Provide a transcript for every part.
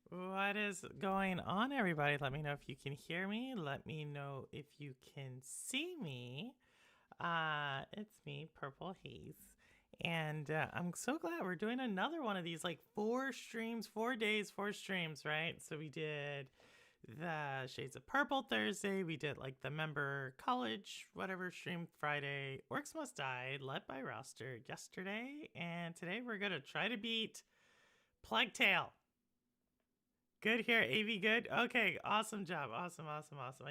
What is going on, everybody? Let me know if you can hear me. Let me know if you can see me. It's me, Purple Haze. And I'm so glad we're doing another one of these, like 4 streams, 4 days, 4 streams, right? So we did the Shades of Purple Thursday. We did like the member college, whatever stream Friday. Orcs Must Die, led by Roster yesterday. And today we're going to try to beat Plague Tale. Good here, AV good? Okay, awesome job. Awesome. I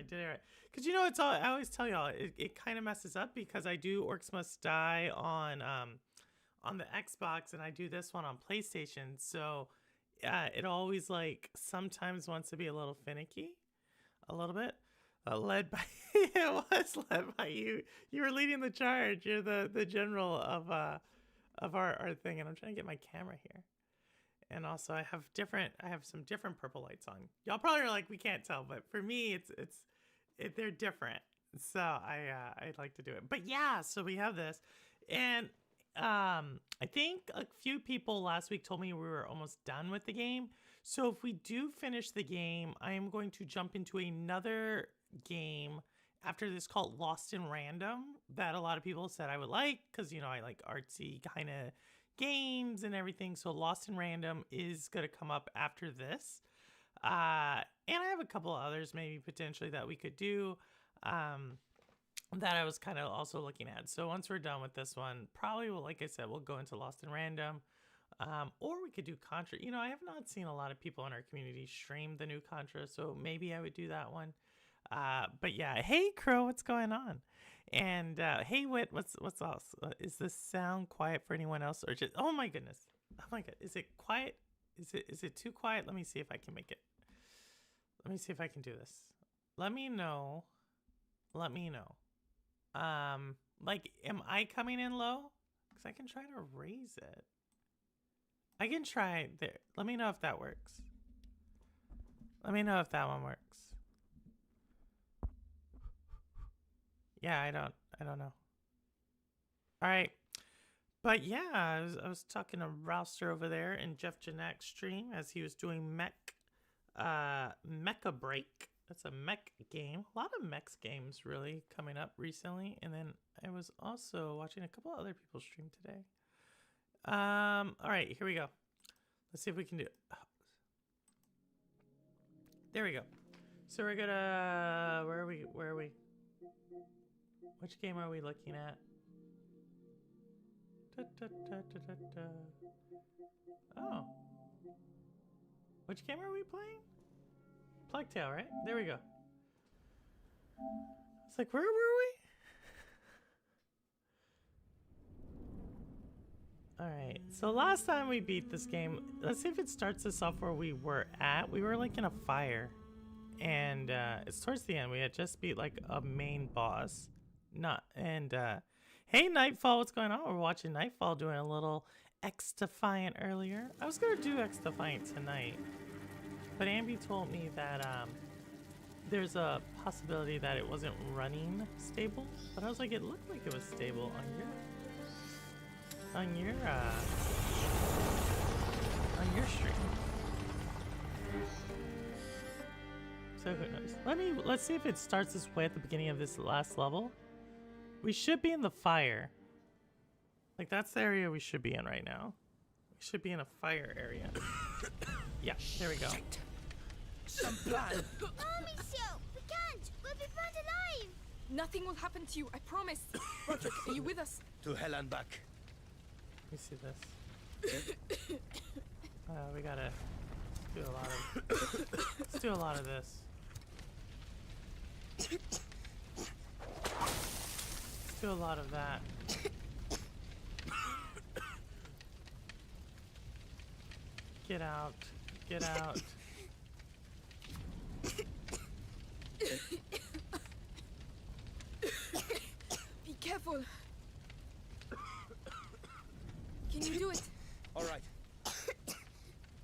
did it right. Because you know, it's all, I always tell y'all, it kind of messes up because I do Orcs Must Die on the Xbox and I do this one on PlayStation. So it always like sometimes wants to be a little finicky, a little bit. Led by, it was led by you. You were leading the charge. You're the general of our thing. And I'm trying to get my camera here. And also I have some different purple lights on. Y'all probably are like, we can't tell, but for me, they're different. So I'd like to do it. But yeah, so we have this. And I think a few people last week told me we were almost done with the game. So if we do finish the game, I am going to jump into another game after this called Lost in Random that a lot of people said I would like, because, you know, I like artsy kind of games and everything. So Lost in Random is going to come up after this. And I have a couple others maybe potentially that we could do that I was kind of also looking at. So once we're done with this one, probably will, like I said, we'll go into Lost in Random. Or we could do Contra. You know, I have not seen a lot of people in our community stream the new Contra, so maybe I would do that one. But yeah, hey Crow, what's going on? And hey Wit, what's else? Is this sound quiet for anyone else, or just? Oh my goodness! Oh my god, is it quiet? Is it too quiet? Let me see if I can make it. Let me see if I can do this. Let me know. Let me know. Like, am I coming in low? Because I can try to raise it. I can try there. Let me know if that works. Let me know if that one works. Yeah, I don't know. All right. But yeah, I was talking to Rouster over there in Jeff Janak's stream as he was doing Mecha Break. That's a mech game. A lot of mechs games really coming up recently. And then I was also watching a couple other people stream today. All right, here we go. Let's see if we can do it. Oh. There we go. So we're gonna, where are we? Which game are we looking at? Oh. Which game are we playing? Plague Tale, right? There we go. It's like, where were we? Alright, so last time we beat this game, let's see if it starts us off where we were at. We were like in a fire. And it's towards the end. We had just beat like a main boss. Hey Nightfall, what's going on? We're watching Nightfall doing a little X-Defiant earlier. I was gonna do X-Defiant tonight, but Ambi told me that there's a possibility that it wasn't running stable. But I was like, it looked like it was stable on your stream. So who knows? Let's see if it starts this way at the beginning of this last level. We should be in the fire. Like, that's the area we should be in right now. We Should be in a fire area. Yeah, there we go. Some plan. Oh, monsieur, we can't. We'll be burned alive. Nothing will happen to you, I promise. Roderick, are you with us? To hell and back. Let me see this. We gotta do a lot of. Let's do a lot of this. Let's do a lot of that. Get out. Get out. Be careful. Can you do it? All right.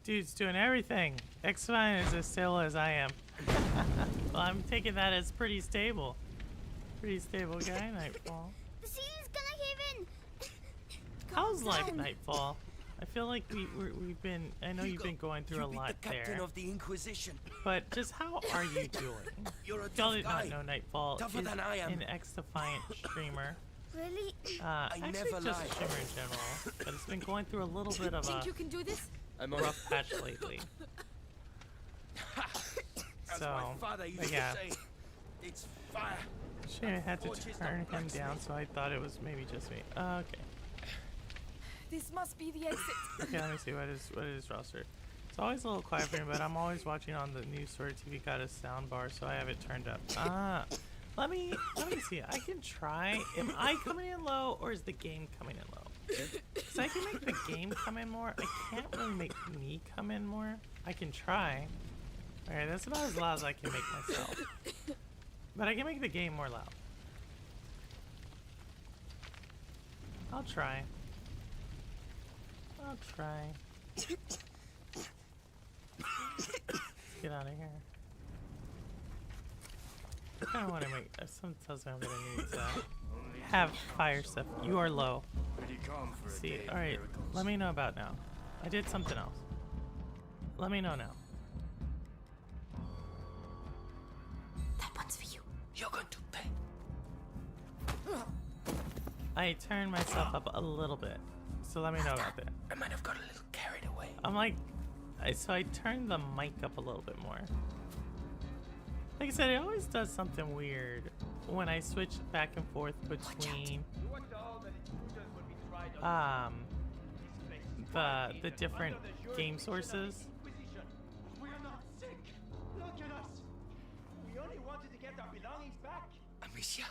Dude's doing everything. X-Fine is as still as I am. Well, I'm taking that as pretty stable. Pretty stable guy, Nightfall. The ceiling's gonna cave in. How's like down. Nightfall? I feel like we've been. I know you've been going through a lot the captain there, of the Inquisition. but just how are you doing? You're a Y'all tough did guy. not know Nightfall Tougher is than I am. an ex-Defiant streamer. Really? Actually, never just lie. a streamer in general, but it's been going through a little bit of Think a you can do this? I'm on rough patch lately. As So, my father used but yeah. to say, it's fire. She had to turn him down, so I thought it was maybe just me. Okay. This must be the exit. Okay, let me see what is roster. It's always a little quiet for me, but I'm always watching on the new Sword TV. Got a sound bar, so I have it turned up. Let me see. I can try. Am I coming in low, or is the game coming in low? Because I can make the game come in more. I can't really make me come in more. I can try. Alright, that's about as loud as I can make myself. But I can make the game more loud. I'll try. I'll try. Let's get out of here. I kind of want to make. If someone tells me I'm gonna need to have fire stuff. You are low. See, alright. Let me know about now. I did something else. Let me know now. That one's for you. You're going to pay. I turned myself up a little bit. So let me know about that. I might have got a little carried away. I'm like, so I turned the mic up a little bit more. Like I said, it always does something weird when I switch back and forth between the different game sources. We're not sick. Look at us. We only wanted to get our belongings back. Amicia,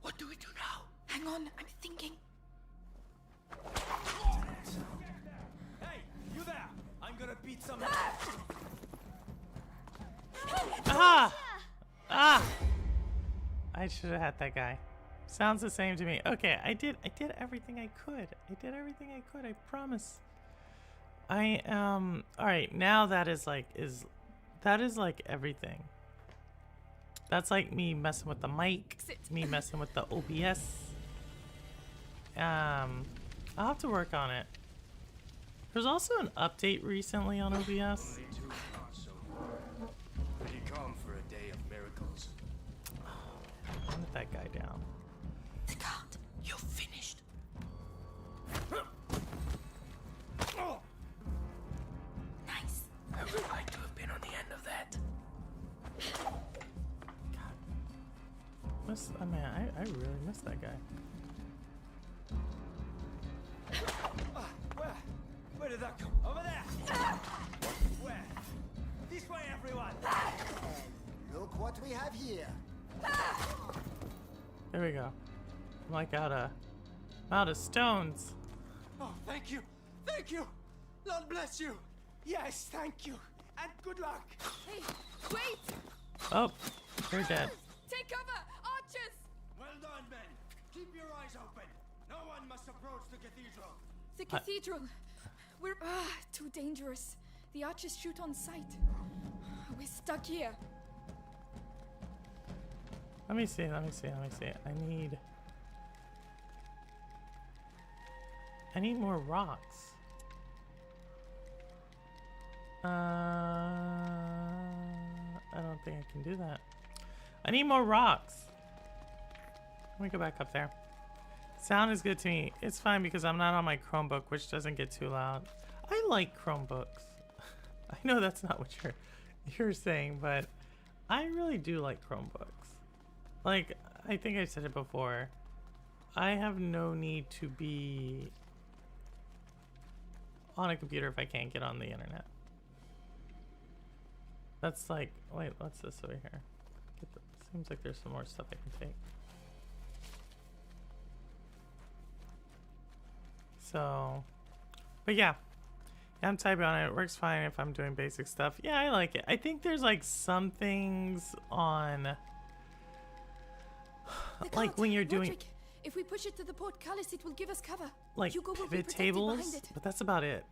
what do we do now? Hang on, I'm thinking. Hey, you there! I'm gonna beat some. Ah! Ah! I should have had that guy. Sounds the same to me. Okay, I did everything I could. I promise. I alright, now that is like everything. That's like me messing with the mic, me messing with the OBS. I'll have to work on it. There's also an update recently on OBS. Pretty calm for a day of miracles. Put that guy down. The guard. You're finished. Nice. I would like to have been on the end of that. I really missed that guy. Where did that come? Over there. Where? This way, everyone. Look what we have here. There we go. I'm like I'm out of stones. Oh, thank you. Thank you. Lord bless you. Yes, thank you. And good luck. Hey, wait! Oh, they're dead. Take cover! Archers! Well done, men. Keep your eyes open. No one must approach the cathedral. The cathedral. We're too dangerous. The archers shoot on sight. We're stuck here. Let me see. I need more rocks. I don't think I can do that. I need more rocks. Let me go back up there. Sound is good to me. It's fine because I'm not on my Chromebook, which doesn't get too loud. I like Chromebooks. I know that's not what you're saying, but I really do like Chromebooks. Like, I think I said it before. I have no need to be on a computer if I can't get on the internet. That's like, wait, what's this over here? Seems like there's some more stuff I can take. So, but yeah, I'm typing on it. It works fine if I'm doing basic stuff. Yeah, I like it. I think there's like some things on, like when you're doing, Roderick, if we push it to the portcullis, it will give us cover. like Hugo will be pivot protected tables, behind it. but that's about it.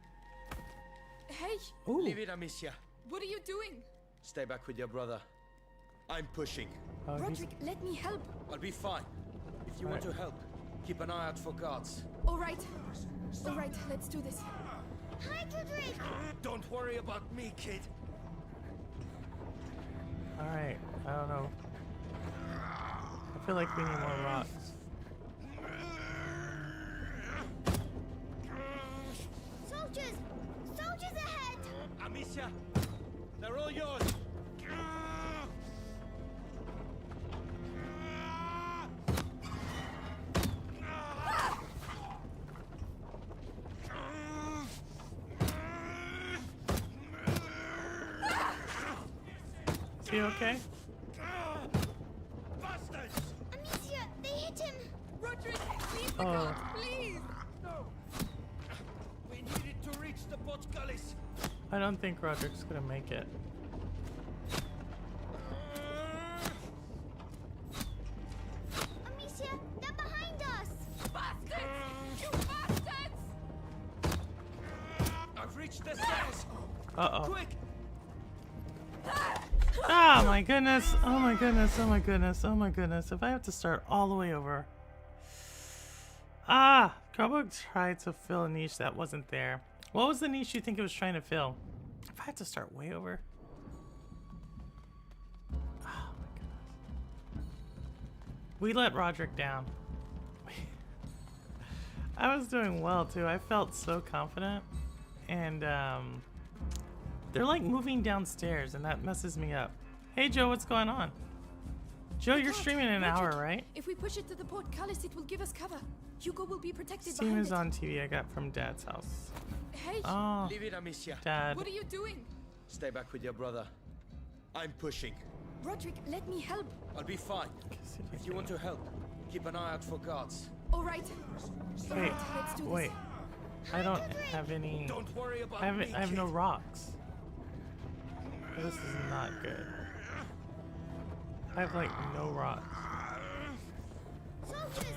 Hey, Ooh, Leave it, Amicia. what are you doing? Stay back with your brother. I'm pushing. oh, he's- Roderick, let me help. I'll be fine. If you want to help, keep an eye out for guards. All right, let's do this. Hide, Roderick! Don't worry about me, kid. all right. I don't know. I feel like we need more rocks. Soldiers! Soldiers ahead! Amicia, they're all yours. Is he okay? Bastards! Amicia, they hit him! Roderick, leave the Oh. cart, please. No! We needed to reach the portcullis. I don't think Roderick's gonna make it. Amicia, they're behind us! Bastards! You bastards! I've reached the cells. Uh-oh. Quick! Oh my goodness. Oh my goodness. Oh my goodness. Oh my goodness. If I have to start all the way over. Ah! Chromebook tried to fill a niche that wasn't there. What was the niche you think it was trying to fill? If I had to start way over. Oh my goodness. We let Roderick down. I was doing well too. I felt so confident. And they're like moving downstairs and that messes me up. Hey Joe, what's going on? Joe, you're Cart, streaming in an hour, Roderick, right? If we push it to the portcullis, it will give us cover. Hugo will be protected Steam behind is it. on TV. I got from Dad's house. Hey, Oh, Leave it, Amicia. Dad. what are you doing? Stay back with your brother. I'm pushing. Roderick, let me help. I'll be fine. If you want to help, keep an eye out for guards. All right. All Wait, right, let's do this. wait. I don't have any. Don't worry about I me, have no kid. rocks. This is not good. I have like no rocks. Soldiers!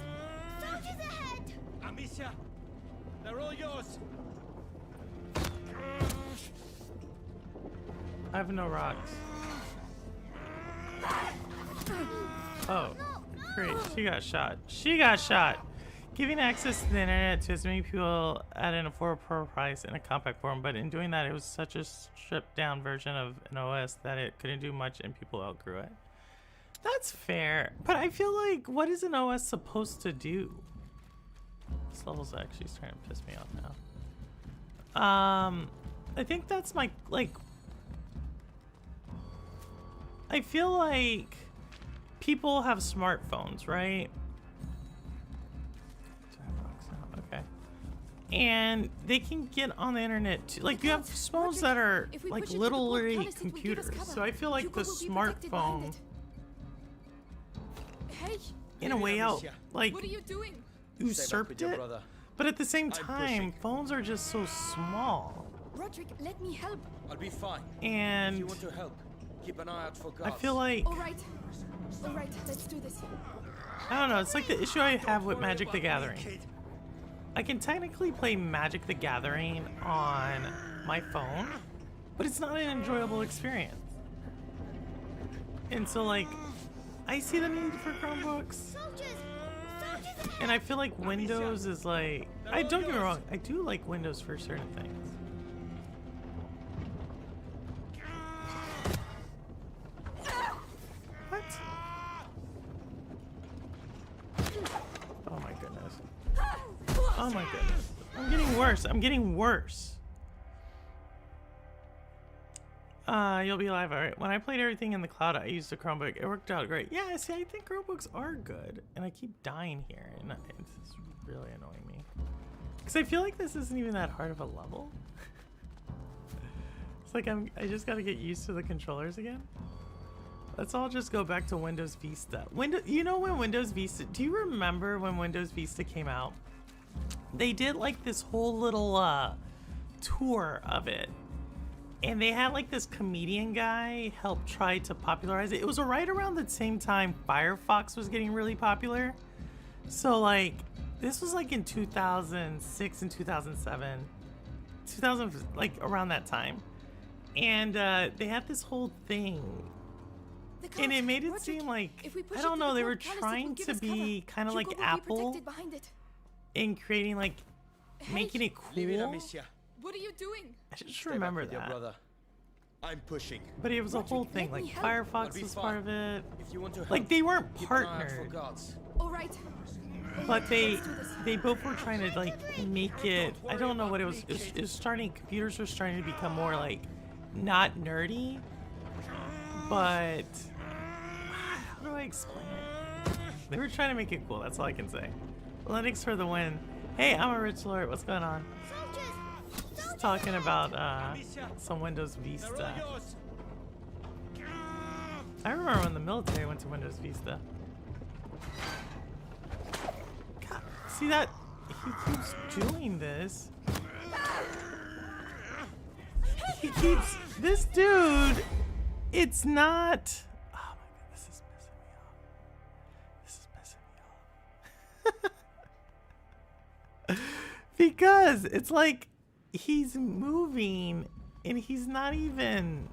Soldiers ahead! Amicia, they're all yours. I have no rocks. Oh, great. She got shot. She got shot. Giving access to the internet to as many people at an affordable price in a compact form, but in doing that, it was such a stripped down version of an OS that it couldn't do much and people outgrew it. That's fair, but I feel like, what is an OS supposed to do? This level's actually starting to piss me off now. I think that's my, like, I feel like people have smartphones, right? Okay. And they can get on the internet too. Like, you have phones that are If we like push it to the literally portcullis, it will give us computers. cover. So I feel like Hugo the will be protected behind smartphone, it. Hey, in a way out, Amicia. like, what are you doing? Stay back with usurped your it. brother. But at the same I'm time, pushing. phones are just so small. Roderick, let me help. I'll be fine. If you And want to help, keep an eye out for I guards. feel like, All right, let's do this. I don't know, it's like the issue I have with Worry Magic the about me, Gathering. kid. I can technically play Magic the Gathering on my phone, but it's not an enjoyable experience. And so, like, I see the need for Chromebooks, Soldiers! Soldiers ahead! and I feel like Windows is like, I don't get me wrong, I do like Windows for certain things. What? Oh my goodness. Oh my goodness. I'm getting worse. I'm getting worse. You'll be live. All right. When I played everything in the cloud, I used a Chromebook. It worked out great. Yeah, see, I think Chromebooks are good. And I keep dying here. And it's really annoying me. Because I feel like this isn't even that hard of a level. It's like I just got to get used to the controllers again. Let's all just go back to Windows Vista. You know when Windows Vista... Do you remember when Windows Vista came out? They did like this whole little tour of it. And they had like this comedian guy help try to popularize it. It was right around the same time Firefox was getting really popular. So like, this was like in 2006 and 2007. 2000, like around that time. And they had this whole thing. And it made it seem like, I don't know, they were trying to be kind of like Apple in creating like, making it cool. What are you doing? I just remember that. Brother. I'm pushing. But it was a whole thing, like Firefox was part of it. If you want to help, like they weren't keep an eye out for partnered, guards. All right. but they both were trying to like make it. I don't know what it was. It was starting. Computers were starting to become more like not nerdy, but how do I explain it? They were trying to make it cool. That's all I can say. Linux for the win. Hey, I'm a rich lord. What's going on? Just talking about some Windows Vista. I remember when the military went to Windows Vista. God, see that? He keeps doing this. He keeps... This dude, it's not... Oh my god, this is pissing me off. This is pissing me off. Because it's like he's moving and he's not even...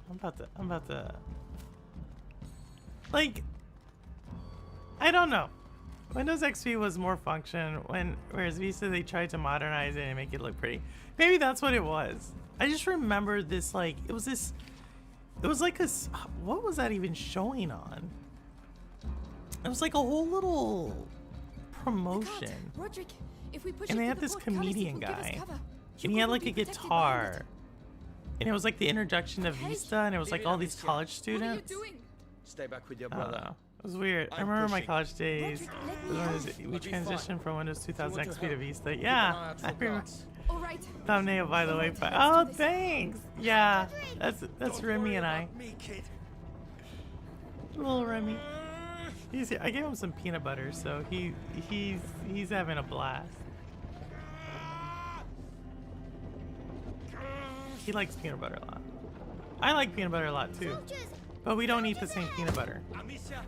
I'm about to... Like, I don't know. Windows XP was more function whereas Vista, they tried to modernize it and make it look pretty. Maybe that's what it was. I just remember this, like, it was like a, what was that even showing on? It was like a whole little promotion. Roderick, if we push And it they to had the this port, Callis, it comedian will give us guy. cover. And he Hugo had will like be a protected behind guitar. And it was like the introduction of Vista, and it was like all these college it. What are you students. doing? Stay back with your I don't brother. know. It was weird. I I'm remember my pushing. college days. Roderick, let me We I'll be fine. transitioned from Windows 2000 want to XP to help, Vista. keep an eye Yeah, out for I remember. guards. All right. Thumbnail, by the way. But, oh, thanks. Yeah, that's Remy and I. Me, kid. Little Remy. He's here. I gave him some peanut butter, so he's having a blast. He likes peanut butter a lot. I like peanut butter a lot too, Soldiers, but we don't eat the same peanut butter. Amicia,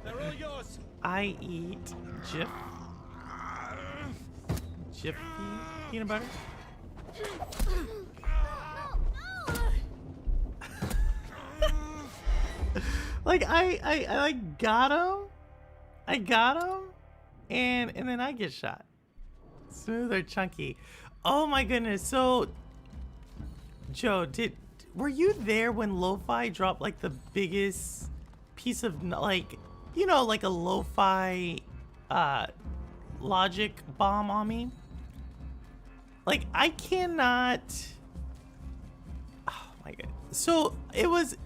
they're all yours. I eat Jiffy peanut butter. Like I like got him, and then I get shot. Smooth or chunky? Oh my goodness! So, Joe, were you there when Lo-Fi dropped like the biggest piece of like, you know, like a Lo-Fi logic bomb on me? Like I cannot. Oh my god! So it was.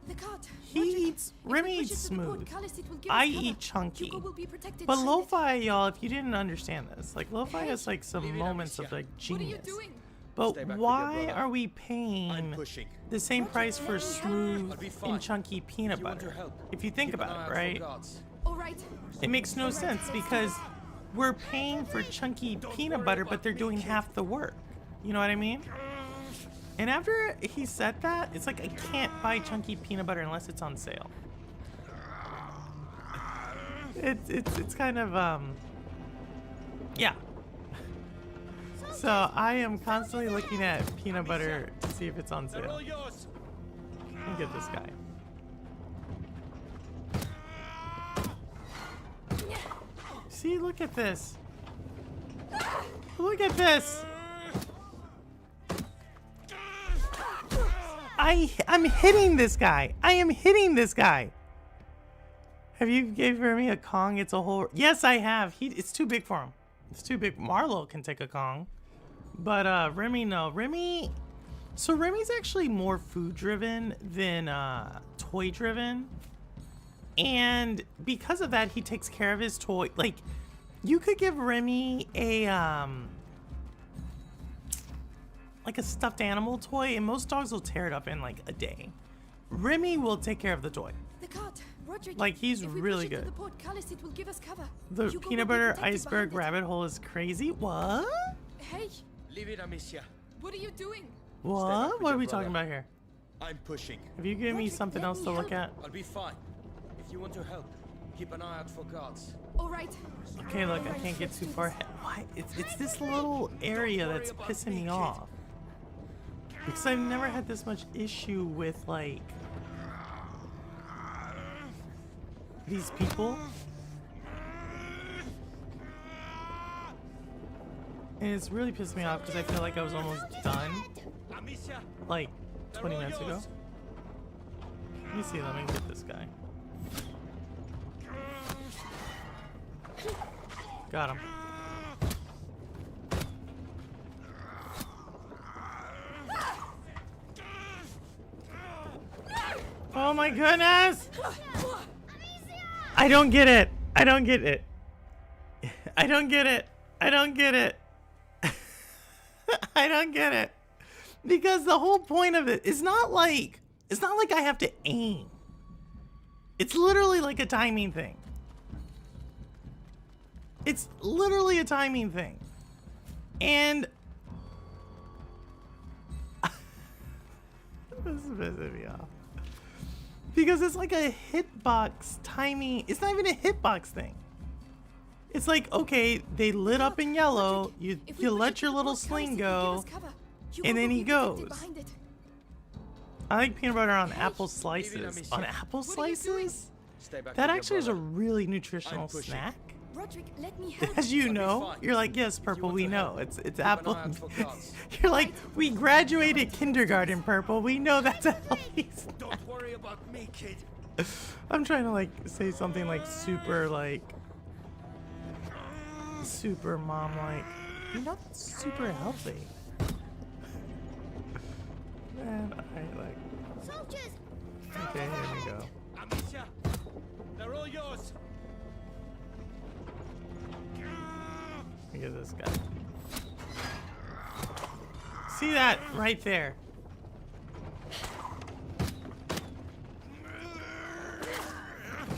The cart. He Roderick, eats. if we Remy push eats it to the port, smooth. Callis, it will give I us cover. eat chunky. Hugo will be protected But behind it. Lo-Fi, y'all, if you didn't understand this, like Lo-Fi has like some Leave it, moments of Amicia. like What are you genius. doing? But Stay back with your why brother. are we I'm paying pushing. the same price for smooth I'll be fine. and chunky peanut If you want butter? to help, If you think keep an eye about out it, for right? guards. All right. It makes no sense because we're paying for chunky peanut butter, but they're doing half the work. You know what I mean? And after he said that, it's like I can't buy chunky peanut butter unless it's on sale. It's kind of yeah. So I am constantly looking at peanut butter to see if it's on They're sale. all yours. Let me get this guy. See, look at this. Look at this. I'm hitting this guy. I am hitting this guy. Have you given me a Kong? It's a whole... Yes, I have. It's too big for him. It's too big. Marlo can take a Kong. But Remy, no. Remy So Remy's actually more food driven than toy driven. And because of that, he takes care of his toy. Like, you could give Remy a like a stuffed animal toy, and most dogs will tear it up in like a day. Remy will take care of the toy. The cart, Roderick. Like, he's if we really push it to good. the portcullis, it will give us cover. The Hugo peanut will be butter protected iceberg behind rabbit hole is crazy. What? it. Hey, Leave it, Amicia. what are you doing? What? with What are your we brother. talking about here? I'm pushing. Have you given me Roderick, something let else me to look help. at? I'll be fine. If you want to help, keep an eye out for guards. All right. Okay, look, I can't get too far ahead. Why? It's this little area that's pissing me off. Because I've never had this much issue with, like, these people. And it's really pissed me off because I feel like I was almost done, Amicia, like, 20 all minutes ago. yours. Let me see, let me get this guy. Got him. Oh my goodness! I don't get it. I don't get it. I don't get it. I don't get it. I don't get it. Because the whole point of it is not like, it's not like I have to aim. It's literally like a timing thing. It's literally a timing thing. And this is pissing me off. Because it's like a hitbox timing. It's not even a hitbox thing. It's like, okay, they lit up in yellow. You If we you push let it your to the little portcullis, sling it will give go. us cover. Hugo And then will he be protected goes. behind it. I like peanut butter on apple Leave it, slices. Amicia. On apple What are you doing? slices? Stay back That with actually your is a brother. really nutritional I'm pushing. snack. Roderick, let me help. As you I'll be know, fine. you're like, yes, you Purple, want we to know. help, It's keep an apple. eye out for guards. You're like, we graduated kindergarten, Purple. We know that's a healthy snack. Don't worry about me, kid. I'm trying to like say something like super mom like. You're not super healthy. Man, I like. Soldiers! Okay, here we go. Amicia, they're all yours. Look at this guy. See that right there?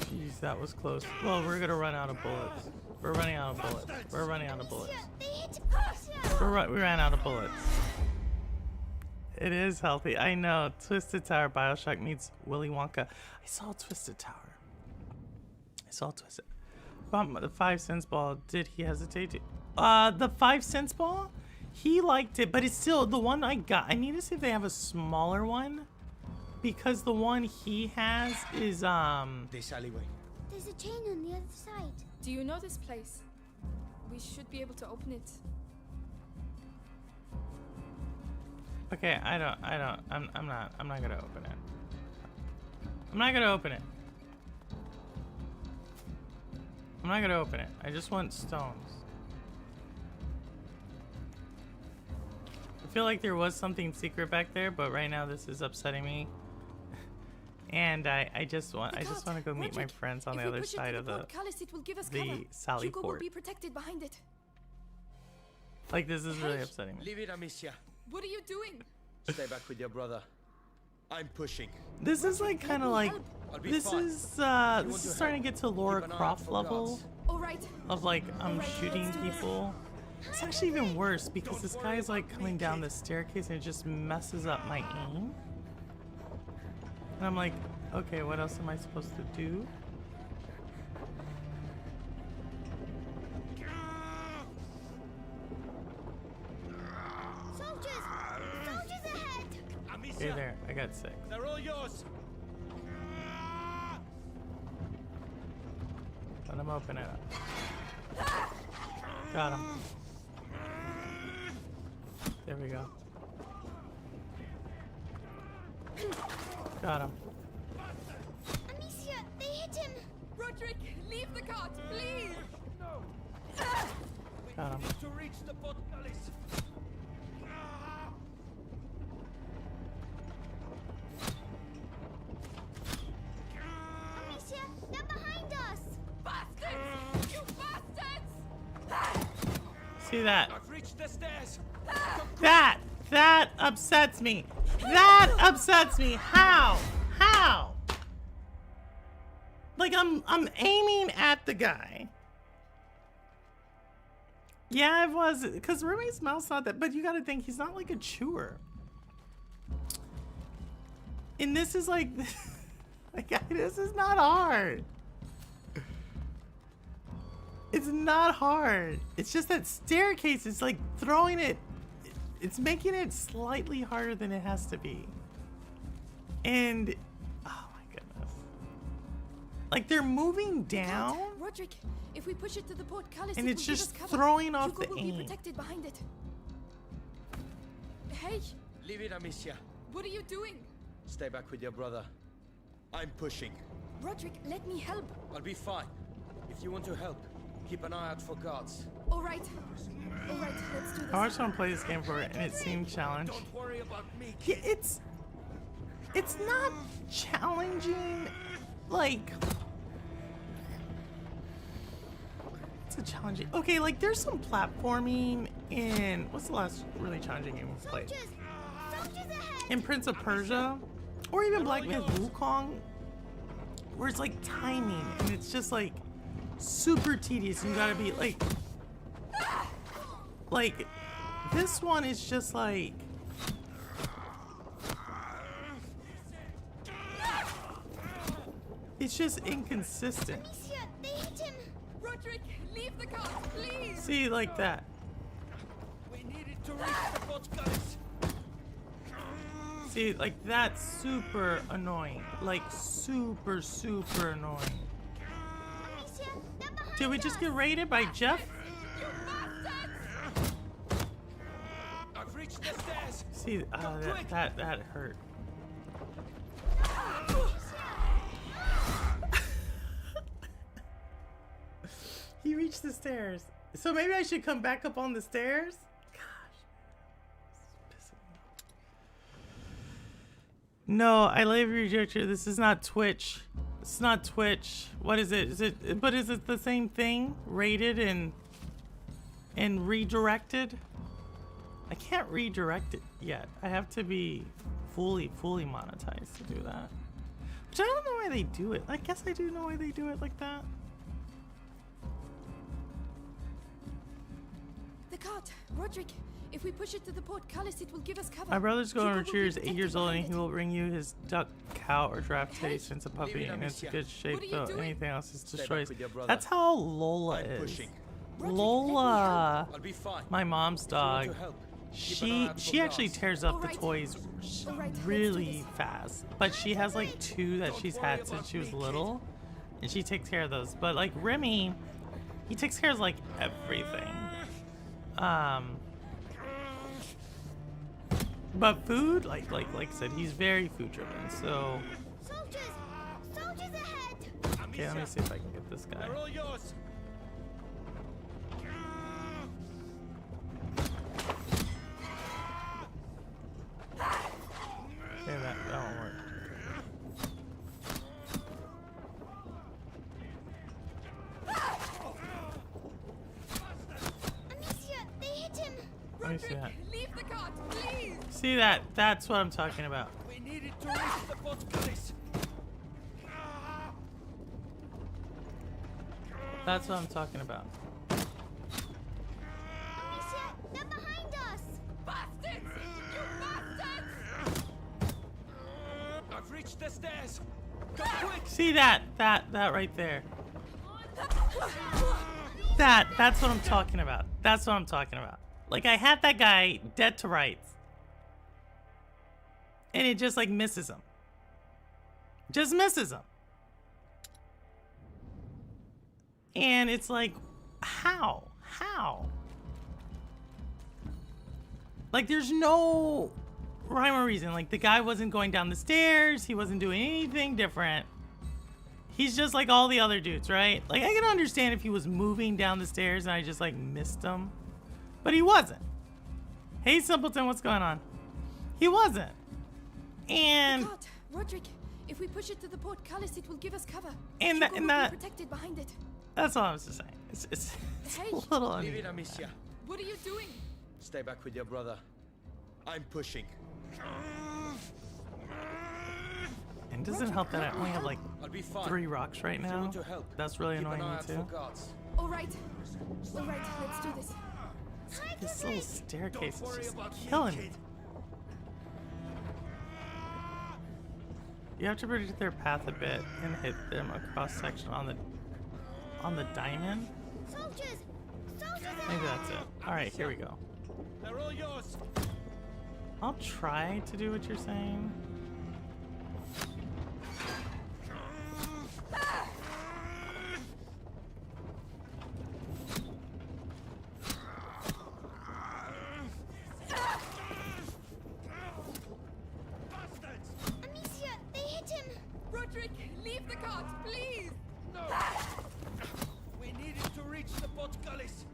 Jeez, that was close. Well, we're gonna run out of bullets. We're running out of bullets. We're running out of bullets. They hit us! We ran out of bullets. It is healthy. I know. Twisted Tower Bioshock meets Willy Wonka. I saw Twisted Tower. I saw Twisted. The 5 cents ball. Did he hesitate to? The 5 cents ball? He liked it, but it's still the one I got. I need to see if they have a smaller one. Because the one he has is, This alleyway. There's a chain on the other side. Do you know this place? We should be able to open it. Okay, I'm not gonna open it. I'm not gonna open it. I'm not gonna open it. I just want stones. I feel like there was something secret back there, but right now this is upsetting me. And I just want to go meet my Roderick, friends on if the we other push it side to of the the portcullis, it will give us the cover. Sally Hugo will Port. be protected behind it. Like, this is really Hey. upsetting me. Leave it, Amicia. What are you doing? Stay back with your brother. I'm pushing. This is like kind of like I'll be this fine. is want this to is starting to help, get to Laura keep an eye out Croft for level guards. All right. of like I'm Alright, shooting let's do this. people. It's actually even worse because this guy is like coming down the staircase and it just messes up my aim. And I'm like, okay, what else am I supposed to do? Soldiers! Soldiers ahead! Hey Amicia, there, I got 6. they're all yours. Let him open it up. Got him. There we go. Got him. Amicia, they hit him! Roderick, leave the cart, please. Got him. To reach the portcullis. See that? I've reached the stairs. That upsets me. That upsets me. How? How? Like I'm aiming at the guy. Yeah, it was because Rumi's mouth's not that, but you gotta think he's not like a chewer. And this is like, this is not hard. It's not hard. It's just that staircase is like throwing it. It's making it slightly harder than it has to be. And, oh my goodness. Like they're moving down. Roderick, if we push it to the portcullis, And it it's will give just us cover. throwing off Hugo the will be aim. protected behind it. Hey, Leave it, Amicia. what are you doing? Stay back with your brother. I'm pushing. Roderick, let me help. I'll be fine. If you want to help, keep an eye out for guards. All right, let's do this. I watched someone play this game for it and it seemed challenging. Don't worry about me. Yeah, it's not challenging, like it's a challenging. Okay, like there's some platforming in what's the last really challenging game we've played? Soldiers ahead! In Prince of Persia, or even Black Myth Wukong, where it's like timing and it's just like super tedious. You gotta be like this one is just like. It's just inconsistent. Amicia, they hit him! Roderick, leave the car, please. See, like that. We needed to reach the portcullis. See, like that's super annoying. Like super, super annoying. Amicia, they're behind Did we just us. get raided by Jeff? I've reached the stairs. See, that hurt. He reached the stairs. So maybe I should come back up on the stairs? Gosh. This is pissing me off. No, I live rejected. This is not Twitch. It's not Twitch. What is it? Is it the same thing? Rated and redirected? I can't redirect it yet. I have to be fully monetized to do that. Which I don't know why they do it. I guess I do know why they do it like that. The cart, Roderick. If we push it to the portcullis, it will give us cover. My brother's going Hugo to will be retrieve is 8 protected years old and behind he it. will bring you his duck, cow, or giraffe Hey, taste since a puppy leave it, and it's in Amicia. good shape What are you though. doing? Anything else is Stay back destroyed. with your brother. That's how Lola I'm is. pushing. Roderick, Lola, I'll be fine. my mom's If you want dog, to help, keep an eye out for she actually guards. tears up the Alright. toys Alright, let's do really this. fast. But she has like 2 that Don't she's worry had about since she was me, kid. little. And she takes care of those. But like Remy, he takes care of like everything. But food, like I said, he's very food driven. So Soldiers! Soldiers ahead! okay, let me see if I can get this guy. They're all yours. Okay, that won't work. Amicia, they hit him! Let me see that. Leave the cart, please. See that? That's what I'm talking about. We needed to reach the portcullis. That's what I'm talking about. Amicia, they're behind us! Bastards! You bastards! I've reached the stairs. Go quick. See that right there. That's what I'm talking about. That's what I'm talking about. Like I had that guy dead to rights. And it just like misses him. Just misses him. And it's like, how? How? Like there's no rhyme or reason. Like the guy wasn't going down the stairs. He wasn't doing anything different. He's just like all the other dudes, right? Like I can understand if he was moving down the stairs and I just like missed him. But he wasn't. Hey Simpleton, what's going on? He wasn't. And Cart, Roderick. If we push it to the portcullis, it will give us cover. And Hugo will that- be protected behind it. that's all I was just saying. It's Hey, a little Leave uneven. it, Amicia. What are you doing? Stay back with your brother. I'm pushing. And doesn't it help that I only have like I'll be fine. 3 rocks right If you now? want to help, That's really keep an annoying eye me out too. for guards. All right. All right, let's do this. This little staircase Don't worry is just about me, killing kid. me. You have to predict their path a bit and hit them across section on the diamond. Soldiers! Soldiers Maybe ahead! that's it. All right, here we go. They're all yours. I'll try to do what you're saying. Amicia, they hit him! Roderick, leave the cart, please. No. We needed to reach the portcullis.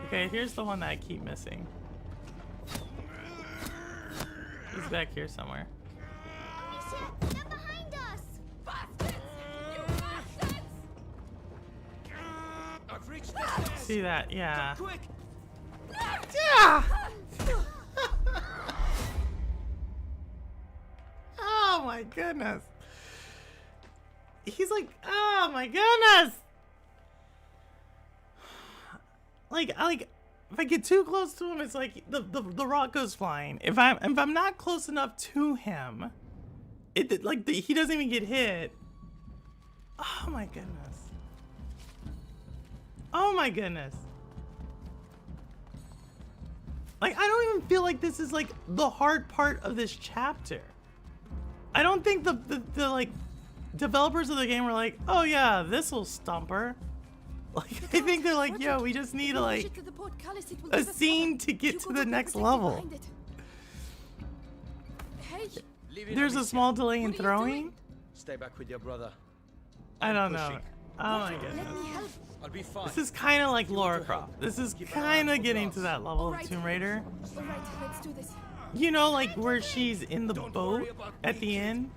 Okay, here's the one that I keep missing. He's back here somewhere. Amicia, they're behind us! Bastards! You bastards! I've reached the stairs. See that? Yeah. Quick! Yeah. Oh my goodness. He's like, oh my goodness. Like if I get too close to him, it's like the rock goes flying. If I'm not close enough to him, he doesn't even get hit. Oh my goodness. Oh my goodness. Like, I don't even feel like this is like the hard part of this chapter. I don't think the like developers of the game were like, oh yeah, this'll stump her. Like, I think they're like, yo, we just need like a scene to get to the next level. Hey, Leave it, There's a Amicia. small delay in What are you throwing. doing? Stay back with your brother. I don't know. pushing. Oh my goodness. let me help. I'll be fine. This is kind of like Lara Croft. This is kind of getting to that level of Alright. Tomb Raider. All right, let's do this. You know, like where she's in the Don't boat worry about at me, the kid. end,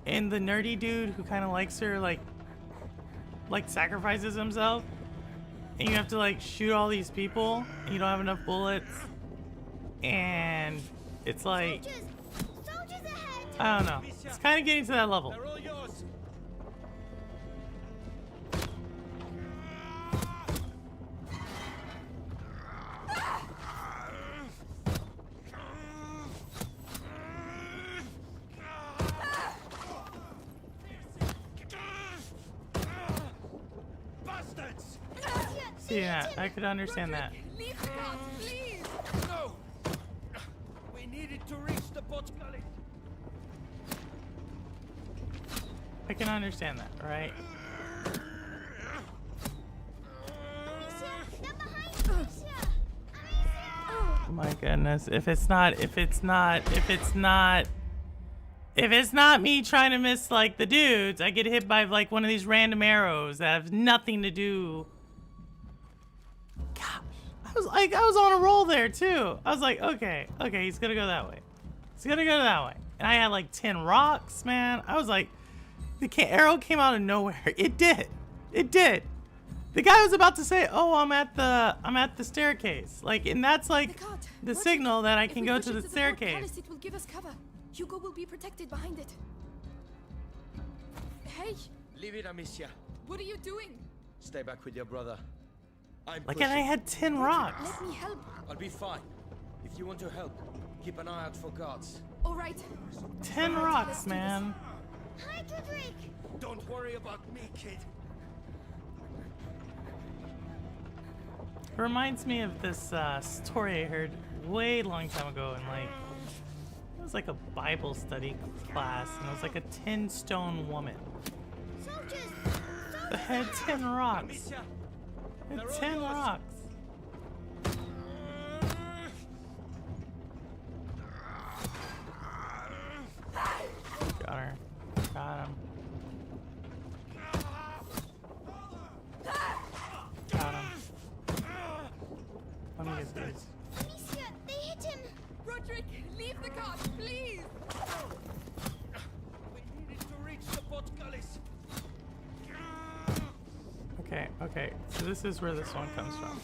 and the nerdy dude who kind of likes her, like sacrifices himself, and you have to like shoot all these people, and you don't have enough bullets, and it's like, Soldiers! Soldiers ahead! I don't know. It's kind of getting to that level. They're all yours. Bastards! Amicia, See that? I could understand that. Leave the cart, please. No! We needed to reach the portcullis. I can understand that, right? Amicia, they're behind you! Amicia! Amicia! Oh my goodness. If it's not me trying to miss like the dudes, I get hit by like one of these random arrows that have nothing to do. Gosh. I was on a roll there too. I was like, okay, he's gonna go that way. He's gonna go that way. And I had like 10 rocks, man. I was like, the arrow came out of nowhere. It did. The guy was about to say, "Oh, I'm at the staircase." Like, and that's like The cart. the Roderick, signal that I if can we go push to it the staircase. portcullis, it will give us cover. Hugo will be protected behind it. Hey, Leave it, Amicia. what are you doing? Stay back with your brother. I'm Like, pushing. and I had 10 rocks. Let me help. I'll be fine. If you want to help, keep an eye out for guards. All right. 10 Let's rocks, do man. Hi, Roderick! Don't worry about me, kid. Reminds me of this story I heard way long time ago in like, it was like a Bible study class, and it was like a 10-stone woman Soldiers! that had 10 rocks. Amicia, Had they're all 10 yours. rocks. Got her. Got him. Got him. Let me get these. Amicia, they hit him! Roderick, leave the cart, please. We needed to reach the portcullis. Okay. So this is where this one comes from.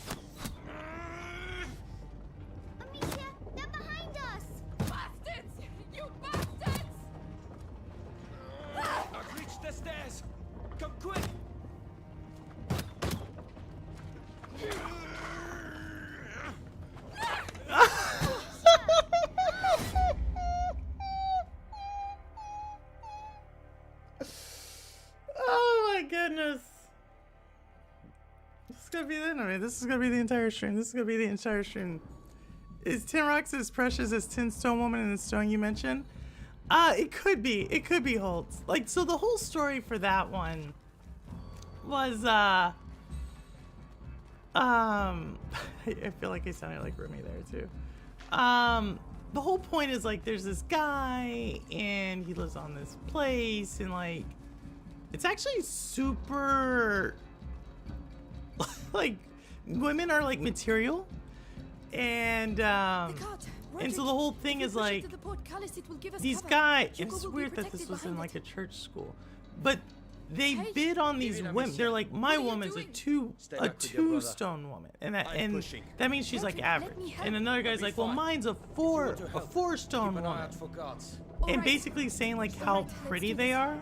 gonna be the end of it. This is gonna be the entire stream. This is gonna be the entire stream. Is Tin Rocks as precious as Tin Stone Woman and the stone you mentioned? It could be. It could be Holtz. Like, so the whole story for that one was, I feel like I sounded like Rumi there too. The whole point is like there's this guy and he lives on this place and like it's actually super like women are like material and so the whole thing is like these guys, it's weird that this was in like a church school, but they bid on these women. They're like, my woman's a two stone woman, and that means she's like average. And another guy's like, well, mine's a four stone woman, and basically saying like how pretty they are,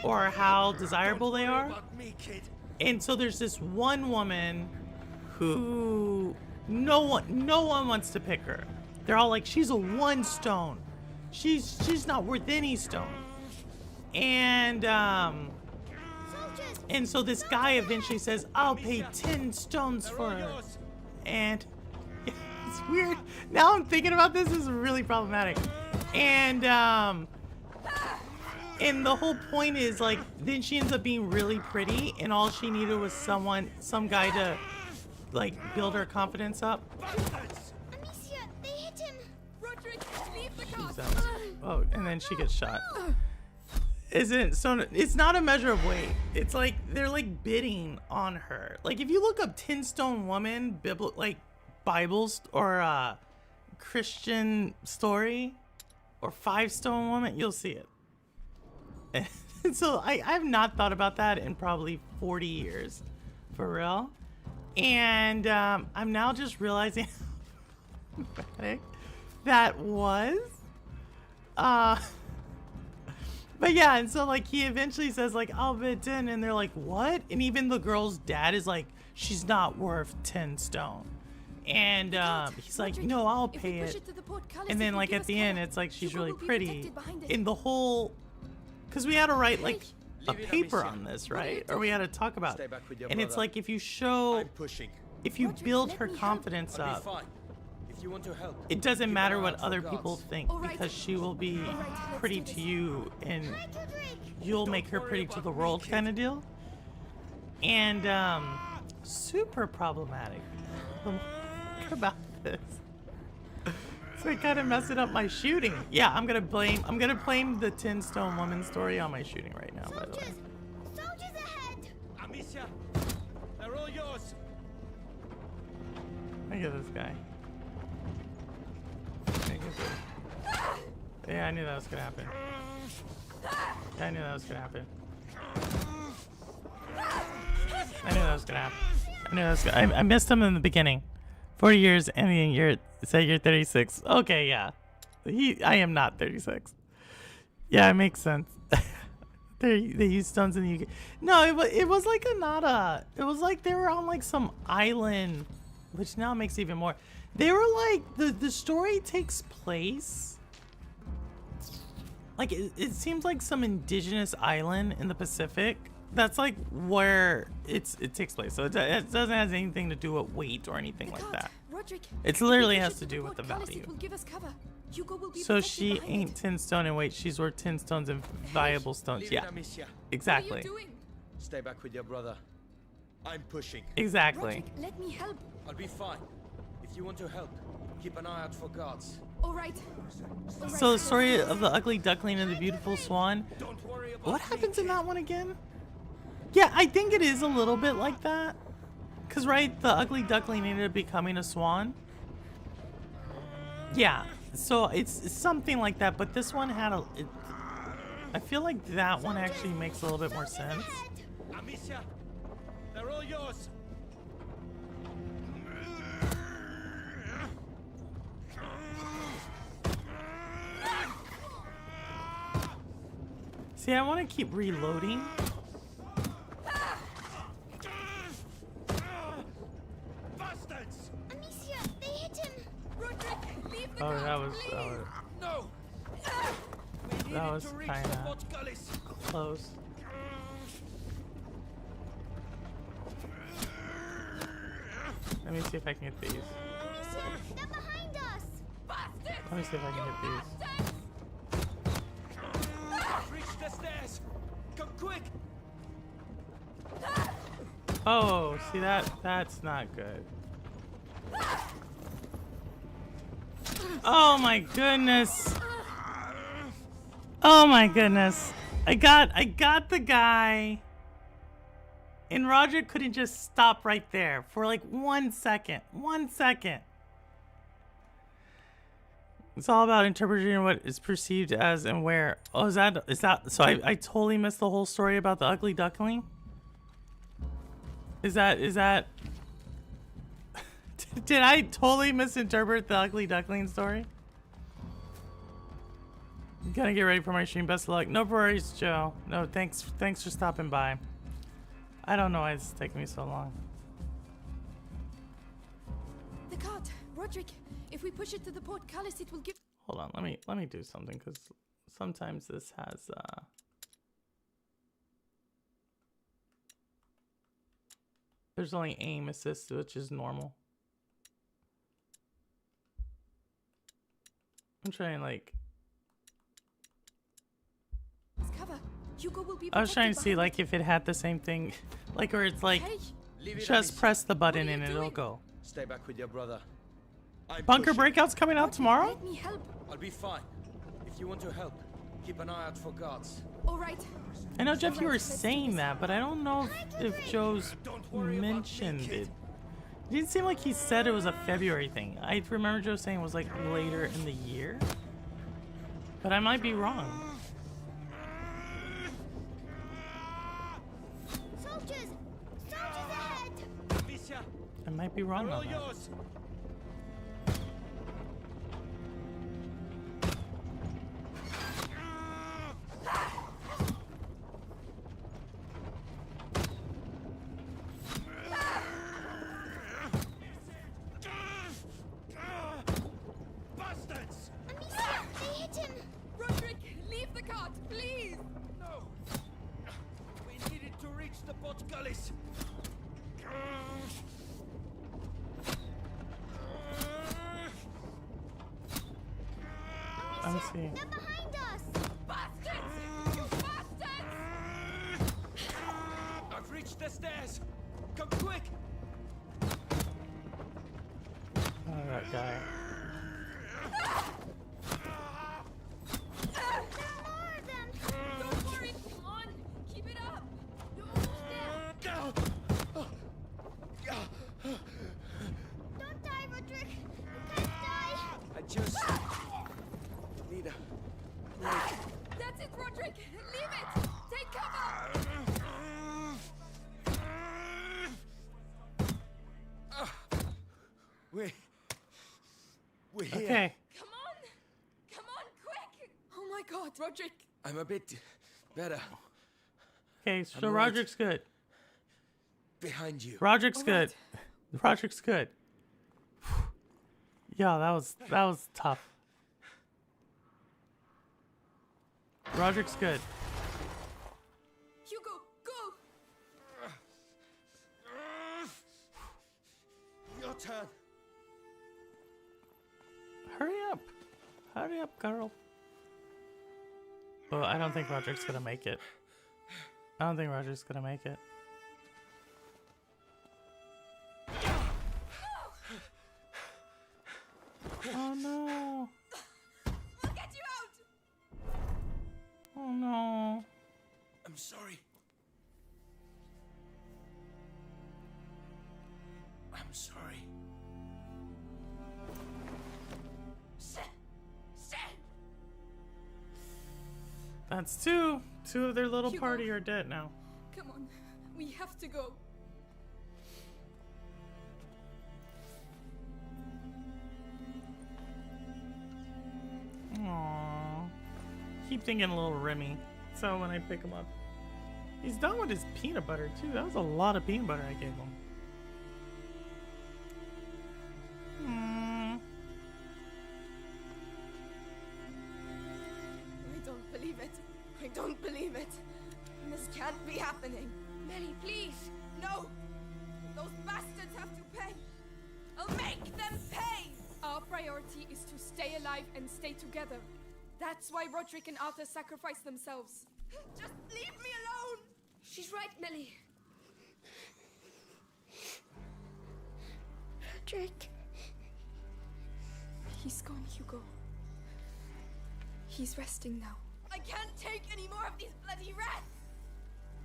or how desirable they are. And so there's this one woman who no one wants to pick her. They're all like, she's a 1 stone. She's not worth any stone. And so this guy eventually says, I'll pay 10 stones for her. And it's weird. Now I'm thinking about this is really problematic. And the whole point is like, then she ends up being really pretty and all she needed was some guy to like build her confidence up. Amicia, they hit him. Roderick, leave the cart. Oh, and then she gets shot. It's not a measure of weight. It's like they're like bidding on her. Like if you look up 10 stone woman like Bibles or Christian story or 5 stone woman, you'll see it. And so I've not thought about that in probably 40 years, for real. And I'm now just realizing how pathetic that was. But yeah, and so like he eventually says like, I'll bid 10, and they're like, what? And even the girl's dad is like, she's not worth 10 stone. And he's like, no, I'll pay it. And then like at the end, it's like she's really pretty. In the whole, because we had to write like a paper on this, right? Or we had to talk about it. And it's like if you build her confidence up, it doesn't matter what other people think because she will be pretty to you and you'll make her pretty to the world kind of deal. And super problematic about this. So it kind of messed up my shooting. Yeah, I'm gonna blame the 10 stone woman story on my shooting right now, by the way. Soldiers ahead. Amicia, they're all yours. Look at this guy. Yeah, I knew that was gonna happen. I knew that was gonna happen. I missed him in the beginning. 40 years and then you're 36. Okay, yeah. I am not 36. Yeah, it makes sense. They use stones in the UK. No, it was like it was like they were on like some island, which now makes it even more. They were like, the story takes place, like it seems like some indigenous island in the Pacific. That's like where it takes place. So it doesn't have anything to do with weight or anything like that. It literally has to do with the value. So she ain't 10 stone in weight. She's worth 10 stones in valuable stones. Yeah, exactly. Stay back with your brother. I'm pushing. Exactly. Let me help. I'll be fine. If you want to help, keep an eye out for guards. All right. So the story of the ugly duckling and the beautiful swan. Don't worry about What happens in that one again? Yeah, I think it is a little bit like that. Cause right, the ugly duckling ended up becoming a swan. Yeah, so it's something like that. But this one had I feel like that one actually makes a little bit more sense. Amicia, they're all yours. See, I want to keep reloading. Bastards! Amicia, they hit him. Roderick, leave the Oh, cart, that was No! that was To reach kind the of portcullis. close. Let me see if I can get these. Amicia, they're behind us! Bastards! Let me see if I can get these. I've reached the stairs. Come quick. Oh, see that's not good. Oh my goodness. Oh my goodness. I got the guy. And Roger couldn't just stop right there for like 1 second. 1 second. It's all about interpreting what is perceived as and where. Oh, is that so I totally missed the whole story about the ugly duckling? Is that did I totally misinterpret the ugly duckling story? I'm gonna get ready for my stream. Best of luck. No worries, Joe. No, thanks for stopping by. I don't know why it's taking me so long. The cart, Roderick. If we push it to the portcullis, it will give. Hold on, let me do something because sometimes this has there's only aim assist, which is normal. I'm trying like. Cover. Hugo will be I was trying to protected see behind like if it had the same thing, like where it's like Hey, Leave it, just Amicia. press the button What are and you it'll doing? go. Stay back with your brother. I'm Bunker pushing. breakout's coming out Roderick, tomorrow. Let me help. I'll be fine. If you want to help, keep an eye out for guards. All right. I know Jeff, you were Let's do saying this. that, but I don't know if Joe's Don't worry about me, mentioned kid. it. It didn't seem like he said it was a February thing. I remember Joe saying it was like later in the year, but I might be wrong. Soldiers! Soldiers ahead! Amicia, I might be wrong they're all on that. yours. Bastards! Amicia, they hit him! Roderick, leave the cart, please. No! We needed to reach the portcullis. Let me see. They're behind us! Bastards! You bastards! I've reached the stairs. Come quick! Oh, that guy. There are more of them! Don't worry. Come on. Keep it up. You're almost there. Don't die, Roderick! You can't die! I just need a break. That's it, Roderick. Leave it. Take cover. We're here. Okay. Come on. Come on, quick. Oh my God, Roderick. I'm a bit better. Okay, so I'm right. Roderick's good. Behind you. Roderick's All good. right. Roderick's good. Yeah, that was tough. Roderick's good. Hugo, go. Your turn. Hurry up. Hurry up, girl. Well, I don't think Roderick's gonna make it. I don't think Roderick's gonna make it. Oh no. We'll get you out. Oh no. I'm sorry. I'm sorry. That's two. Two of their little Hugo. party are dead now. Come on. We have to go. Aww. Keep thinking a little Remy. So when I pick him up. He's done with his peanut butter too. That was a lot of peanut butter I gave him. I don't believe it. I don't believe it. This can't be happening. Melly, please. No. Those bastards have to pay. I'll make them pay! Our priority is to stay alive and stay together. That's why Roderick and Arthur sacrificed themselves. Just leave me alone! She's right, Millie. Roderick. He's gone, Hugo. He's resting now. I can't take any more of these bloody rats!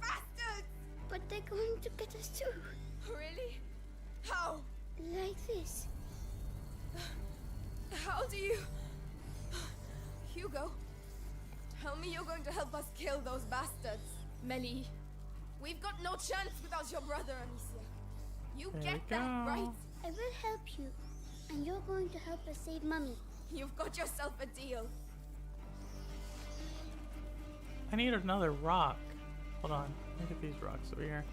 Bastards! But they're going to get us too. Really? How? Like this. How do you... Hugo, tell me you're going to help us kill those bastards. Melly, we've got no chance without your brother, Anicia. You There get we that, go. right? I will help you. And you're going to help us save Mummy. You've got yourself a deal. I need another rock. Hold on. Let me get these rocks over here.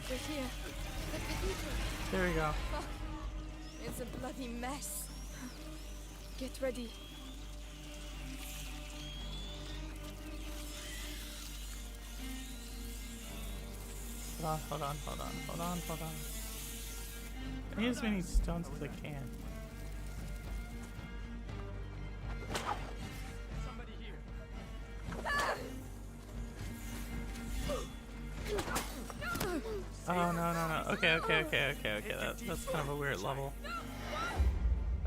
They're here. The cathedral. There we go. Fuck. It's a bloody mess. Get ready. Hold on. I need as many stones as I can. Somebody here. Oh, no. Okay. That's kind of a weird level.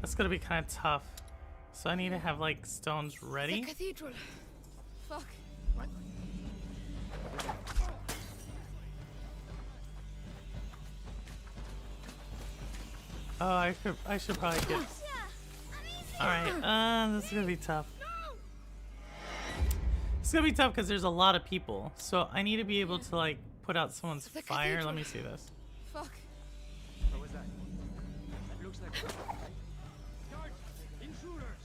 That's gonna be kind of tough. So I need to have, like, stones The ready. cathedral. Fuck. Oh, I should probably get... Alright, this is gonna be tough. It's gonna be tough because there's a lot of people. So I need to be able to, like, put out someone's The fire. cathedral. Let me see this. Fuck. What was that? That looks like... Guards! Intruders!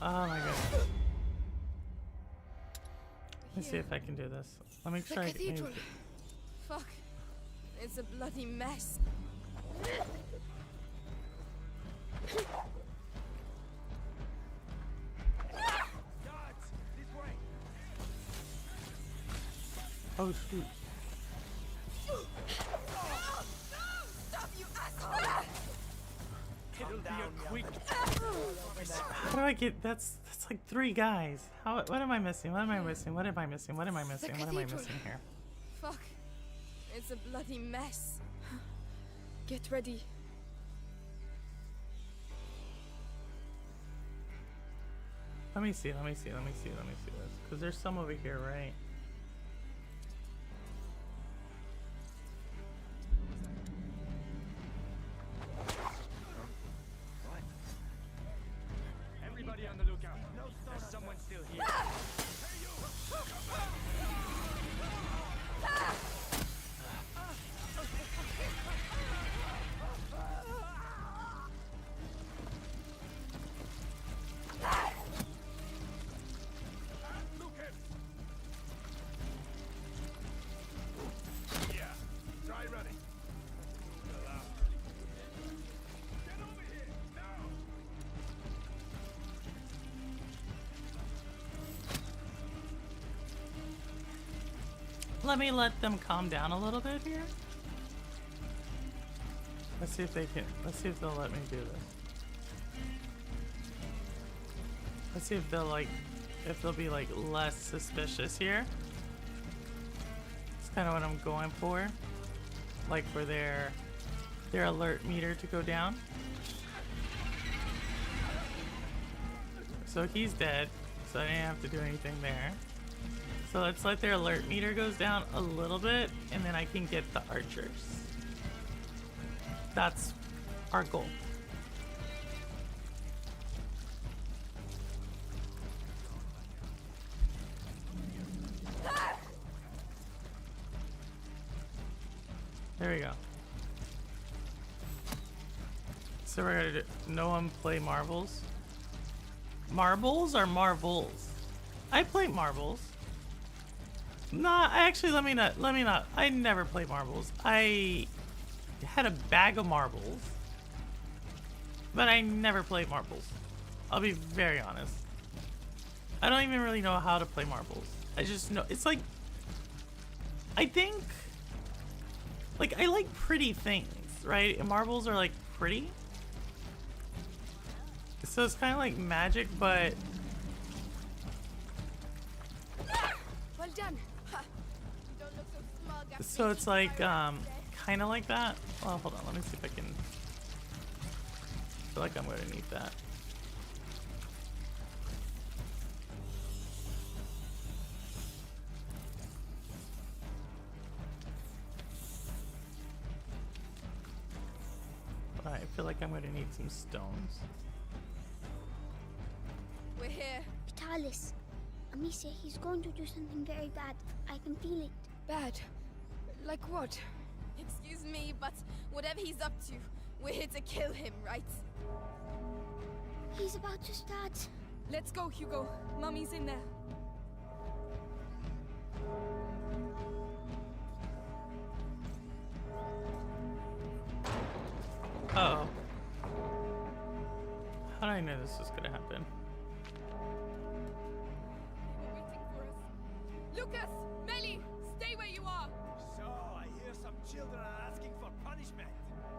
Oh my god. Let me see if I can do this. Let me The try. cathedral. Fuck. It's a bloody mess. Guards! This way! Oh shoot. Stop, you asshole! It'll be a quick... How do I get? That's like 3 guys. How? What am I missing? What am I missing here? Fuck. It's a bloody mess. Get ready. Let me see this. Because there's some over here, right? Everybody on the lookout. There's someone still here. Yeah, try running. Get over here now. Let me let them calm down a little bit here. Let's see if they can. Let's see if they'll let me do this. Let's see if they'll be like less suspicious here. It's kind of what I'm going for. Like for their alert meter to go down. So he's dead, so I didn't have to do anything there. So let's let their alert meter goes down a little bit, and then I can get the archers. That's our goal. There we go. So we're gonna do no one play marbles. Marbles or marvels? I play marbles. Nah, actually, let me not. I never played marbles. I had a bag of marbles, but I never played marbles. I'll be very honest. I don't even really know how to play marbles. I just know it's like, I think, like, I like pretty things, right? And marbles are like pretty. So it's kind of like Magic, but Well done. Ha. You don't look so smug after so it's eating like my kind of like that. Well, hold on, let me see if I can. I feel like I'm gonna need that. But I feel like I'm gonna need some stones. We're here. Vitalis. Amicia, he's going to do something very bad. I can feel it. Bad. Like what? Excuse me, but whatever he's up to, we're here to kill him, right? He's about to start. Let's go, Hugo. Mummy's in there. Uh oh. How did I know this was gonna happen? They were waiting for us. Lucas! Melly! Stay where you are! So, I hear some children are asking for punishment.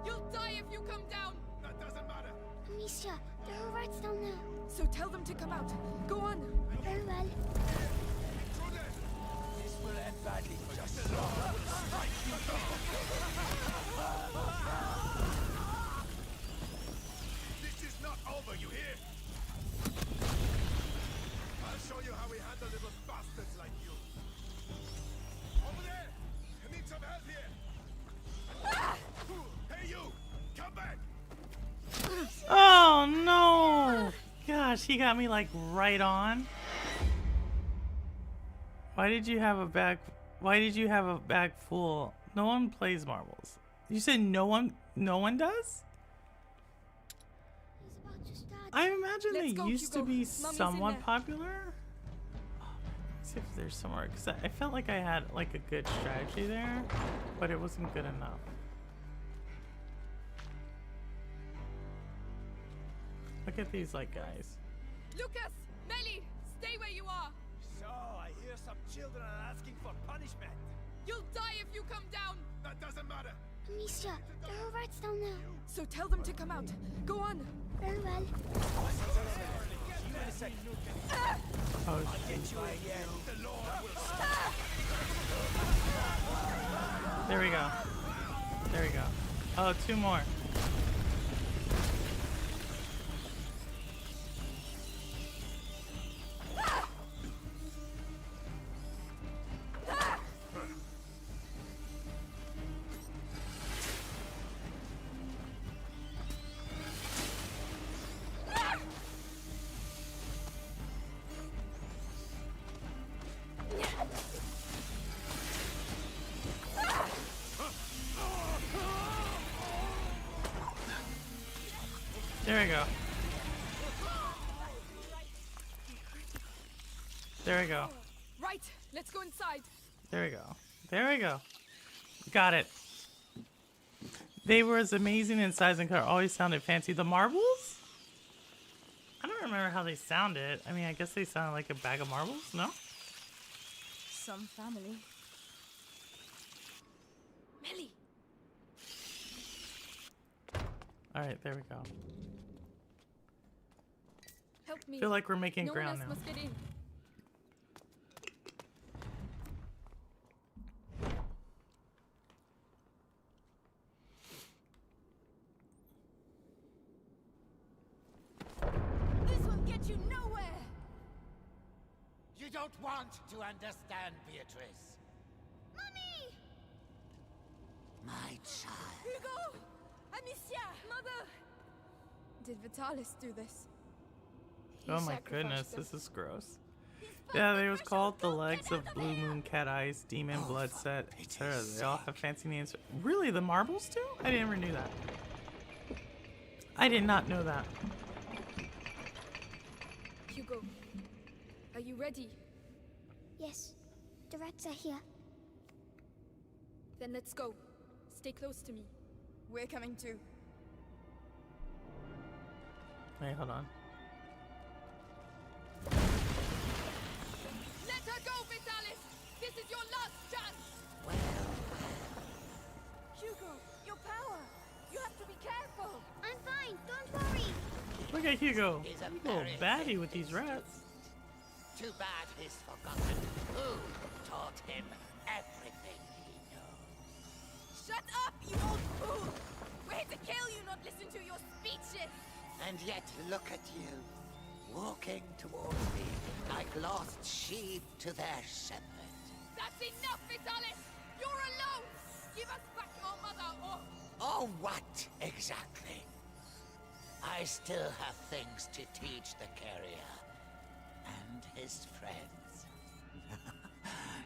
You'll die if you come down! That doesn't matter. Amicia, there are rats down there. So tell them to come out. Go on! Very well. This will end badly for just a long. This is not over, you hear? I'll show you how we handle little bastards like you. Over there! I need some help here! Hey you! Come back! Oh no! Gosh, he got me like right on. Why did you have a bag? Why did you have a bag full? No one plays marbles. You said no one does? He's about to start. I imagine Let's they go, used to Hugo. be Mummy's in somewhat there. popular. Oh, let's see if there's somewhere, because I felt like I had like a good strategy there, but it wasn't good enough. Look at these like guys. Lucas! Melly! Stay where you are! So, I hear some children are asking for punishment. You'll die if you come down! That doesn't matter! Amicia, there are rats down there. So tell them to come out. Go on! Very well. Oh, there we go. There we go. Oh, two more. There we go. There we go. Right! Let's go inside! There we go. There we go. Got it. They were as amazing in size and color. Always sounded fancy. The marbles? I don't remember how they sounded. I mean, I guess they sounded like a bag of marbles, no? Some family. Melly! Alright, there we go. Help me. I feel like we're making No one ground else now. must get in. This will get you nowhere! You don't want to understand, Beatrice. Mommy! My child. Hugo! Amicia! Mother! Did Vitalis do this? He Oh my sacrificed goodness, them. this is gross. Yeah, they was called the legs of Blue Moon, Cat Eyes, Demon, Blood Set, etc. They all have fancy names. Really, the marbles too? I never knew that. I did not know that. Hugo, are you ready? Yes. The rats are here. Then let's go. Stay close to me. We're coming too. Wait, hold on. Let her go, Vitalis! This is your last chance! Hugo, your power! You have to be careful! I'm fine, don't worry. Look at Hugo. He's a Little very baddie with these rats. Too bad he's forgotten who taught him everything he knows. Shut up, you old fool! We're here to kill you, not listen to your speeches! And yet look at you, walking towards me like lost sheep to their shepherd. That's enough, Vitalis! You're alone! Give us back your mother, or... Oh, what exactly? I still have things to teach the carrier and his friends.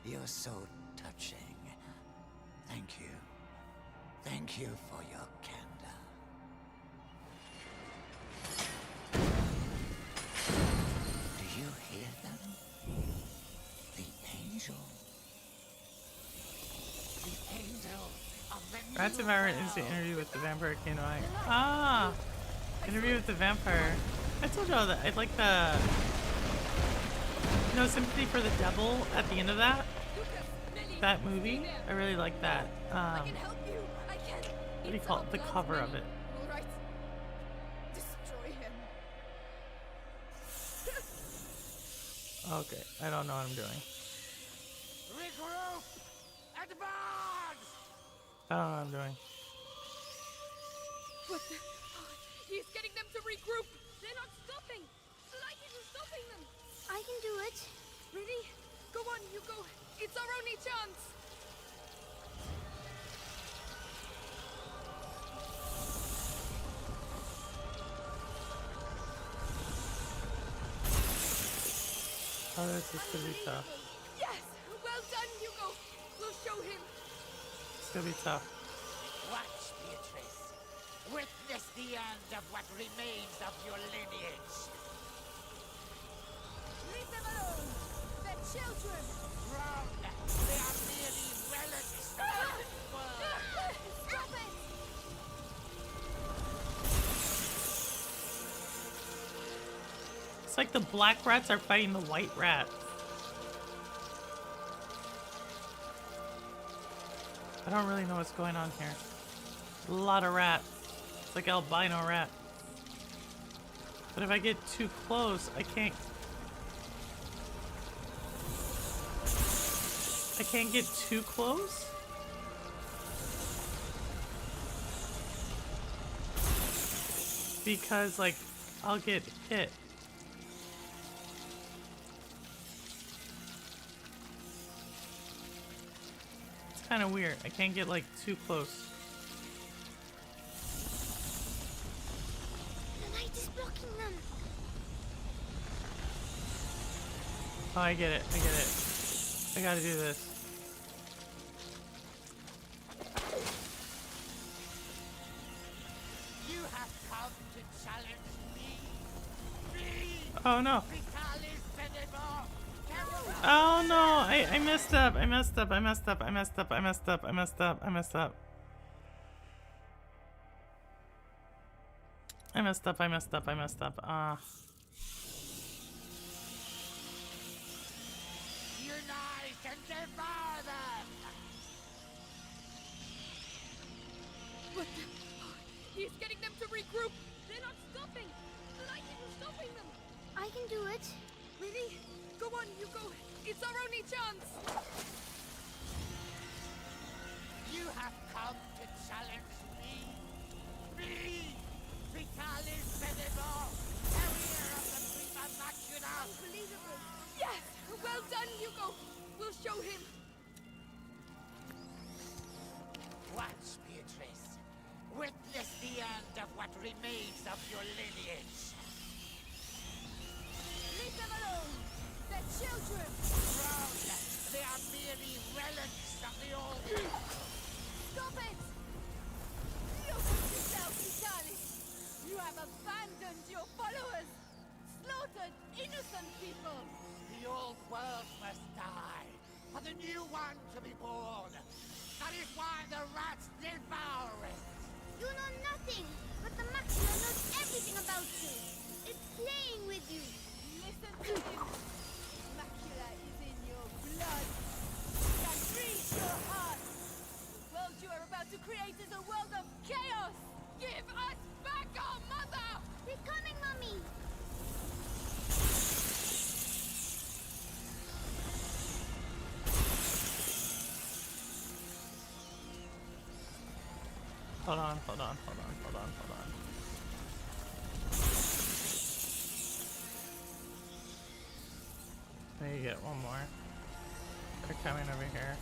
You're so touching. Thank you. Thank you for your candor. Do you hear them? The angel. The angel of the Rats new Environment is the world. interview with the vampire Kano. Ah! Interview with the vampire. I told y'all that I like the... You know, Sympathy for the Devil at the end of that? Lucas, Lily, That movie? stay there. I really like that. I can help you. I can. What do you call it? The cover of it. All right. Destroy him. Okay, I don't know what I'm doing. Regroup! Advance! I don't know what I'm doing. What the? He's getting them to regroup. They're not stopping. The light isn't stopping them. I can do it. Really? Go on, you go. It's our only chance. Oh, this is gonna be tough. Yes. Well done, Hugo. We'll show him. It's gonna be tough. Watch, Beatrice. Witness the end of what remains of your lineage. Leave them alone! They're children! Wrong! They are merely relics of the world. Stop it! It's like the black rats are fighting the white rats. I don't really know what's going on here. A lot of rats. It's like albino rat. But if I get too close, I can't get too close? Because, like, I'll get hit. It's kind of weird. I can't get, like, too close. The light is blocking them. Oh, I get it. I get it. I gotta do this. You have come to challenge me. Me! Oh, no. Vitalis Benevent! Oh no, I messed up. I messed up. I messed up. I messed up. I messed up. I messed up. I messed up. I messed up. I messed up. I messed up. Unite and devour them! What the? He's getting them to regroup. They're not stopping. The light isn't stopping them. I can do it. Really? Go on, Hugo. It's our only chance. You have come to challenge me. Me! Vitalis Benevent! Carrier of the Prima Machina! Unbelievable. Yes. Well done, Hugo. We'll show him. Watch, Beatrice. Witness the end of what remains of your lineage. Leave them alone! They're children! Wrong! They are merely relics of the old... Stop it! Look at yourself, Vitalis! You have abandoned your followers! Slaughtered innocent people! The old world must die. for the new one to be born. That is why the rats devour it. You know nothing, but the Macula knows everything about you. It's playing with you. Listen to him. Macula is in your blood. That breathes your heart. The world you are about to create is a world of chaos. Give us back our mother! We're coming, Mommy. Hold on, hold on, hold on, hold on, hold on. There you get one more. They're coming over here.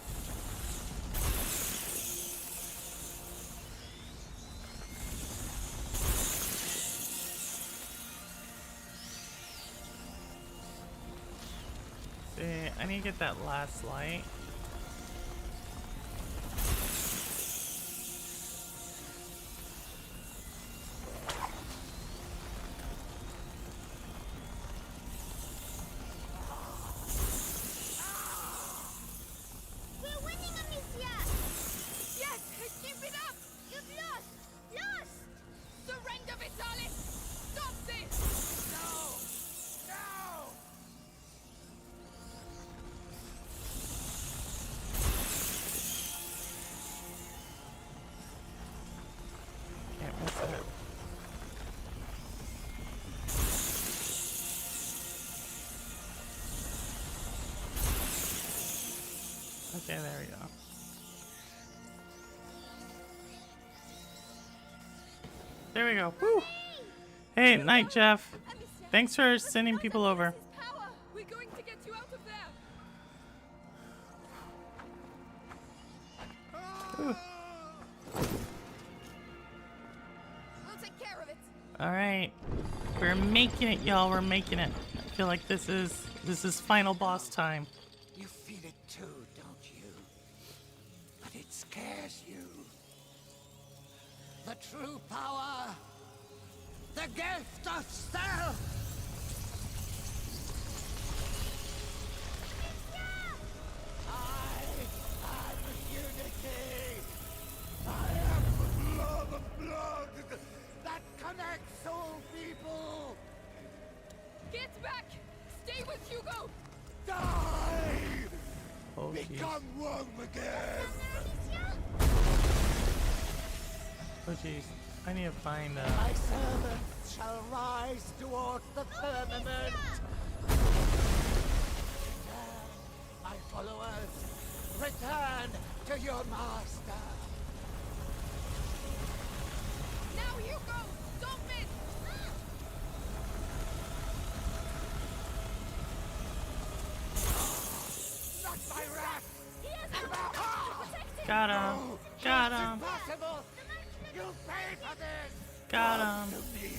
See, I need to get that last light. We're winning, Amicia. Yes, keep it up! You've lost. Lost. Surrender, Vitalis! Stop this! No! No! Can't miss it. Okay, there we go. There we go. Woo! Hey, night, Jeff. Amicia, Thanks for sending people over. His power. We're going to get you out of there. We'll take care of it. All right, we're making it, y'all. We're making it. I feel like this is final boss time. You feel it too, don't you? But it scares you. The true power. The gift of self. I am unity. I am the blood of blood that connects all people. Get back! Stay with Hugo! Die! Oh, jeez. Become one again. Oh, jeez. I need to find. My servants shall rise towards the firmament. Return, my followers. Return to your master. Now Hugo! Don't miss! Not my wrath. He has the power to protect him! Got him. Got him. Impossible. You pay for this. Got him. To me.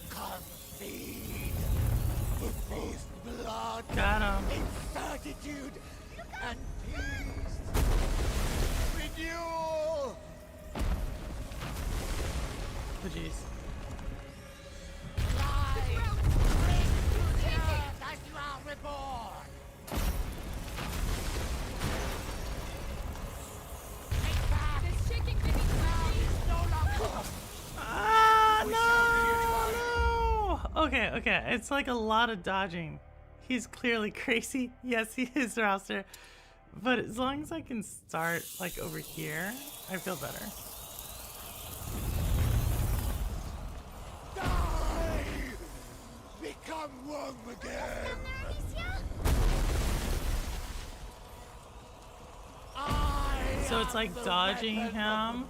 Come feed. With this blood. Got him. Certitude and peace. Renewal. Oh, jeez. Rise. Bring to the earth as you are reborn. Take back. There's shaking beneath my feet! No longer. Ah, no! Okay, okay. It's like a lot of dodging. He's clearly crazy. Yes, he is, Rouster. But as long as I can start, like, over here, I feel better. Die! Become one again. I So it's am like the dodging weapon him. of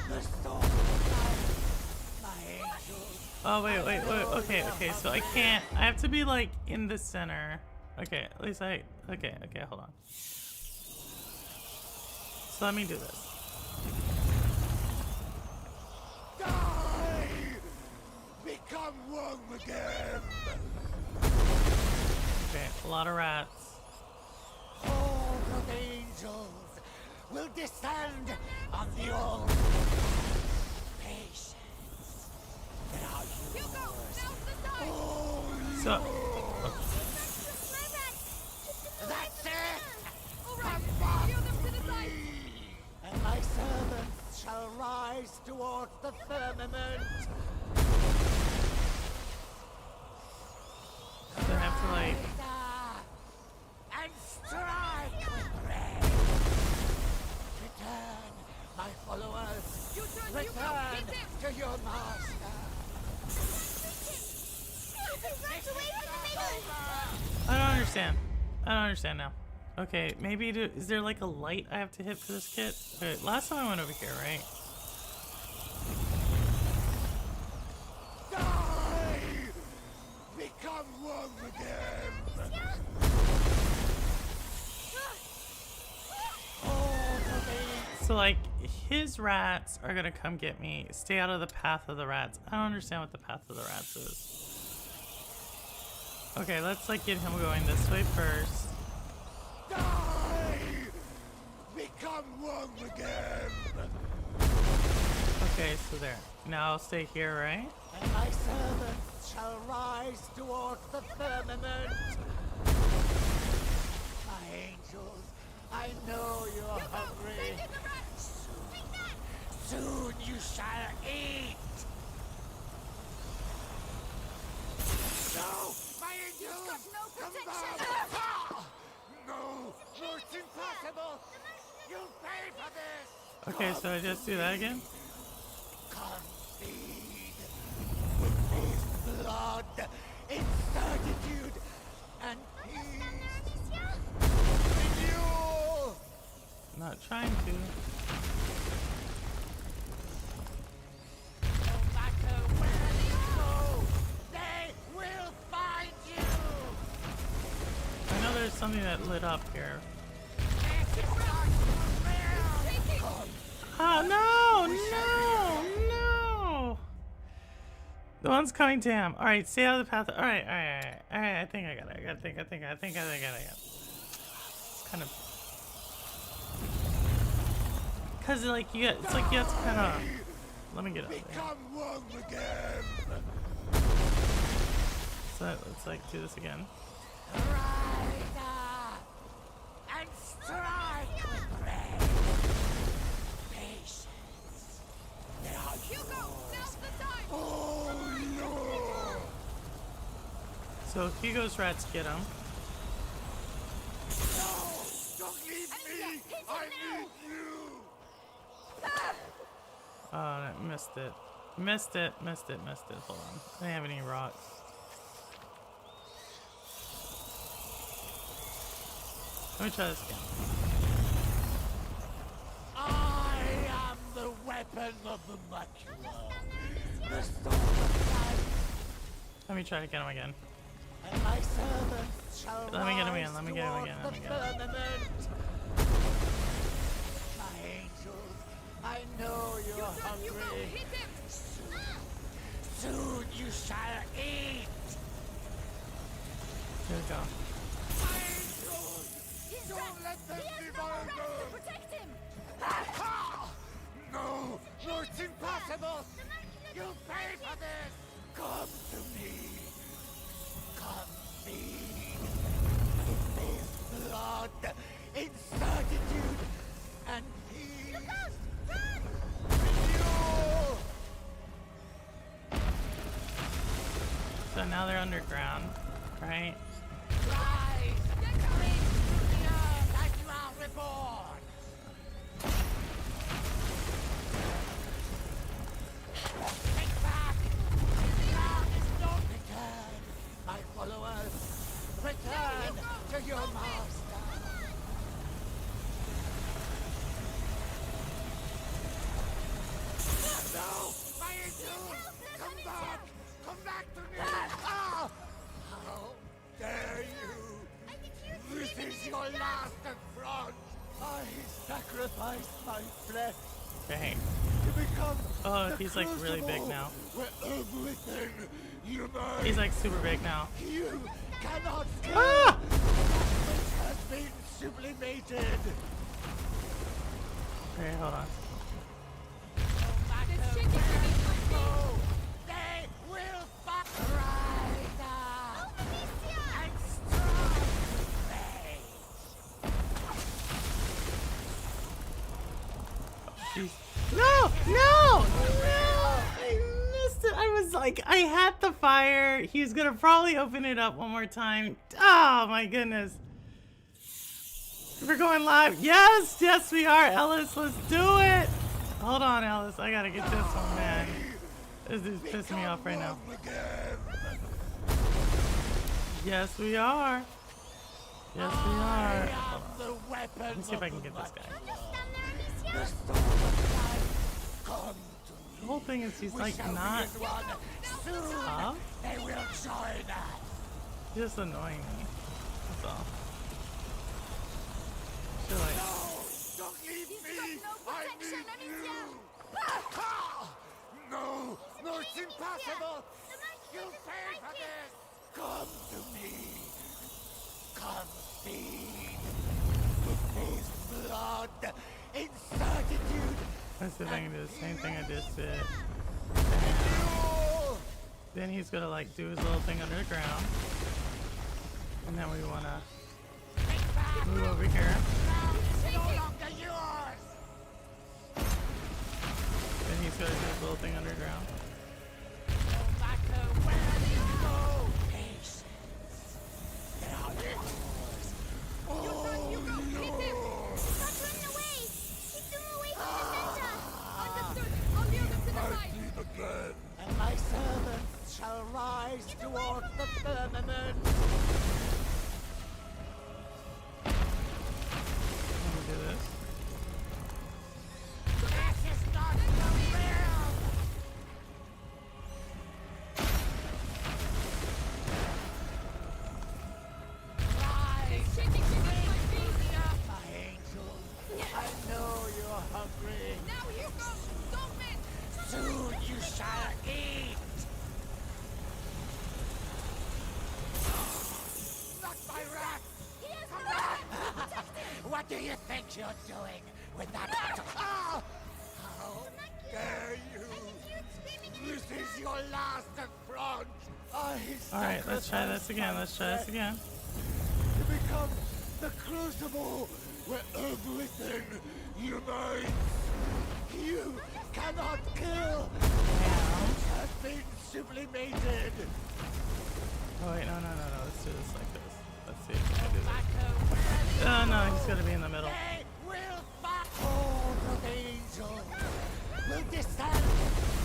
the The sword of life, my angel. Oh, wait. Okay, okay. So I can't. I have to be, like, in the center. Okay, at least I. Okay, hold on. So let me do this. Die! Become one again. Okay, a lot of rats. All of the angels will descend on the old. Patience. Now you Hugo! Now's the time! So. understand. I don't understand now. Okay, maybe is there like a light I have to hit for this kit? Okay, last time I went over here, right? Die! Become one again! So like, his rats are gonna come get me. Stay out of the path of the rats. I don't understand what the path of the rats is. Okay, let's like get him going this way first. Die! Become one again! Okay, so there. Now I'll stay here, right? And my servants shall rise towards the firmament. My angels, I know you are hungry. Soon you shall eat. No, my angels, come back. Ah! No, it's impossible. You'll pay for this. Okay, so I just do that again? Come feed with his blood, in certitude and peace. Renewal. Not trying to. No matter where you go, they will find you. I know there's something that lit up here. This is not real. Oh no! No! No! The one's coming to him. Alright, stay out of the path. Alright. I think I got it. I think I got it. It's kind of. Cause like you get, it's like you have to kind of. Let me get out there. Become one again. So let's like do this again. Rise up and strike with grace. Patience. They are Hugo, now's the time! Oh no! So Hugo's rats get him. No! Don't leave me! I need you! Oh, I missed it. Missed it. Hold on. I didn't have any rocks. Let me try this again. I am the weapon of the macula. The sword of life. Let me try to get him again. And my servants shall Let me get him again, rise let me get him towards again, the let me get him. firmament. My angels, I know you are Hugo, hungry. hit him! Soon you shall eat. Here we go. My angels, don't let them devour them. Protect him! Ah! No, it's impossible. You'll pay for this. Come to me. Come feed with his blood, in certitude and peace. Renewal. So now they're underground, right? Rise, cling to the earth as you are reborn. Take back. The ground is not returned. My followers, return to your master. No, my angels, come back. Come back to me. Ah! How dare you? This is your last affront. I sacrificed my flesh Dang. to become Oh, the he's like really big crucible now. where everything you made. He's like super big now. You cannot kill Ah! that which has been sublimated. Okay, hold on. No matter chicken where is you go, they will rise up and strike with rage. Jeez. No! I missed it. I was like, I had the fire. He was gonna probably open it up one more time. Oh my goodness. We're going live. Yes, we are. Ellis, let's do it. Hold on, Ellis. I gotta get this one, man. This is pissing me off right now. Yes, we are. Yes, we are. I am the weapon. Let me see if I can get this guy. Just stand there, Alicia. The storm of life. Come to me. The whole thing is he's We like shall not be as one. Soon tough. they will join us. He's just annoying me. That's all. Feel like, Don't leave He's me. got no I protection, need Alicia. you. Ah! No, no, it's impossible. You pay for this. Come to me. Come feed. This is blood. Incertitude. let's see if I can do the same thing I just did. You. Then he's gonna like do his little thing under the ground. And then we wanna Take back. move over here. No longer yours. Then he's gonna do his little thing underground. No matter where you go. Patience. They are yours. You go, hit him! Stop running away. Keep them away from the center. Understood! I'll lure them to the side! Again. And my servants shall rise towards the firmament. Let me do this. This is not the will. Rise, Shaking me with my feet! my angel. I know you're hungry. Now you go! Don't miss! Soon you shall eat. Not my wrath. He has Come no back. What do you think you're doing with that? Ah! How dare you? This is your last affront. Alright, let's try this again. Let's try this again. To become the crucible where everything unites. You cannot kill. Has been sublimated. Oh wait, no. Let's do this like this. Let's see if we can do this. Oh no, he's gonna be in the middle. They will fight. All of angels will descend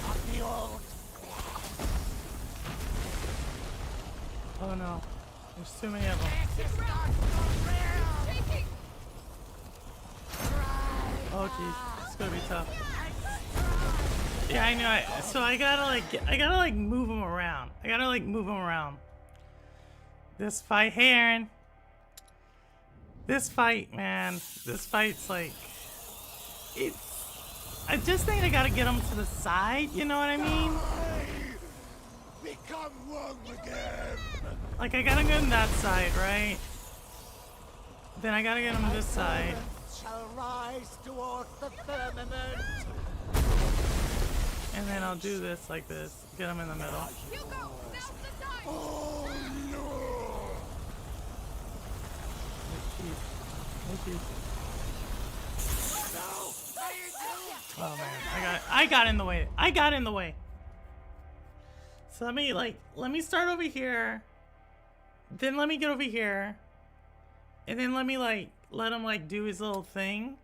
on the old. Oh no. There's too many of them. This is not the real. Shaking! Oh jeez, it's gonna be tough. Yeah, I know. So I gotta like move him around. I gotta like move him around. This fight, hey Aaron. This fight, man. This fight's like, it's. I just think I gotta get him to the side. You know what I mean? Become one again. Like I gotta get him that side, right? Then I gotta get him this side. Shall rise towards the firmament. And then I'll do this like this. Get him in the middle. Hugo! Now's the time! Oh no! Oh jeez. No! Oh man, I got in the way. I got in the way. So let me start over here. Then let me get over here. And then let me let him do his little thing.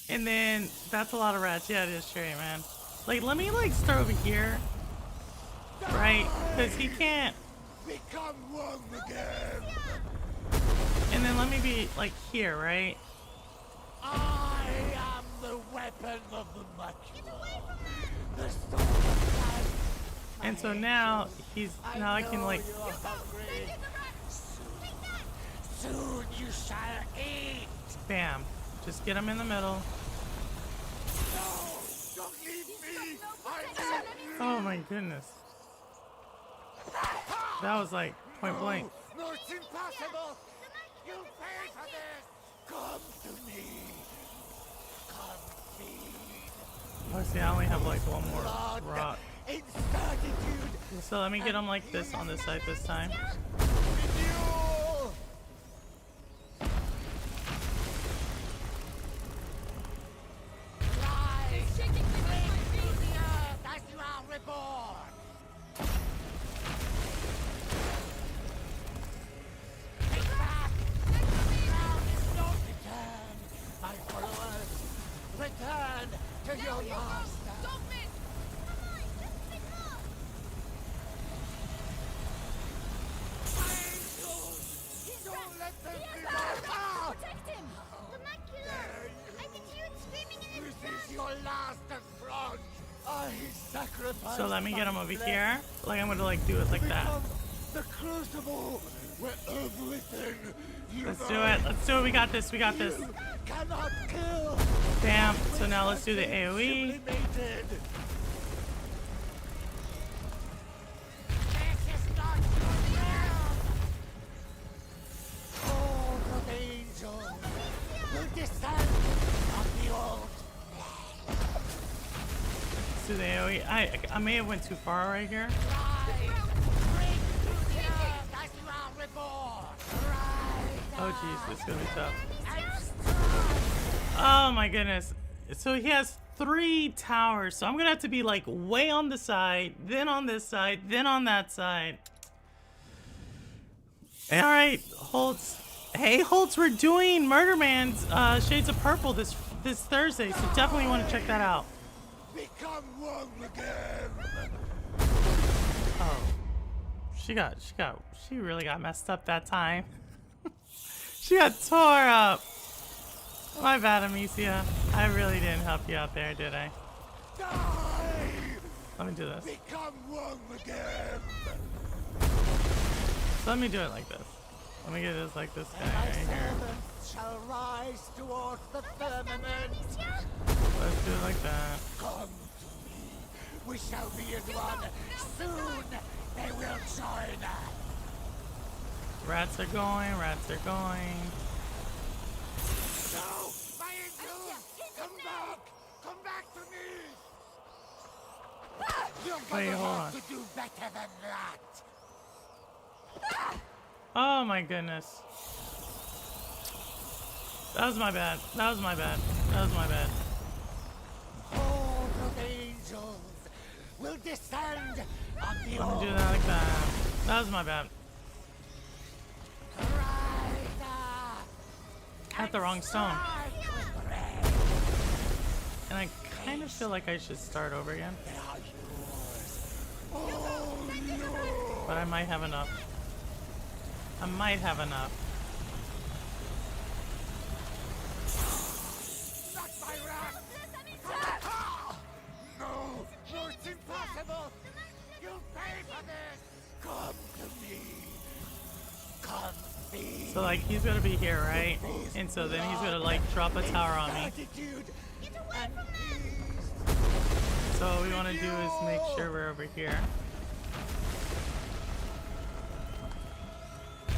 And then that's a lot of rats. Yeah, it is Sherry, man. Let me start over here. Right? Because he can't. Become one again. And then let me be here, right? I am the weapon of the macula. The storm of life. And so now now I can know you're hungry. Soon you shall eat. bam. Just get him in the middle. No! Don't leave me! I need you! Oh my goodness. That was point blank. No, it's impossible! You pay for this! Come to me! Come feed! Oh, see, I only have one more Blood! rock. Incertitude! So let me get him like this on this side this time. Renewal! Rise! Shaking me with my To feet! the earth as you are reborn! Take back! Now is not return, my followers! Return to your master! Don't miss! Angels! So let me get him over here. Like I'm gonna like do it like that. The crucible where everything you Let's do it. Let's do it. We got this. We got this. cannot kill. Bam. So now let's do the AoE. Sublimated. This is not your realm. All of angels will descend on the old. Let's do the AoE. I may have went too far right here. Oh jeez, this is gonna be tough. Oh my goodness. So he has 3 towers. So I'm gonna have to be like way on the side, then on this side, then on that side. Alright, Holtz. Hey Holtz, we're doing Murder Man's Shades of Purple this Thursday, so definitely want to check that out. Become one again. Oh. She really got messed up that time. She got tore up. My bad, Amicia. I really didn't help you out there, did I? Die. Let me do this. Become one again. So let me do it like this. Let me get this like this guy My right here. servants shall rise towards the firmament. Let's do it like that. Come to me. We shall be in one. Soon they will join us. Rats are going, rats are going. No! My angels! Come back! Come back to me! You're Wait, gonna hold have on. to do better than that! Oh my goodness. That was my bad. That was my bad. That was my bad. All of angels will descend on the Let me do old. that like that. That was my bad. I had the wrong stone. And I kind of feel like I should start over again. But I might have enough. I might have enough. Not my wrath! No! No, it's impossible! You'll pay for this! Come to me! Come see! So like he's gonna be here, right? And so then he's gonna like drop a tower on me. Gratitude and peace! So what we wanna do is make sure we're over here.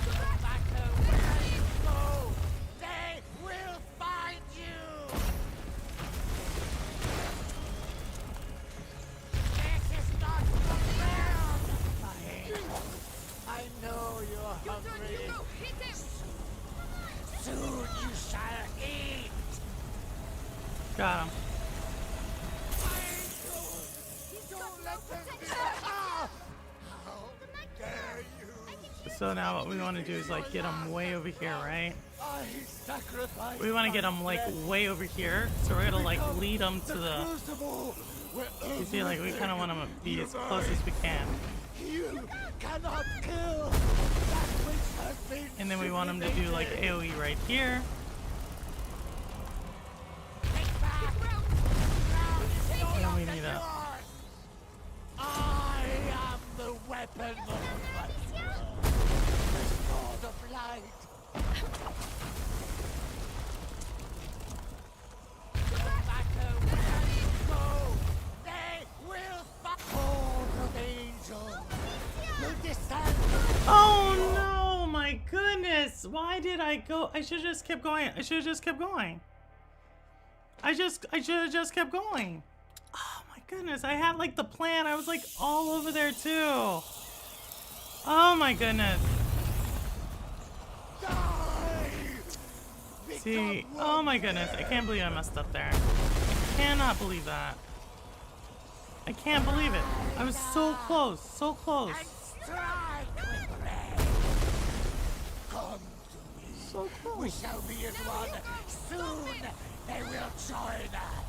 No matter where you go, they will find you! This is not your realm! My angel, I know you're hungry. Soon you shall eat! Got him. My angel, don't let them be... Ah! How dare you! So now what we wanna do is like get him way over here, right? I sacrifice We wanna get him like way over here. So we're gonna like lead him to the, crucible where you see like we kinda wanna be as close as we can. you cannot kill that which has been And then we want him to do like AoE right here. Take back. Now is no And then we longer need a, yours. I am the weapon of light. The sword of light. No matter where you go, they will find. All of angels will descend. oh no, my goodness. Why did I go? I should have just kept going. I should have just kept going. I should have just kept going. Oh my goodness. I had like the plan. I was like all over there too. Oh my goodness. Die. See, oh my goodness. I can't believe I messed up there. I cannot believe that. I can't believe it. I was so close, so close. Strike with red. Come to me. So We close. shall be in one. Soon they will join us.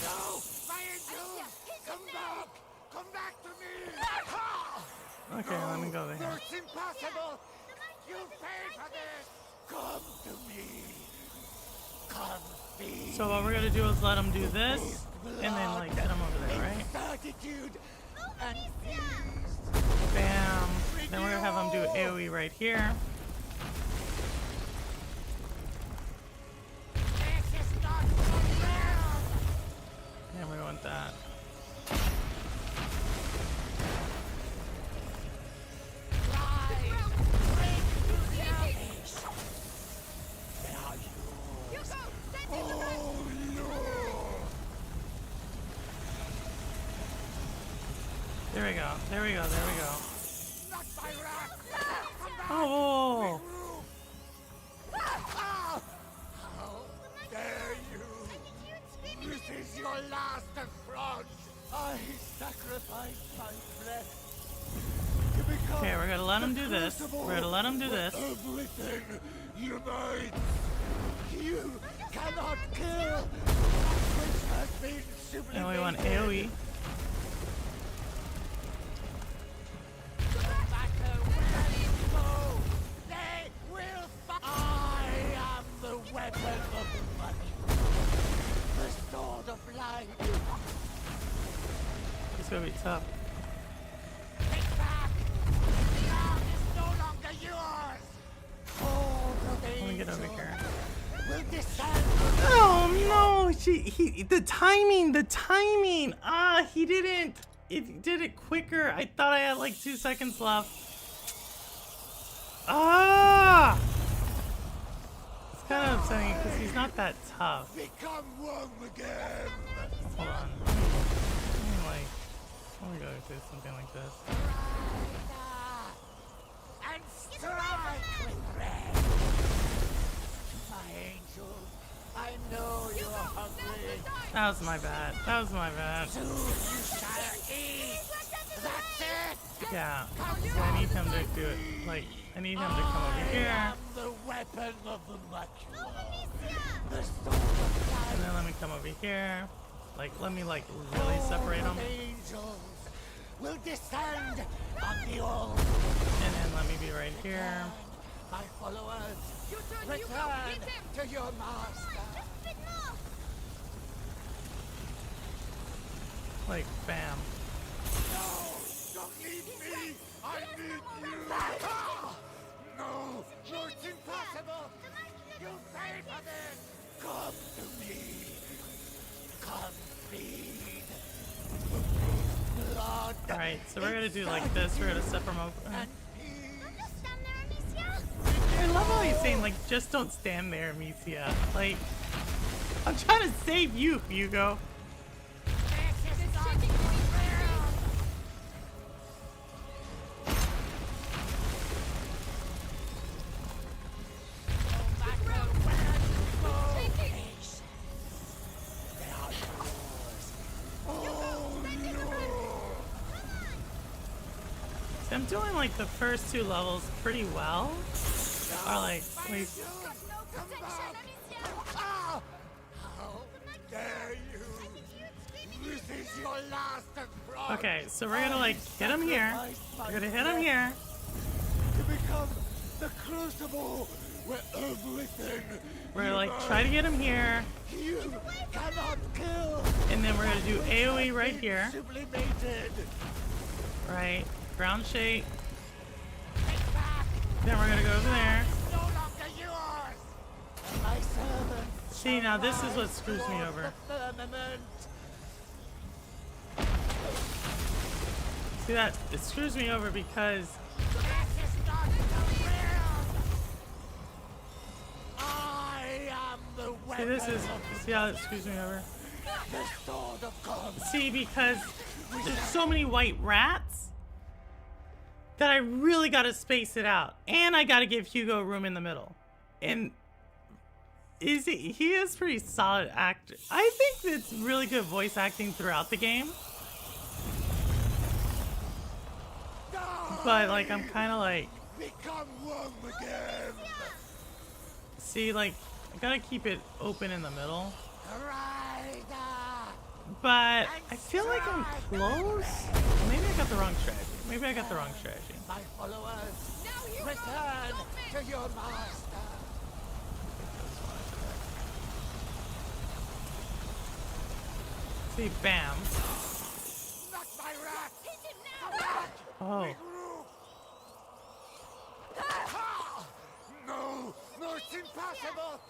No! My angels! Come back! Come back to me! Okay, let me go there. No, it's impossible! You pay for this! Come to me! Come So what we're gonna do is let him do this, and then like get him over there, right? Certitude and Bam. Then we're gonna have him do AoE right here. this is not for real. And we want that. There we go. There we go. There we go. Not my wrath. Oh. How dare you? This is your last affront. I sacrificed my breath to become Okay, we're gonna let him do this. We're gonna let him do this. everything unites. You cannot kill which has been sublimated. And we want AoE. No matter where you go, they will I am the weapon of the mighty, the sword of light. It's gonna be tough. Take back. The ground is no longer yours. All of the Let me get over angels here. will descend. Oh no! The timing. Ah, he didn't. It did it quicker. I thought I had like 2 seconds left. Ah! It's kind of upsetting because he's not that tough. Become one again. Hold on. Let me go do something like this. And strike with red. My angel, I know you are hungry. That was my bad. That was my bad. Soon you shall eat. That's it. Yeah. So I need him to do it. Like, I need him to come over I here. am the weapon of the macula. The sword of light. And then let me come over here. Like, let me like really separate them. All the angels will descend on the old. And then let me be right here. My followers, Your turn, Hugo. return Hit him. to your master. Like, bam. No! Don't leave me! I need you! Ah! No! No, it's impossible! You pay for this! Come to me! Come feed! Blood! Alright, so we're gonna do like this. We're gonna separate them over. And peace! I love how he's saying, like, just don't stand there, Amicia. Like, I'm trying to save you, Hugo. This is not real! No matter where you go, Haze, they are yours. Oh, See, I'm doing like the first 2 levels pretty well. Or like, wait. Come back! Ah! How dare you! This is your last affront! Okay, so we're gonna like hit him here. We're gonna hit him here. To become the crucible where everything We're gonna like try to get him here. you cannot kill And then we're gonna do AoE right here. sublimated. Right. Ground shake. Take back! Then we're gonna go over there. No longer yours! And my servants See, now this is what screws me over. the firmament. See that? It screws me over because This is not the real! I am the see weapon this is of see how it screws me over? the sword of God. See, because there's so many white rats that I really gotta space it out. And I gotta give Hugo room in the middle. And he is pretty solid actor. I think it's really good voice acting throughout the game. But like I'm kinda like, Become one again. see, like I gotta keep it open in the middle. Rider. But I feel like I'm close. Maybe I got the wrong strategy. Maybe I got the wrong strategy. My followers, Now you return Stop it. to your master. see, bam. Not my rat! Hit him Come now! back! Oh. Regroup! No! No, it's impossible!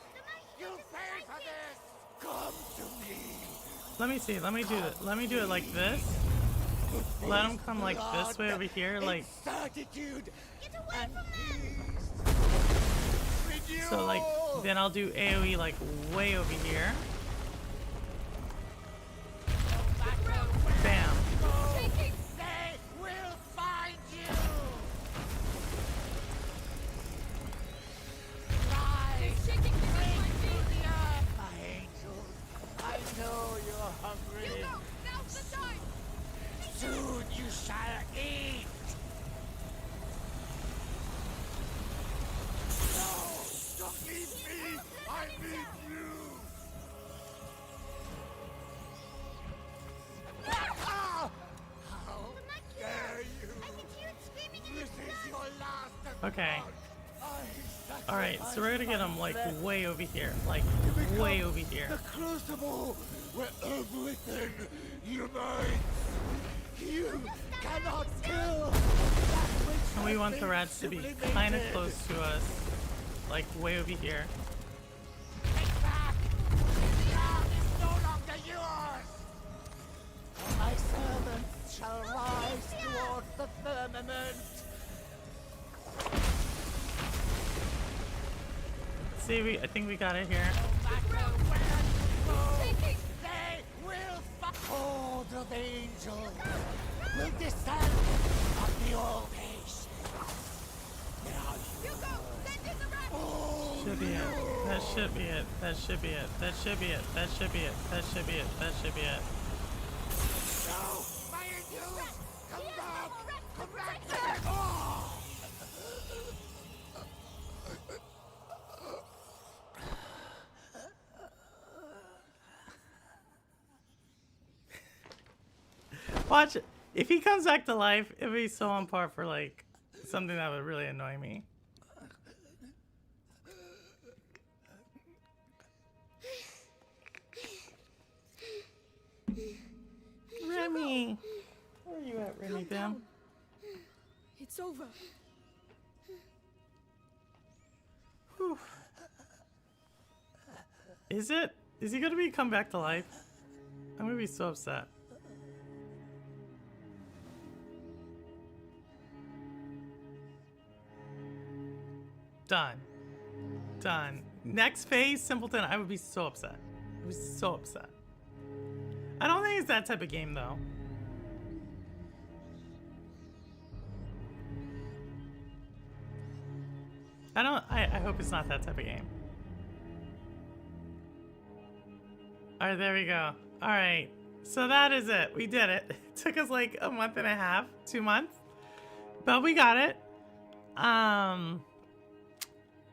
You'll pay for this! Come to me! Let me see. Let me do it. Let me do it like this. Let him come like this way over here, like. Certitude Get away and from them! peace! So like, then I'll do AoE like way over here. Bam. Shaking! They will find you! Rise! Shaking beneath my feet! The earth, my angels! I know you're hungry! Hugo, now's the time! Soon you shall eat! No! Don't leave me! I need you! Ah! How dare you! I can hear it screaming in This its is blood! your last Okay. attempt. All right. So we're gonna get him like way over here, like way over here. The crucible where everything unites. You cannot kill that which And we has want the been rats to be sublimated. kind of close to us, like way over here. Take back! The earth is no longer yours! My servants shall rise toward the firmament. See, I think we got it here. No matter where you go, Shaking! they will horde of angels will descend on the old nation. Now Hugo, send in the rat! Should be it. That should be it. That should be it. That should be it. That should be it. That should be it. That should be it. no! My angels! Come back! Come back! Oh! Watch it. If he comes back to life, it'd be so on par for like something that would really annoy me. Remy, where are you at, Remy? Bam. It's over. Whew. Is it? Is he gonna be come back to life? I'm gonna be so upset. Done. Done. Next phase, Simpleton, I would be so upset. I would be so upset. I don't think it's that type of game, though. I hope it's not that type of game. Alright, there we go. Alright, so that is it. We did it. It took us like a month and a half, 2 months. But we got it.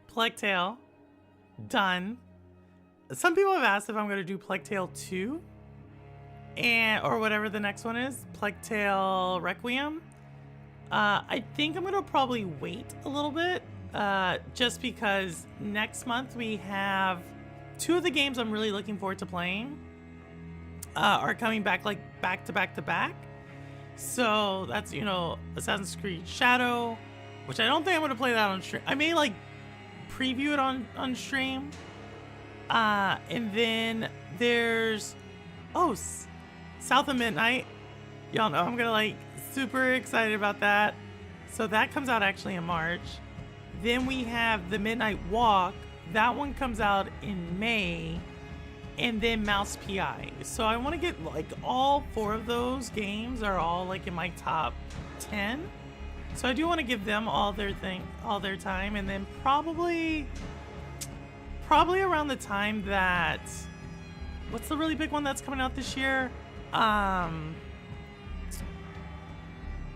Plague Tale. Done. Some people have asked if I'm going to do Plague Tale 2. Or whatever the next one is. Plague Tale Requiem. I think I'm going to probably wait a little bit. Just because next month we have 2 of the games I'm really looking forward to playing. Are coming back like back to back to back. So that's, you know, Assassin's Creed Shadow. Which I don't think I'm going to play that on stream. I may like preview it on stream. And then there's South of Midnight. Y'all know I'm gonna like super excited about that. So that comes out actually in March. Then we have the Midnight Walk. That one comes out in May. And then Mouse PI. So I want to get like all 4 of those games are all like in my top 10. So I do want to give them all their time, and then probably around the time that, what's the really big one that's coming out this year?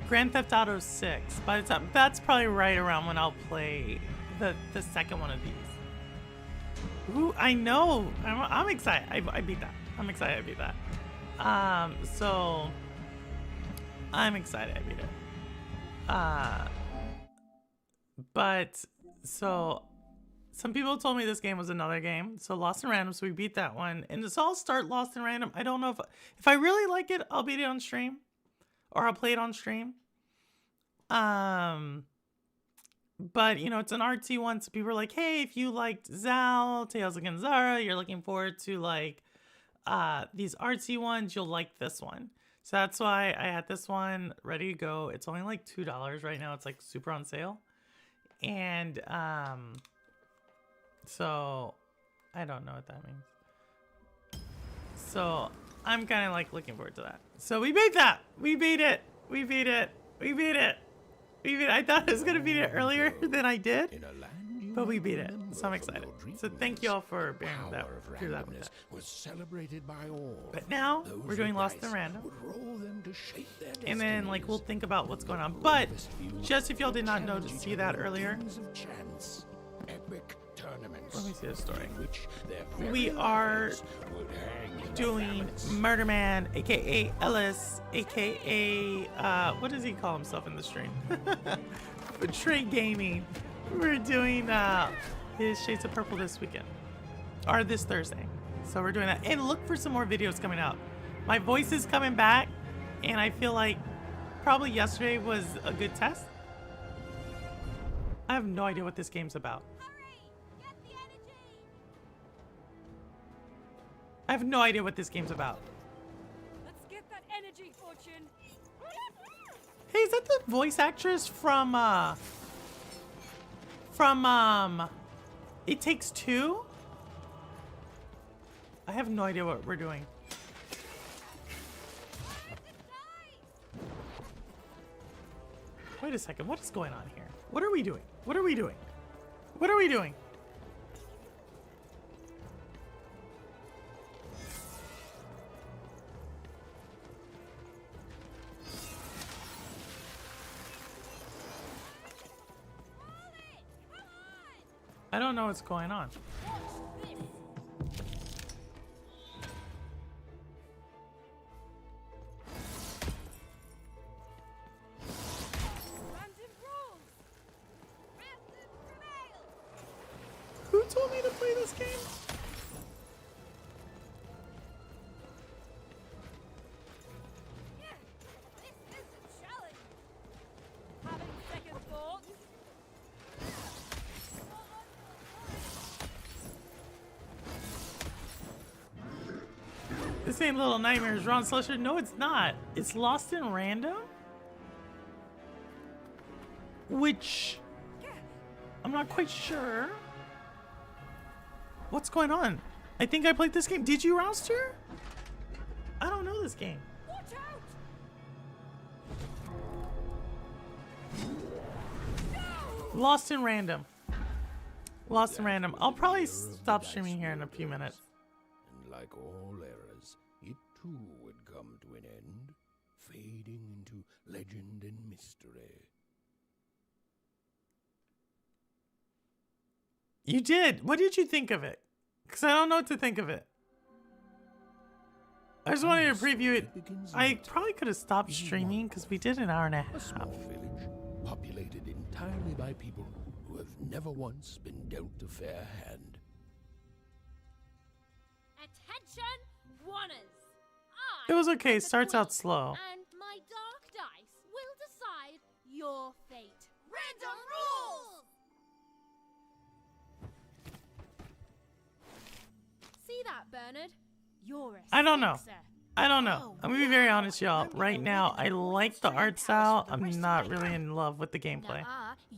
Grand Theft Auto 6. By the time, that's probably right around when I'll play the second one of these. Ooh, I know. I'm excited. I beat that. I'm excited I beat that. So I'm excited I beat it. But so Some people told me this game was another game. So Lost in Random, so we beat that one. And so I'll start Lost in Random. I don't know if I really like it, I'll beat it on stream. Or I'll play it on stream. But, you know, it's an artsy one. So people are like, hey, if you liked Zal, Tales of Ganzara, you're looking forward to, like, these artsy ones, you'll like this one. So that's why I had this one ready to go. It's only like $2 right now. It's like super on sale. And, so I don't know what that means. So I'm kind of like looking forward to that. So we beat that. We beat it. We beat it. We beat it. We beat it. I thought I was going to beat it earlier than I did, but we beat it. So I'm excited. So thank you all for bearing that through that with that. Was celebrated by all. But now we're doing Lost in Random. And then like we'll think about what's going on. But just if y'all did not know to see that earlier. Let me see the story. We are doing Murder Man, aka Ellis, aka what does he call himself in the stream? Betray Gaming. We're doing his Shades of Purple this weekend. Or this Thursday. So we're doing that. And look for some more videos coming out. My voice is coming back, and I feel like probably yesterday was a good test. I have no idea what this game's about. I have no idea what this game's about. Let's get that energy, Fortune. Hey, is that the voice actress from It Takes Two? I have no idea what we're doing. Wait a second, what is going on here? What are we doing? What are we doing? What are we doing? I don't know what's going on. Who told me to play this game? This is a challenge. Having second thoughts? This ain't Little Nightmares, Ron Slusher. No, it's not. It's Lost in Random? Which I'm not quite sure. What's going on? I think I played this game. Did you, Rouster? I don't know this game. Watch out! Lost in Random. Lost in Random. I'll probably stop streaming here in a few minutes. And like all eras, it too would come to an end, fading into legend and mystery. You did. What did you think of it? Because I don't know what to think of it. I just wanted to preview it. I probably could have stopped streaming because we did an hour and a A half. small village, populated entirely by people who have never once been dealt a fair hand. Attention, Wanners! It was okay. It starts out slow. And my dark dice will decide your fate. Random rules! See that, Bernard? You're a I don't know. sixer. I don't know. I'm gonna be very honest, y'all. Right now, I like the art style. I'm not really in love with the gameplay.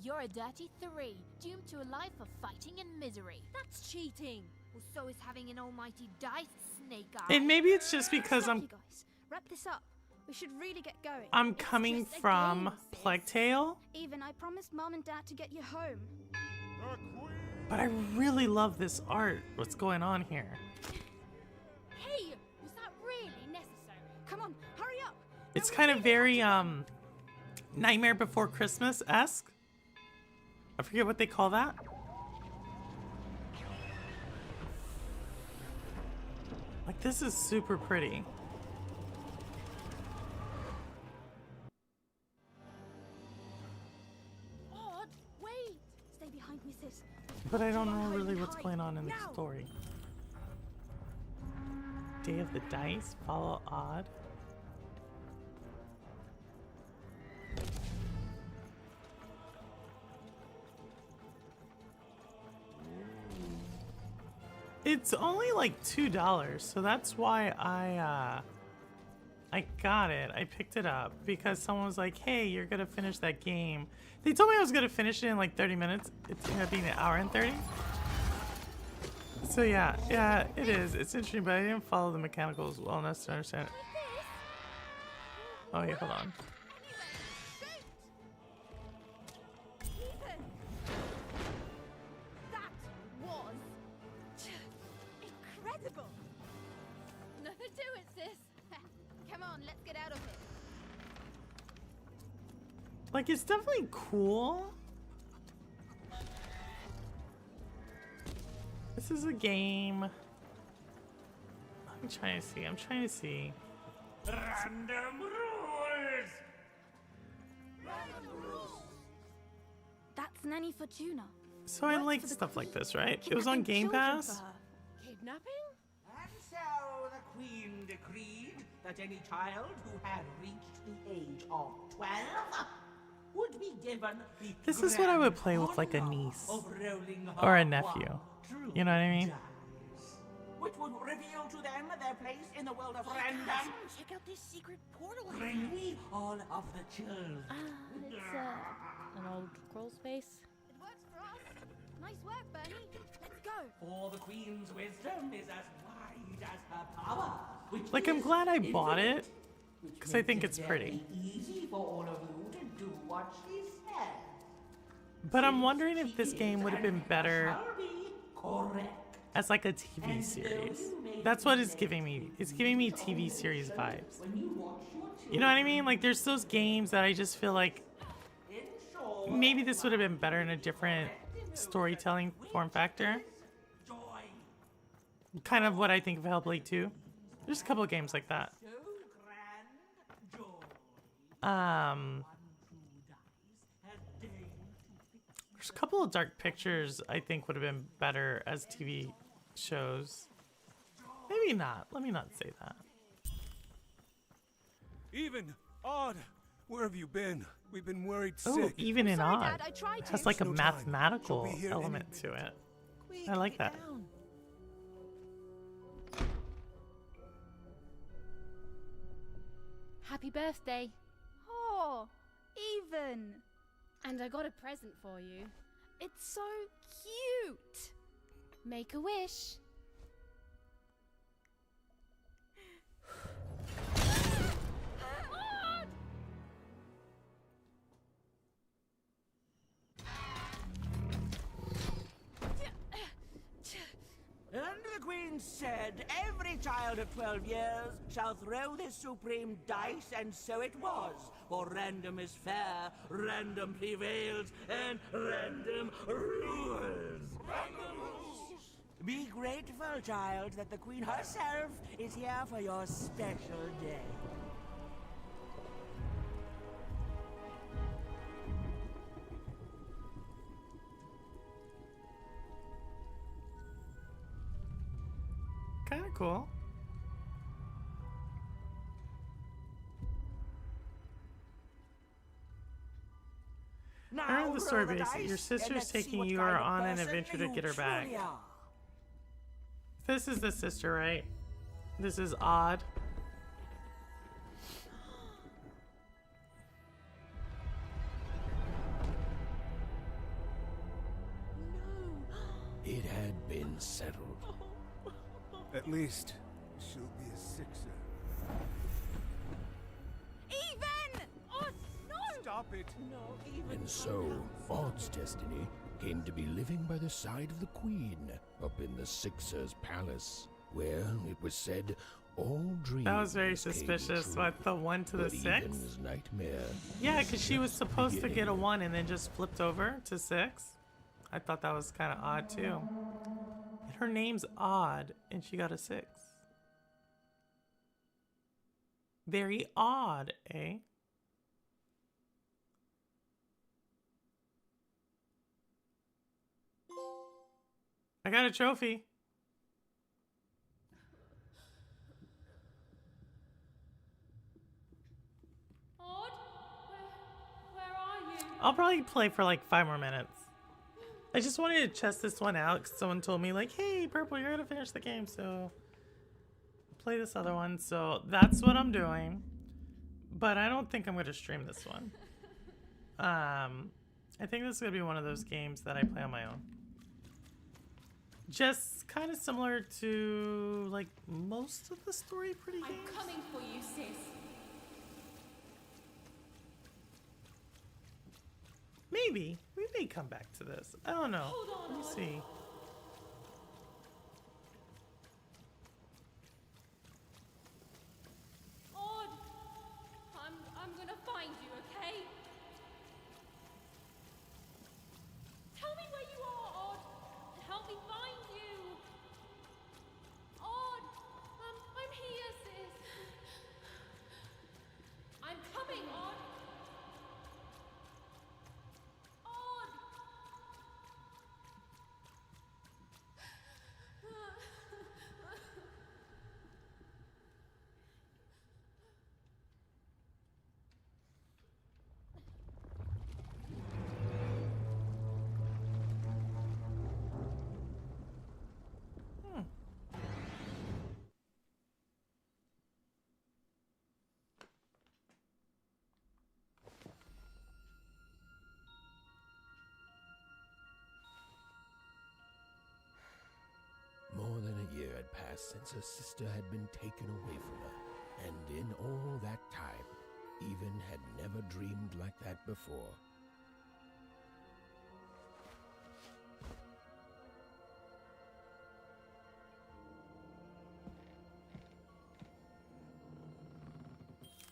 You're a dirty 3, doomed to a life of fighting and misery. That's cheating. Well, so is having an almighty dice, Snake Eye. And maybe it's just because Stop, you guys. Wrap this up. We should really get going. I'm It's coming just a from game, sis. Plague Tale, Even I promised Mom and Dad to get you home. but I really love this art. What's going on here? Hey, was that really necessary? Come on, hurry up. It's kind of very Nightmare Before Christmas-esque. I forget what they call that. Like, this is super pretty. Odd, wait. Stay behind me, sis. But I don't know really what's going on in the story. Day of the Dice, follow Odd. It's only like $2, so that's why I got it. I picked it up because someone was like, "Hey, you're gonna finish that game." They told me I was gonna finish it in like 30 minutes. It's ended up being an hour and 30. So yeah, it is. It's interesting, but I didn't follow the mechanicals well enough to understand it. Oh yeah, hold on. Incredible! Nothing to it, sis. Come on, let's get out of here. Like, it's definitely cool. This is a game. I'm trying to see. Random rules! That's Nanny Fortuna. So I like stuff like this, right? It was on Game Pass. Kidnapping? And so the Queen decreed that any child who had reached the age of 12 would be given the This is what I would play with like a niece or a nephew. You know what I mean? Which would reveal to them their place in the world of random. Check out this secret portal. Bring me all of the children. It's an old crawl space. It works for us. Nice work, Bernie. Let's go. For the Queen's wisdom is as wide as her power. Like, I'm glad I bought it because I think it's pretty. Easy for all of you to do what she said. But I'm wondering if this game would have been better Shall be correct. as like a TV series. That's what it's giving me. It's giving me TV series vibes. You know what I mean? Like, there's those games that I just feel like maybe this would have been better in a different storytelling form factor. Kind of what I think of Hellblade 2. There's a couple of games like that. There's a couple of Dark Pictures I think would have been better as TV shows. Maybe not. Let me not say that. Even, Odd, where have you been? We've been worried Oh, sick. even in Sorry, odd. Dad, I tried to. Has like a No time. mathematical She'll be here element any to it. I like that. Happy birthday. Oh, even. And I got a present for you. It's so cute. Make a wish. And the Queen said, every child of 12 years shall throw this supreme dice, and so it was. For random is fair, random prevails, and random rules. Random rules! Be grateful, child, that the Queen herself is here for your special day. Kind of cool. I remember the story base. Your sister's taking you are on an adventure to get her back. This is the sister, right? This is Odd. It had been settled. At least, she'll be a sixer. Even! Oh, no! Stop it! No, even. And so, Odd's destiny came to be living by the side of the Queen up in the Sixer's palace, where it was said all dreams. That was very came suspicious. true. What, the 1 to the But 6? Eden's nightmare Yeah, because she was supposed to get a beginning. 1 and then just flipped over to 6. I thought that was kind of odd too. And her name's Odd, and she got a 6. Very odd, eh? I got a trophy. Odd? Where are you? I'll probably play for like 5 more minutes. I just wanted to test this one out because someone told me like, hey, Purple, you're gonna finish the game, so play this other one. So that's what I'm doing. But I don't think I'm gonna stream this one. I think this is gonna be one of those games that I play on my own. Just kind of similar to like most of the story pretty games. I'm coming for you, sis. Maybe. We may come back to this. I don't know. Hold on, Let me Odd. see. Odd. I'm gonna find you, okay? Tell me where you are, Odd. Help me find you. Odd. I'm here, sis. I'm coming, Odd. Odd. More than a year had passed since her sister had been taken away from her, and in all that time, Even had never dreamed like that before.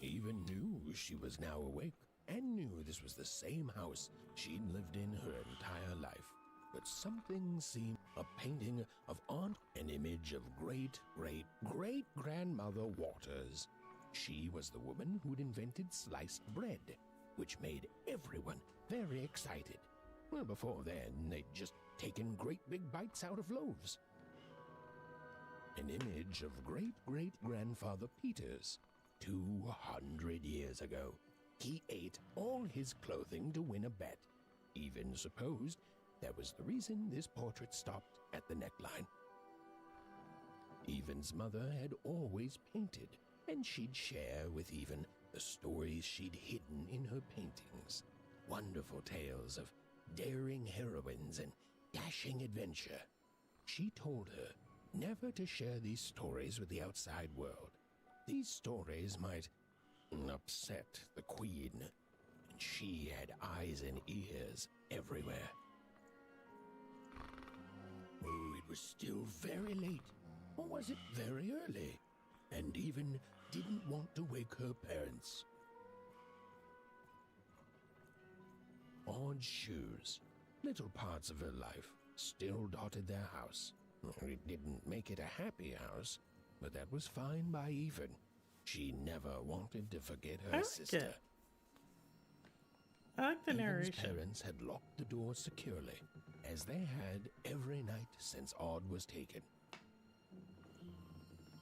Even knew she was now awake, and knew this was the same house she'd lived in her entire life. But something seemed a painting of Aunt, an image of great-great-great-grandmother Waters. She was the woman who'd invented sliced bread, which made everyone very excited. Well, before then, they'd just taken great big bites out of loaves. An image of great-great-grandfather Peters. 200 years ago, he ate all his clothing to win a bet. Even supposed that was the reason this portrait stopped at the neckline. Even's mother had always painted, and she'd share with Even the stories she'd hidden in her paintings. Wonderful tales of daring heroines and dashing adventure. She told her never to share these stories with the outside world. These stories might upset the Queen, and she had eyes and ears everywhere. Oh, it was still very late, or was it very early? And Even didn't want to wake her parents. Odd shoes, little parts of her life, still dotted their house. It didn't make it a happy house, but that was fine by Even. She never wanted to forget her sister. I like the Even's narration. parents had locked the door securely, as they had every night since Odd was taken.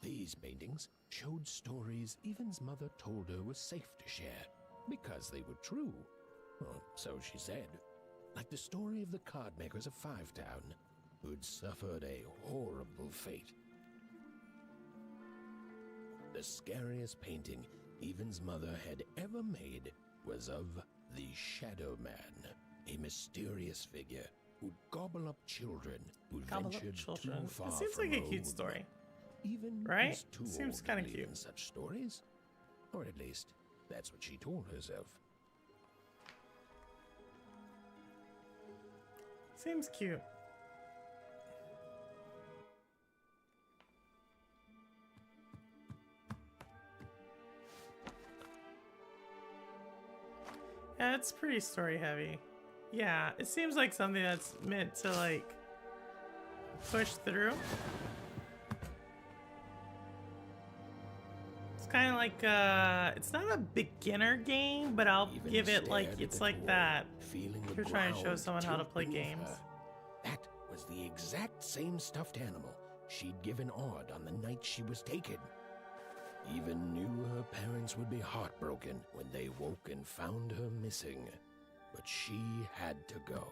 These paintings showed stories Even's mother told her was safe to share, because they were true. Or so she said. Like the story of the card makers of Fivetown, who'd suffered a horrible fate. The scariest painting Even's mother had ever made was of the Shadow Man, a mysterious figure who'd gobble up children who ventured too far It seems from like a cute home. story. Even right? was too Seems old kind to of believe cute. in such stories, or at least that's what she told herself. Seems cute. Yeah, it's pretty story heavy. Yeah, it seems like something that's meant to like push through. It's kind of like it's not a beginner game, but I'll Even give it like stared at it's the like door, that. feeling If the you're trying to show ground someone how to tilt play beneath games. her. That was the exact same stuffed animal she'd given Odd on the night she was taken. Even knew her parents would be heartbroken when they woke and found her missing. But she had to go.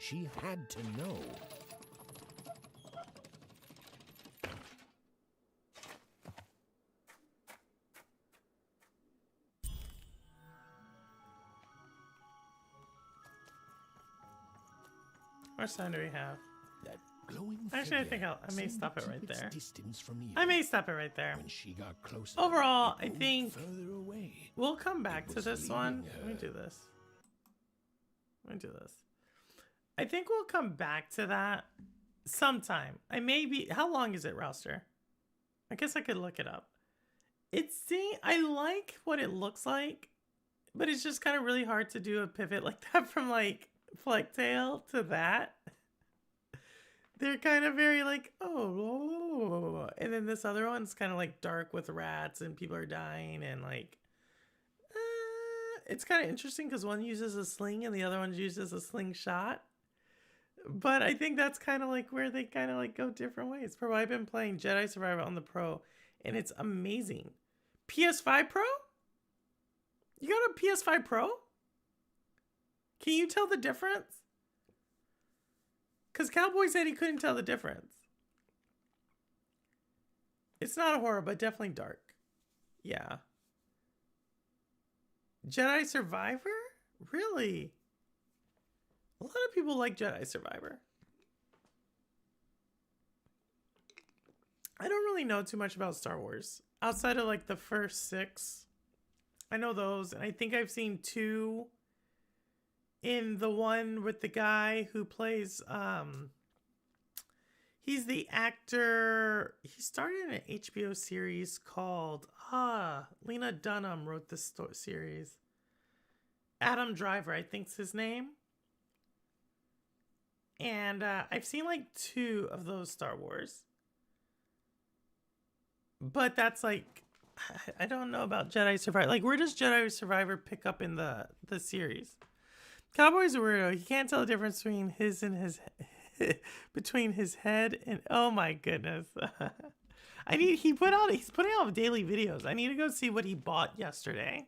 She had to know. What much time do we have? That glowing Actually, I think figure I may seemed stop to it right keep its there. distance from I evil. may stop it right there. When she got closer, Overall, it I moved think further away. we'll come back It to was this one. leading Let me her. do this. Let me do this. I think we'll come back to that sometime. I may be. How long is it, Rouster? I guess I could look it up. I like what it looks like, but it's just kind of really hard to do a pivot like that from like Flecktail to that. They're kind of very like, oh, and then this other one's kind of like dark with rats and people are dying and like, it's kind of interesting because one uses a sling and the other one uses a slingshot. But I think that's kind of like where they kind of like go different ways. Bro, I've been playing Jedi Survivor on the Pro and it's amazing. PS5 Pro? You got a PS5 Pro? Can you tell the difference? Because Cowboy said he couldn't tell the difference. It's not a horror, but definitely dark. Yeah. Jedi Survivor? Really? A lot of people like Jedi Survivor. I don't really know too much about Star Wars. Outside of like the first 6. I know those. And I think I've seen 2 in the one with the guy who plays, he's the actor. He started in an HBO series called, Lena Dunham wrote this series. Adam Driver, I think's his name. And I've seen like 2 of those Star Wars. But that's like, I don't know about Jedi Survivor. Like, where does Jedi Survivor pick up in the series? Cowboy's a weirdo. He can't tell the difference between his and his between his head and oh my goodness. He's putting out daily videos. I need to go see what he bought yesterday.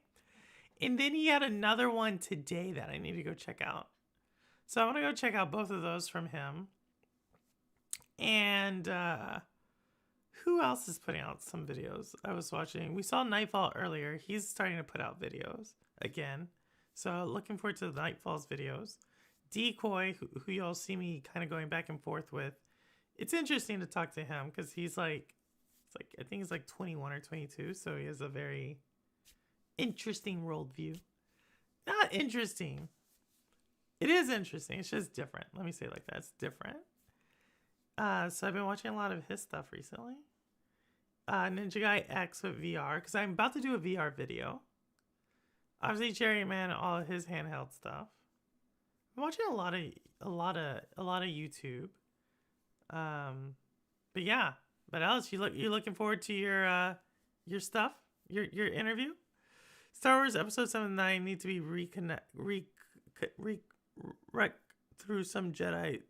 And then he had another one today that I need to go check out. So I want to go check out both of those from him. And who else is putting out some videos? I was watching. We saw Nightfall earlier. He's starting to put out videos again. So looking forward to the Nightfall's videos. Decoy, who y'all see me kind of going back and forth with. It's interesting to talk to him because he's like, I think he's like 21 or 22. So he has a very interesting worldview. Not interesting. It is interesting. It's just different. Let me say it like that. It's different. So I've been watching a lot of his stuff recently. Ninja Guy X with VR because I'm about to do a VR video. Obviously, Cherry Man, all of his handheld stuff. I'm watching a lot of YouTube. But yeah. But Alice, you're looking forward to your stuff, your interview. Star Wars Episode 7 and 9 need to be through some Jedi.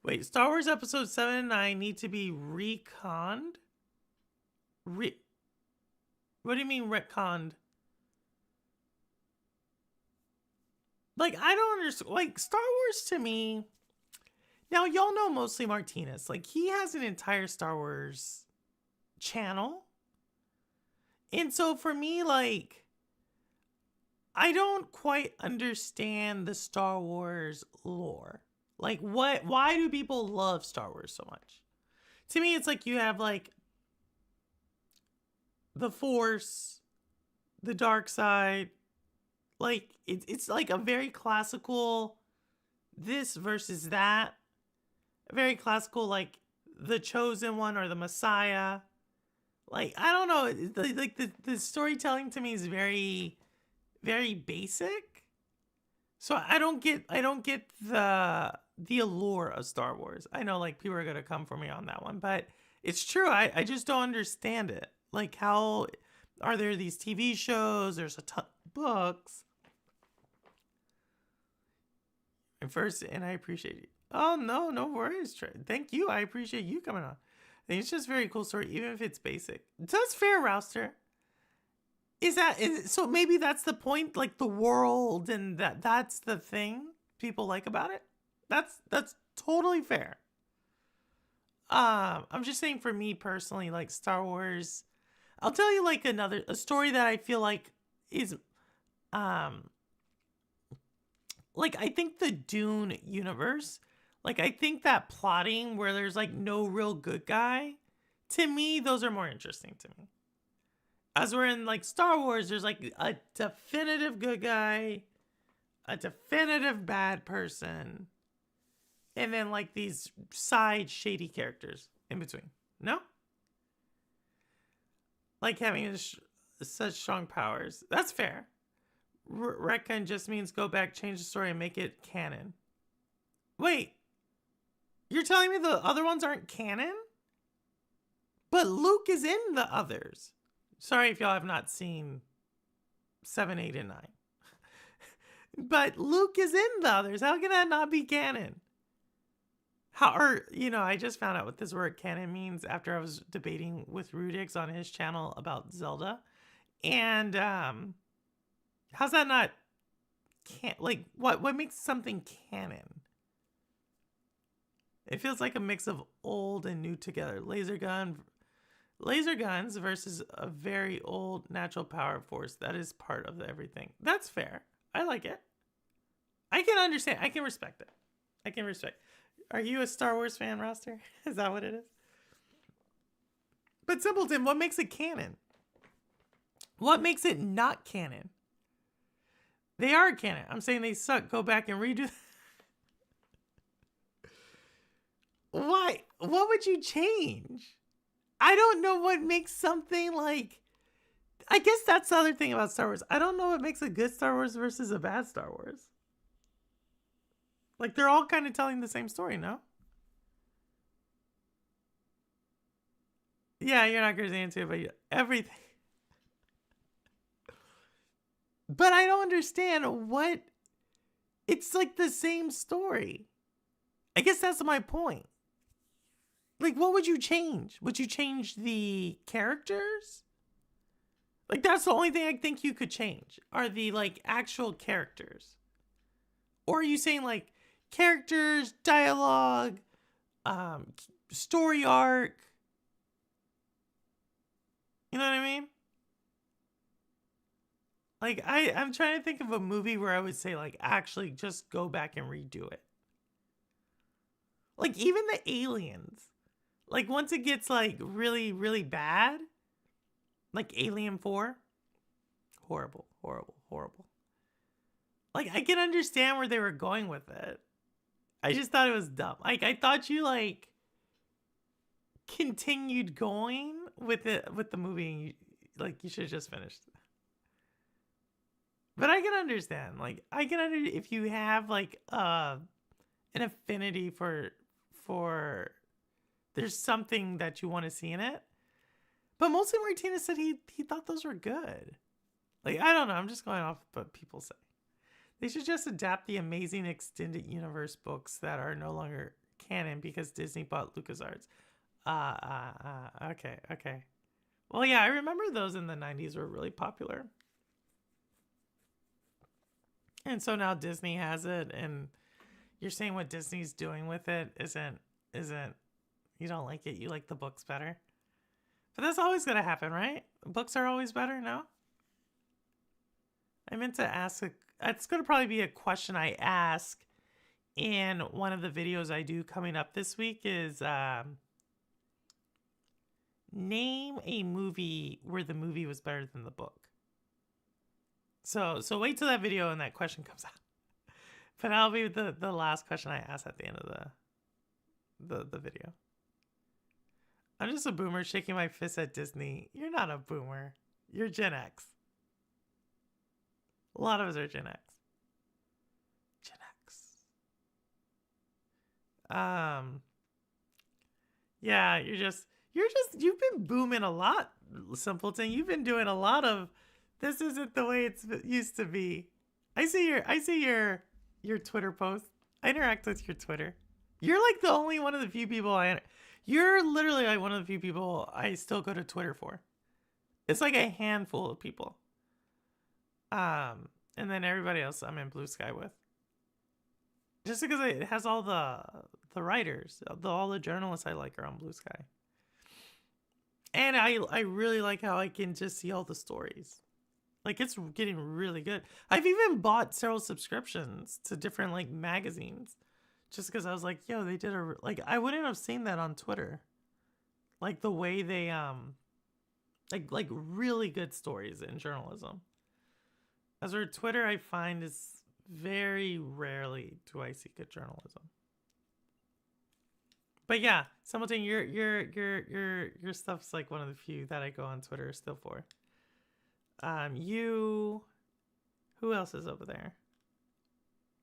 Wait, Star Wars Episode 7 and 9 need to be reconned? What do you mean retconned? Like, I don't understand. Like, Star Wars to me... Now, y'all know mostly Martinez. Like, he has an entire Star Wars channel. And so for me, like... I don't quite understand the Star Wars lore. Like, why do people love Star Wars so much? To me, it's like you have, like... the Force, the dark side, like it's like a very classical this versus that, a very classical like the chosen one or the Messiah. Like I don't know, the storytelling to me is very, very basic. So I don't get the allure of Star Wars. I know like people are gonna come for me on that one, but it's true. I just don't understand it. Like, how are there these TV shows? There's a ton of books. And first, and I appreciate you. Oh, no worries, Trey. Thank you. I appreciate you coming on. I think it's just a very cool story, even if it's basic. That's fair, Rouster. So maybe that's the point, like the world, and that's the thing people like about it. That's totally fair. I'm just saying for me personally, like Star Wars, I'll tell you like a story that I feel like is, like I think the Dune universe, like I think that plotting where there's like no real good guy, to me, those are more interesting to me. As we're in like Star Wars, there's like a definitive good guy, a definitive bad person, and then like these side shady characters in between. No? Like having such strong powers. That's fair. Retcon just means go back, change the story, and make it canon. Wait. You're telling me the other ones aren't canon? But Luke is in the others. Sorry if y'all have not seen 7, 8, and 9. But Luke is in the others. How can that not be canon? I just found out what this word canon means after I was debating with Rudix on his channel about Zelda. And how's that not what makes something canon? It feels like a mix of old and new together. Laser guns versus a very old natural power force that is part of everything. That's fair. I like it. I can understand. I can respect it. I can respect. Are you a Star Wars fan, Roster? Is that what it is? But Simpleton, what makes it canon? What makes it not canon? They are canon. I'm saying they suck. Go back and redo. Why? What would you change? I don't know what makes something like... I guess that's the other thing about Star Wars. I don't know what makes a good Star Wars versus a bad Star Wars. Like, they're all kind of telling the same story, no? Yeah, you're not crazy into it, but everything. But I don't understand what... It's like the same story. I guess that's my point. Like, what would you change? Would you change the characters? Like, that's the only thing I think you could change. Are the, like, actual characters. Or are you saying, like, characters, dialogue, story arc? You know what I mean? Like, I'm trying to think of a movie where I would say, like, actually just go back and redo it. Like, even the aliens. Like, once it gets, like, really, really bad, like Alien 4, horrible, horrible, horrible. Like, I can understand where they were going with it. I just thought it was dumb. Like, I thought you, like, continued going with the movie and you should have just finished. But I can understand. Like, if you have, like, an affinity for there's something that you want to see in it. But mostly Martinez said he thought those were good. Like, I don't know. I'm just going off what people say. They should just adapt the amazing extended universe books that are no longer canon because Disney bought LucasArts. Okay. Well, yeah, I remember those in the 90s were really popular. And so now Disney has it, and you're saying what Disney's doing with it isn't you don't like it, you like the books better. But that's always going to happen, right? Books are always better, no? I meant to ask, it's going to probably be a question I ask in one of the videos I do coming up this week is name a movie where the movie was better than the book. So wait till that video and that question comes out. But that'll be the last question I ask at the end of the video. I'm just a boomer shaking my fist at Disney. You're not a boomer. You're Gen X. A lot of us are Gen X. Gen X. Yeah, you've been booming a lot, Simpleton. You've been doing a lot of this isn't the way it's used to be. I see your Twitter post. I interact with your Twitter. You're like the only one of the few people you're literally like one of the few people I still go to Twitter for. It's like a handful of people. And then everybody else I'm in Blue Sky with. Just because it has all the writers, all the journalists I like are on Blue Sky. And I really like how I can just see all the stories. Like, it's getting really good. I've even bought several subscriptions to different, like, magazines. Just because I was like, yo, they did like, I wouldn't have seen that on Twitter. Like, the way they, like really good stories in journalism. As for Twitter, I find is very rarely do I see good journalism. But yeah, Simpleton, your stuff's like one of the few that I go on Twitter still for. Who else is over there?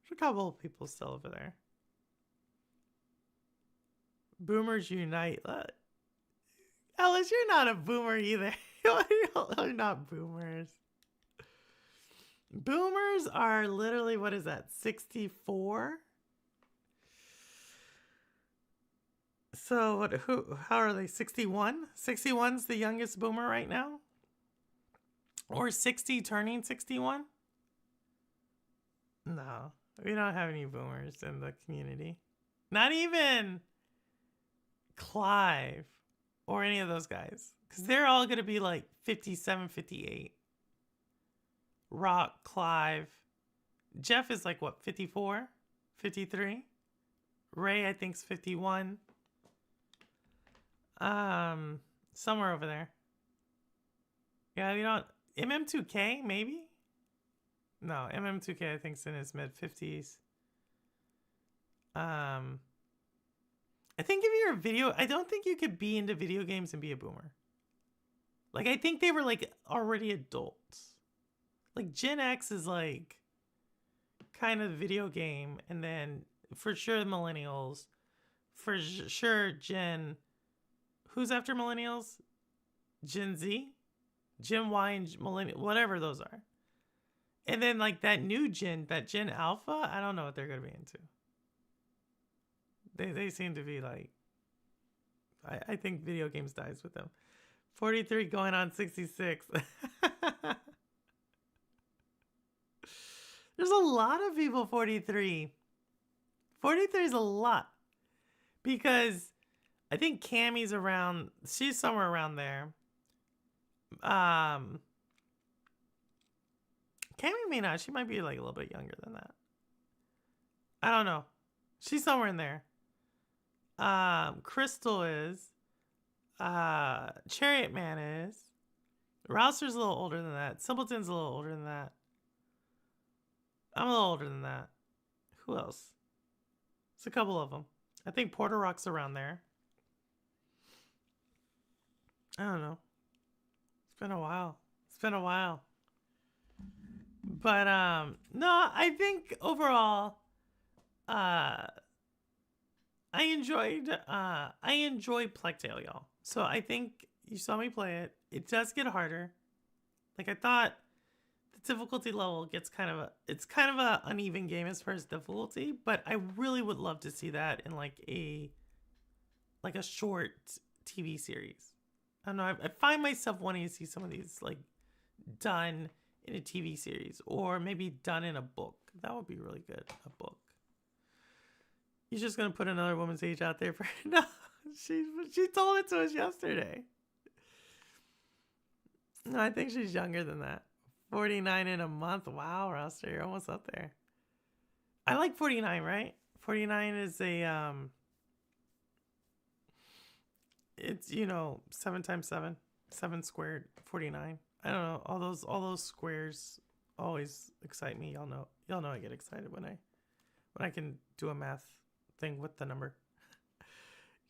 There's a couple of people still over there. Boomers Unite. Ellis, you're not a boomer either. You're not boomers. Boomers are literally, what is that, 64? So how are they, 61? 61's the youngest boomer right now? Or 60 turning 61? No, we don't have any boomers in the community. Not even Clive or any of those guys. Because they're all going to be like 57, 58. Rock, Clive. Jeff is like, what, 54? 53? Ray, I think, is 51. Somewhere over there. Yeah, you don't... MM2K, maybe? No, MM2K, I think, is in his mid-50s. I think if you're a video... I don't think you could be into video games and be a boomer. Like, I think they were, like, already adults. Like, Gen X is, like, kind of video game. And then, for sure, millennials. For sure, Gen... Who's after millennials? Gen Z? Gen Y and millennial, whatever those are. And then like that new gen, that Gen Alpha, I don't know what they're going to be into. They seem to be like, I think video games dies with them. 43 going on 66. There's a lot of people 43. 43 is a lot. Because I think Cammy's around, she's somewhere around there. Cammy may not. She might be like a little bit younger than that. I don't know. She's somewhere in there. Crystal is. Chariot Man is. Rouster's a little older than that. Simpleton's a little older than that. I'm a little older than that. Who else? It's a couple of them. I think Porter Rock's around there. I don't know. It's been a while. But no, I think overall I enjoy Plague Tale, y'all. So I think you saw me play it. It does get harder. Like I thought the difficulty level gets it's kind of a uneven game as far as difficulty, but I really would love to see that in like a short TV series. I don't know. I find myself wanting to see some of these like done in a TV series or maybe done in a book. That would be really good. A book. You're just gonna put another woman's age out there for no. She told it to us yesterday. No, I think she's younger than that. 49 in a month. Wow, Roster, you're almost up there. I like 49, right? 49 is a it's 7 times 7, 7 squared, 49. I don't know. All those squares always excite me. Y'all know I get excited when I can do a math thing with the number.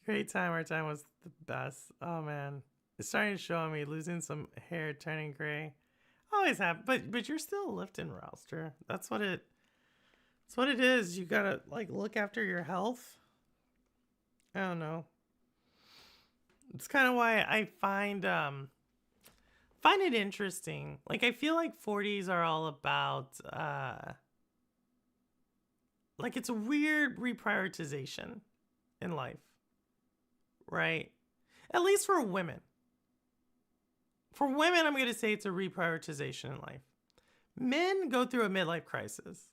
Great time. Our time was the best. Oh man, it's starting to show on me. Losing some hair, turning gray. Always have, but you're still lifting, Roster. That's what it is. You gotta like look after your health. I don't know. It's kind of why I find it interesting. Like I feel like 40s are all about like it's a weird reprioritization in life, right? At least for women. For women, I'm going to say it's a reprioritization in life. Men go through a midlife crisis.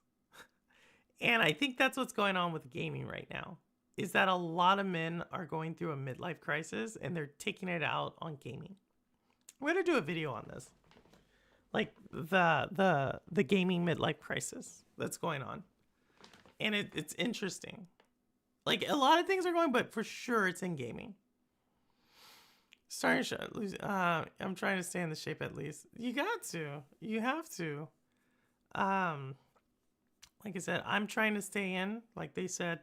And I think that's what's going on with gaming right now, is that a lot of men are going through a midlife crisis and they're taking it out on gaming. We're going to do a video on this. Like the gaming midlife crisis that's going on. And it's interesting. Like a lot of things are going, but for sure it's in gaming. Starting I'm trying to stay in the shape at least. You got to. You have to. Like I said, I'm trying to stay in. Like they said,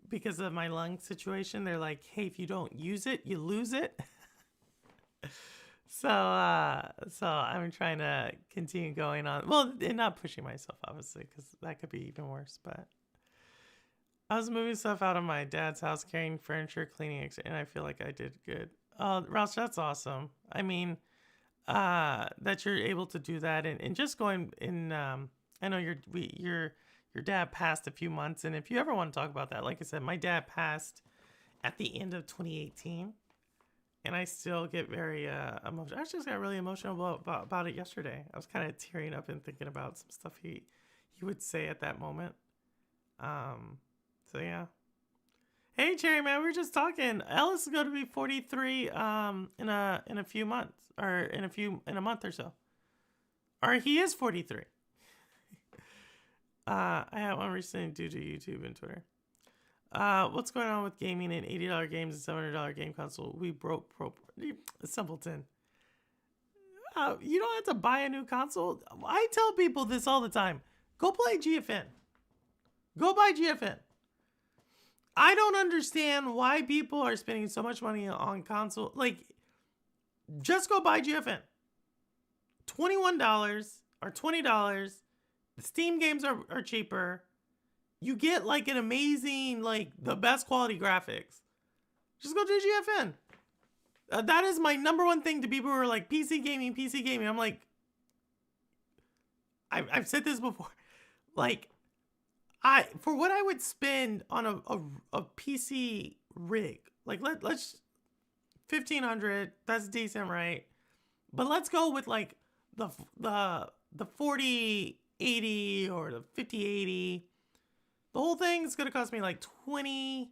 because of my lung situation, they're like, hey, if you don't use it, you lose it. So I'm trying to continue going on. Well, and not pushing myself, obviously, because that could be even worse. But I was moving stuff out of my dad's house, carrying furniture, cleaning, and I feel like I did good. Rouse, that's awesome. I mean, that you're able to do that, and just going in. I know your dad passed a few months, and if you ever want to talk about that, like I said, my dad passed at the end of 2018. And I still get very emotional. I just got really emotional about it yesterday. I was kind of tearing up and thinking about some stuff he would say at that moment. So yeah. Hey Cherry man, we were just talking. Ellis is going to be 43 in a few months, or in a month or so. Or he is 43. I had one recently due to YouTube and Twitter. What's going on with gaming and $80 games and $700 game console? We broke simpleton. You don't have to buy a new console. I tell people this all the time. Go play GFN. Go buy GFN. I don't understand why people are spending so much money on console. Like, just go buy GFN. $21 or $20. The Steam games are cheaper. You get like an amazing, like the best quality graphics. Just go to GFN. That is my number one thing to people who are like PC gaming. I'm like, I've said this before. Like, for what I would spend on a PC rig, like let's 1500. That's decent, right? But let's go with like the 4080 or the 5080. The whole thing is going to cost me like 22.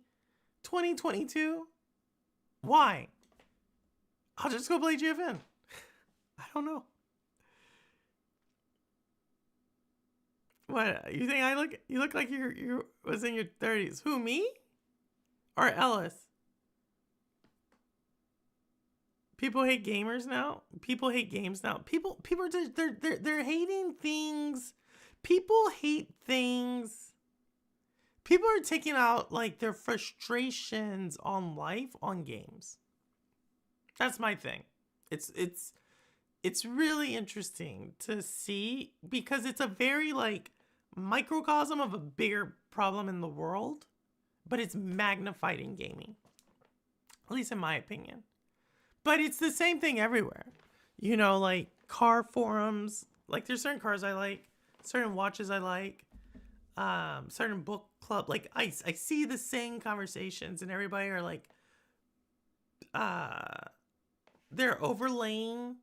Why? I'll just go play GFN. I don't know. What? You think you look like you was in your 30s. Who, me? Or Ellis? People hate gamers now? People hate games now? People are just, they're hating things. People hate things. People are taking out like their frustrations on life on games. That's my thing. It's really interesting to see because it's a very like microcosm of a bigger problem in the world, but it's magnified in gaming. At least in my opinion. But it's the same thing everywhere. You know, like car forums, like there's certain cars I like, certain watches I like, certain book club, like I see the same conversations and everybody are like they're overlaying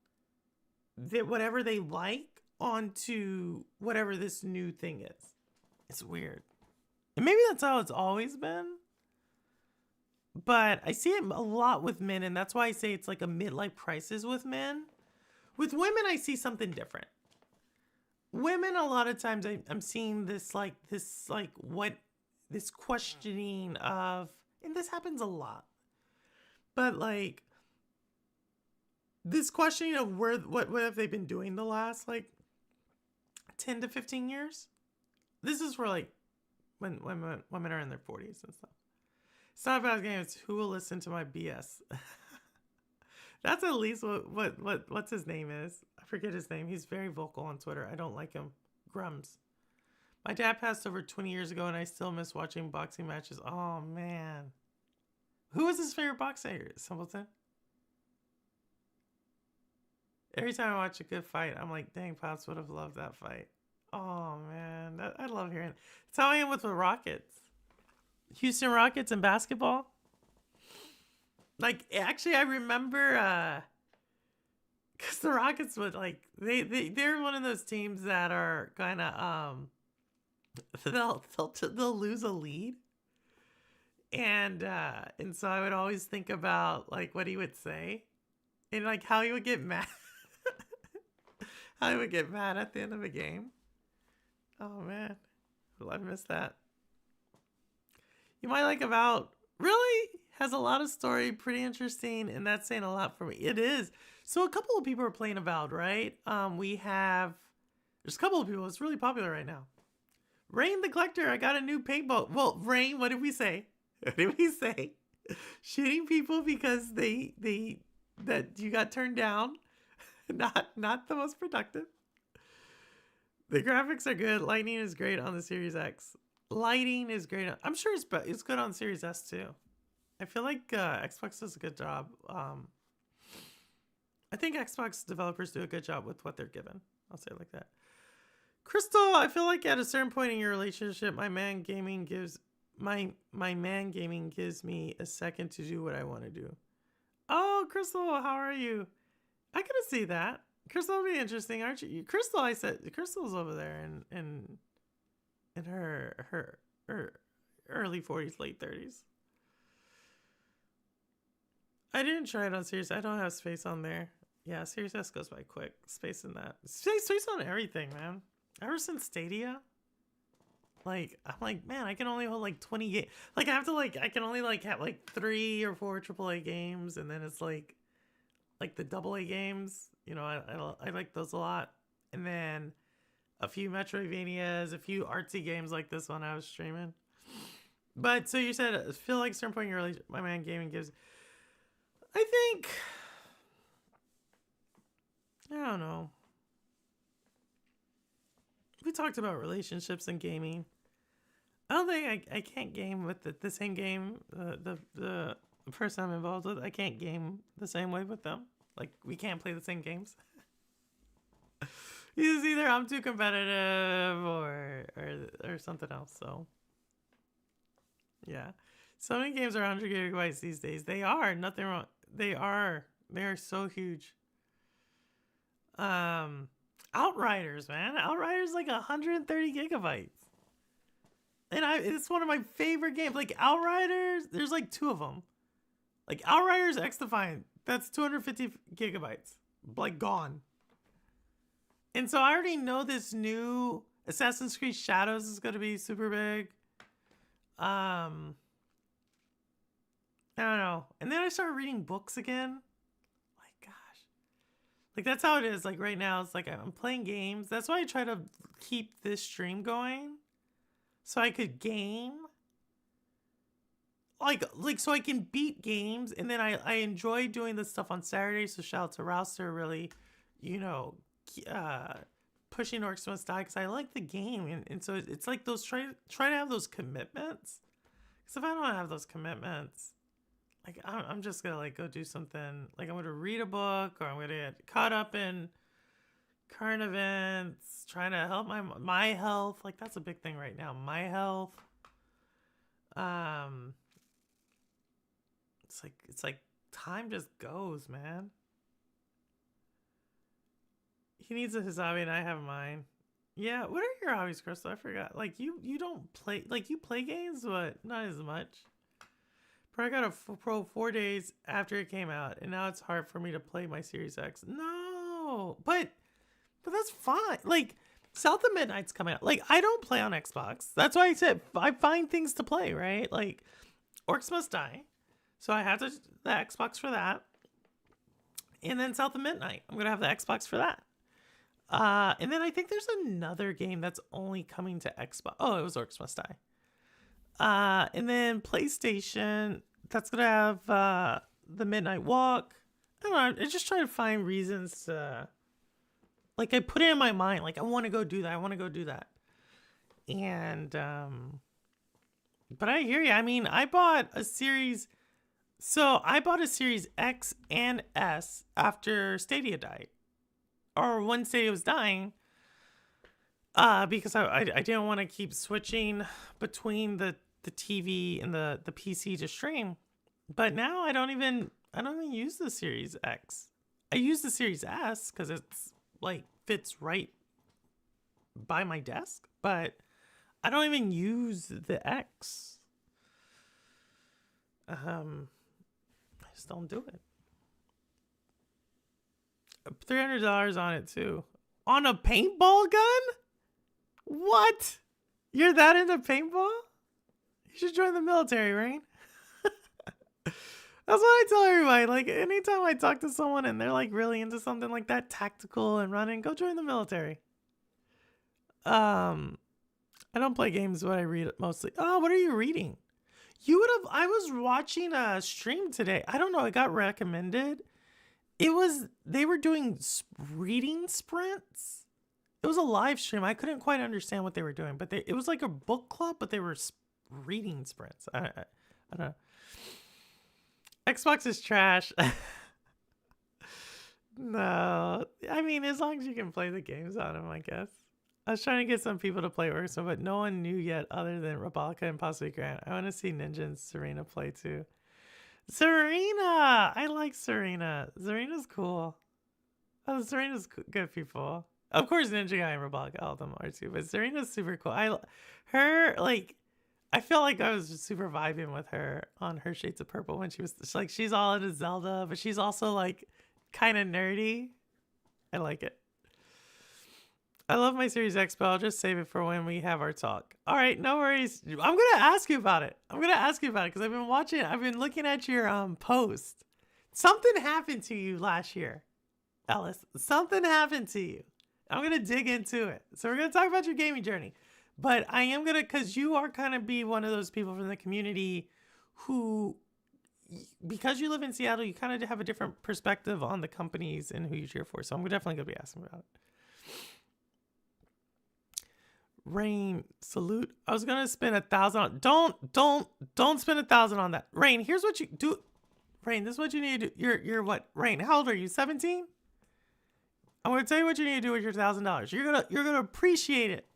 whatever they like onto whatever this new thing is. It's weird. And maybe that's how it's always been. But I see it a lot with men, and that's why I say it's like a midlife crisis with men. With women, I see something different. Women, a lot of times I'm seeing this questioning of, and this happens a lot, but like this questioning of what have they been doing the last like 10 to 15 years? This is for like when women are in their 40s and stuff. It's not about games. It's who will listen to my BS. That's at least what's his name is. I forget his name. He's very vocal on Twitter. I don't like him. Grums. My dad passed over 20 years ago, and I still miss watching boxing matches. Oh man, who was his favorite boxer? Simpleton. Every time I watch a good fight, I'm like, dang, Pops would have loved that fight. Oh man, I love hearing it. That's how I am with the Rockets. Houston Rockets in basketball. Like, actually, I remember, because the Rockets would, like, they're one of those teams that are kind of, they'll lose a lead. And so I would always think about, like, what he would say. And, like, how he would get mad. How he would get mad at the end of a game. Oh, man. I miss that. You might like Avowed. Really? Has a lot of story. Pretty interesting. And that's saying a lot for me. It is. So a couple of people are playing Avowed, right? There's a couple of people. It's really popular right now. Rain the Collector. I got a new paintball. Well, Rain, what did we say? What did we say? Shooting people because that you got turned down. Not the most productive. The graphics are good. Lighting is great on the Series X. Lighting is great. I'm sure it's good on Series S too. I feel like Xbox does a good job. I think Xbox developers do a good job with what they're given. I'll say it like that. Crystal, I feel like at a certain point in your relationship, my man gaming gives me a second to do what I want to do. Oh, Crystal, how are you? I gotta see that. Crystal will be interesting, aren't you? Crystal, I said Crystal's over there in her early 40s, late 30s. I didn't try it on Series. I don't have space on there. Yeah, Series S goes by quick. Space in that. Space on everything, man. Ever since Stadia, like, I'm like, man, I can only hold like 20 games. Like, I can only like have like 3 or 4 AAA games, and then it's like the AA games. You know, I like those a lot. And then a few Metroidvanias, a few artsy games like this one I was streaming. But so you said, I feel like at a certain point in your relationship, my man gaming gives. I think, I don't know. We talked about relationships and gaming. I don't think I can't game with the same game, the person I'm involved with. I can't game the same way with them. Like, we can't play the same games. It's either I'm too competitive or something else. So, yeah. So many games are 100 gigabytes these days. They are. Nothing wrong. They are so huge. Outriders, man. Outriders like 130 gigabytes. And it's one of my favorite games. Like, Outriders, there's like 2 of them. Like, Outriders X Defiant, that's 250 gigabytes. Like, gone. And so I already know this new Assassin's Creed Shadows is going to be super big. I don't know. And then I started reading books again. Like, gosh. Like, that's how it is. Like, right now, it's like I'm playing games. That's why I try to keep this stream going. So I could game. Like so I can beat games. And then I enjoy doing this stuff on Saturdays. So shout out to Rouster, really, pushing Orcs Must Die, because I like the game. And so it's like those, try to have those commitments. Because if I don't have those commitments, like, I'm just going to, like, go do something. Like, I'm going to read a book, or I'm going to get caught up in current events, trying to help my health. Like, that's a big thing right now. My health. It's like time just goes, man. He needs his hobby, and I have mine. Yeah, what are your hobbies, Crystal? I forgot. Like, you don't play, like, you play games, but not as much. But I got a Pro 4 days after it came out, and now it's hard for me to play my Series X. No, but that's fine. Like, South of Midnight's coming out. Like, I don't play on Xbox. That's why I said I find things to play, right? Like, Orcs Must Die. So I have the Xbox for that. And then South of Midnight. I'm going to have the Xbox for that. And then I think there's another game that's only coming to Xbox. Oh, it was Orcs Must Die. And then PlayStation, that's going to have the Midnight Walk. I don't know. I just try to find reasons to, like, I put it in my mind. Like, I want to go do that. I want to go do that. And, but I hear you. I mean, I bought a Series X and S after Stadia died. Or when Stadia was dying. Because I didn't want to keep switching between the TV and the PC to stream. But now I don't even use the Series X. I use the Series S because it's like fits right by my desk, but I don't even use the X. I just don't do it. $300 on it too. On a paintball gun? What? You're that into paintball? You should join the military, Rain. That's what I tell everybody. Like, anytime I talk to someone and they're like really into something like that, tactical and running, go join the military. I don't play games, but I read it mostly. Oh, what are you reading? I was watching a stream today. I don't know. It got recommended. They were doing reading sprints. It was a live stream. I couldn't quite understand what they were doing, but it was like a book club, but they were reading sprints. I don't know. Xbox is trash. No, I mean, as long as you can play the games on them, I guess. I was trying to get some people to play Orso, but no one knew yet other than Rabalka and possibly Grant. I want to see Ninja and Serena play too. Serena! I like Serena. Serena's cool. Oh, Serena's good people. Of course, Ninja Guy and Rabalka, all of them are too, but Serena's super cool. I feel like I was just super vibing with her on her Shades of Purple when she's all into Zelda, but she's also like kind of nerdy. I like it. I love my Series X, but I'll just save it for when we have our talk. All right, no worries. I'm going to ask you about it. Because I've been looking at your post. Something happened to you last year, Ellis. Something happened to you. I'm going to dig into it. So we're going to talk about your gaming journey. But I am going to, because you are kind of be one of those people from the community who, because you live in Seattle, you kind of have a different perspective on the companies and who you cheer for. So I'm definitely going to be asking about it. Rain, salute. I was gonna spend $1,000. Don't spend $1,000 on that. Rain, here's what you do. Rain, this is what you need to do. You're what? Rain, how old are you? 17? I'm gonna tell you what you need to do with your $1,000. You're gonna appreciate it.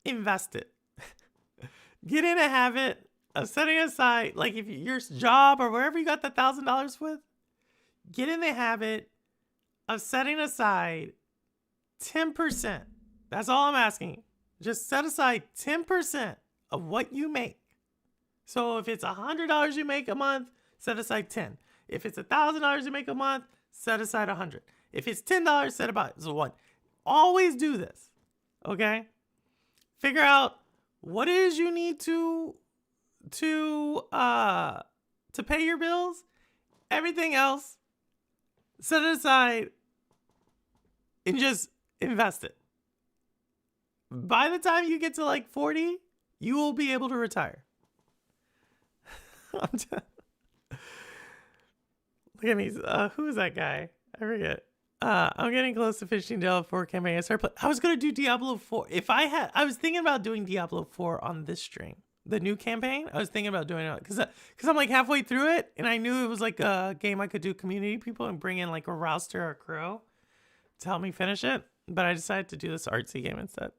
Invest it. Get in a habit of setting aside, like if your job or wherever you got the $1,000 with, get in the habit of setting aside 10%. That's all I'm asking. Just set aside 10% of what you make. So if it's $100 you make a month, set aside 10. If it's $1,000 you make a month, set aside 100. If it's $10, set about so 1. Always do this. Okay? Figure out what it is you need to pay your bills. Everything else, set it aside and just invest it. By the time you get to like 40, you will be able to retire. Look at me. Who is that guy? I forget. I'm getting close to finishing Diablo 4 campaign. I was going to do Diablo 4. I was thinking about doing Diablo 4 on this stream. The new campaign. I was thinking about doing it because I'm like halfway through it. And I knew it was like a game I could do community people and bring in like a Rouster or a Crow to help me finish it. But I decided to do this artsy game instead.